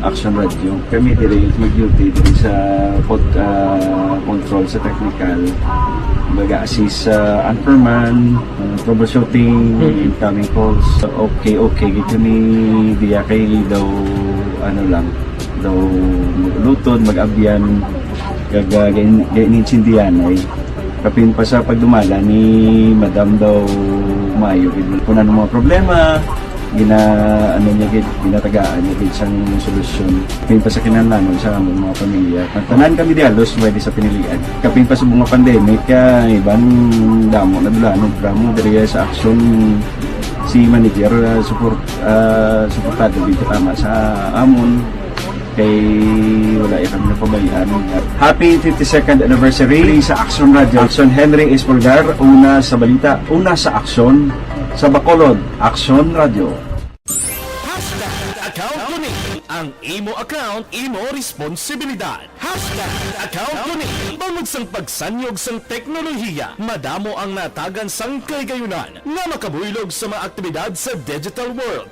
S13: Action Radio. Kami diri mag-duty diri sa control sa technical. Mag-assist sa anchorman, troubleshooting, incoming calls. Okay. Gito ni diya kay daw daw lutod, mag-abyan, ganinsindihan ay kapin pa sa pagdumala ni Madam daw Mayo kung ano mga problema ginatagaan niya isang solusyon kapin pa sa kinahanglan sa among mga pamilya tanan kami dialos pwede sa pinilian kapin pa sa mga pandemic ibang damo na dulanog drama diri sa Action si manager suportado dito tama sa amon kay wala kami napabayaan. Happy 52nd anniversary sa Action Radio. Action Henry Espolgar, una sa balita, una sa Action, sa Bacolod, Action Radio.
S2: Account Kuning. Ang imo account, imo responsibilidad. Account Kuning.
S18: Tungod sang pagsanyog sang teknolohiya, madamo ang natagan sang kaygayunan nga makabuylog sa mga aktibidad sa digital world.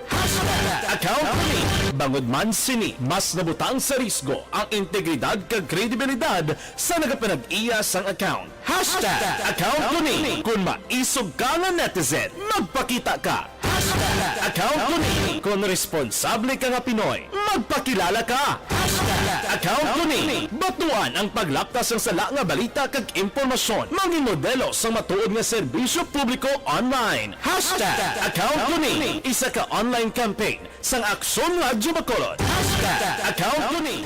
S18: Account Kuni. Bangod man sini, mas nabutang sa risgo ang integridad kag kredibilidad sa nagapanag-iya sang account. Account Kuni. Kung maisog ka nga netizen, magpakita ka. Account Kuni. Kung responsable ka nga Pinoy, magpakilala ka. Account Kuni. Batuan ang paglaptas ng sala nga balita kag impormasyon. Manging modelo sa matuod nga serbisyo publiko online. Account Kuni. Isa ka online campaign sang Aksyon Radyo Bacolod. Account Kuni.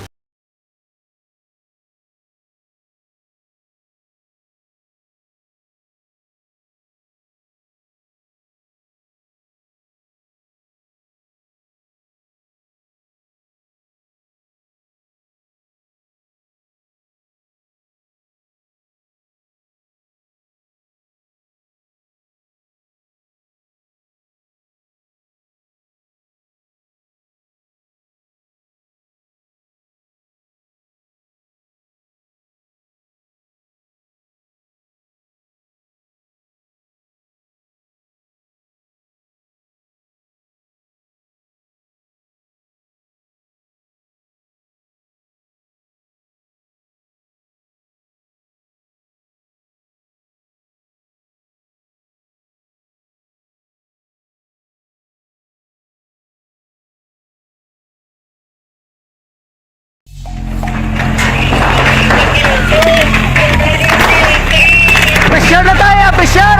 S17: Pressure na tayo, pressure!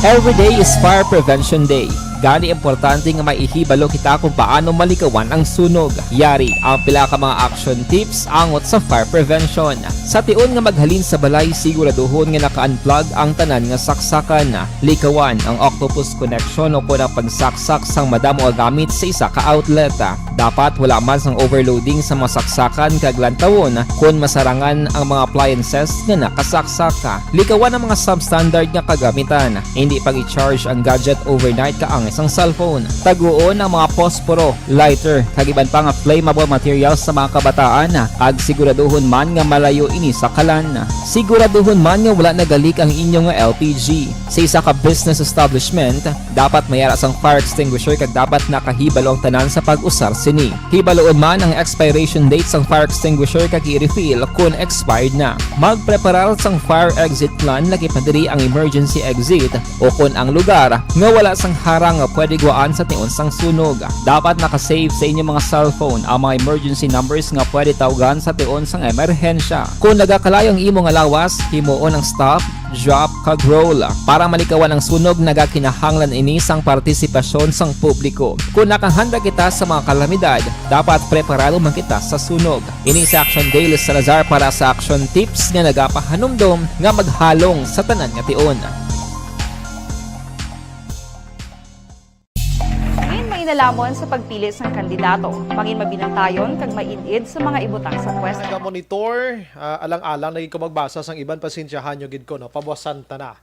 S8: Every day is Fire Prevention Day. Gani importante nga maihibalo kita kung paano malikawan ang sunog. Yari ang pila ka mga action tips angot sa fire prevention. Sa tion nga maghalin sa balay, siguraduhon nga naka-unplug ang tanan nga saksakan. Likawan ang octopus connection o kung ang pagsaksak sang madamo nga gamit sa isa ka outlet. Dapat wala man sang overloading sa masaksakan kag lantawon kung masarangan ang mga appliances nga nakasaksaka. Likawan ang mga substandard nga kagamitan. Hindi pag i-charge ang gadget overnight kaang isang cellphone. Taguon ang mga posporo, lighter, kag iban pa nga flammable materials sa mga kabataan. Ag siguraduhon man nga malayo ini sa kalan. Siguraduhon man nga wala nagalik ang inyong LPG. Sa isa ka business establishment, dapat mayara sang fire extinguisher kag dapat nakahibalo ang tanan sa pag-usar sini. Hibaloon man ang expiration date sang fire extinguisher kag i-refill kung expired na. Magpreparar sang fire exit plan lagi pa diri ang emergency exit o kung ang lugar nga wala sang harang nga pwede guaan sa tion sang sunog. Dapat nakasave sa inyong mga cellphone ang mga emergency numbers nga pwede tawagan sa tion sang emerhensya. Kung nagakalayo ang imong alawas, himuon ang stop, drop, kag roll. Para malikawan ang sunog, nagakinahanglan ini sang partisipasyon sang publiko. Kung nakahanda kita sa mga kalamidad, dapat preparado man kita sa sunog. Ini sa Action Day Salazar para sa action tips nga nagapahanumdom nga maghalong sa tanan nga tion.
S9: Nalamon sa pagpili ng kandidato. Mangin mabinantayon kag mainid sa mga ibutang sa pwesto.
S3: Monitor, alang-alang naging ko magbasa sang iban pasensyahan nyo gid ko, no? Pabuwasan ta na.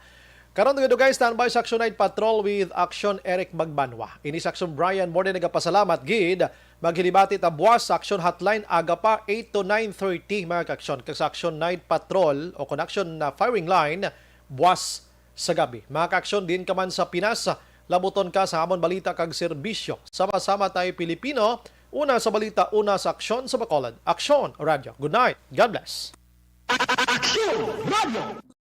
S3: Karon nga guys, standby sa Action Night Patrol with Action Eric Magbanwa. Ini sa Action Brian more than nagapasalamat gid. Maghilibati ta buwas sa Action Hotline aga pa 8 to 9:30 mga ka-action. Kag sa Action Night Patrol o Connection na firing line buwas sa gabi. Mga ka-action din ka man sa Pinas, labuton ka sa hamon balita kag serbisyo. Sama-sama tayo Pilipino, una sa balita, una sa aksyon sa Bacolod. Aksyon Radio. Good night. God bless.
S17: Action Radio!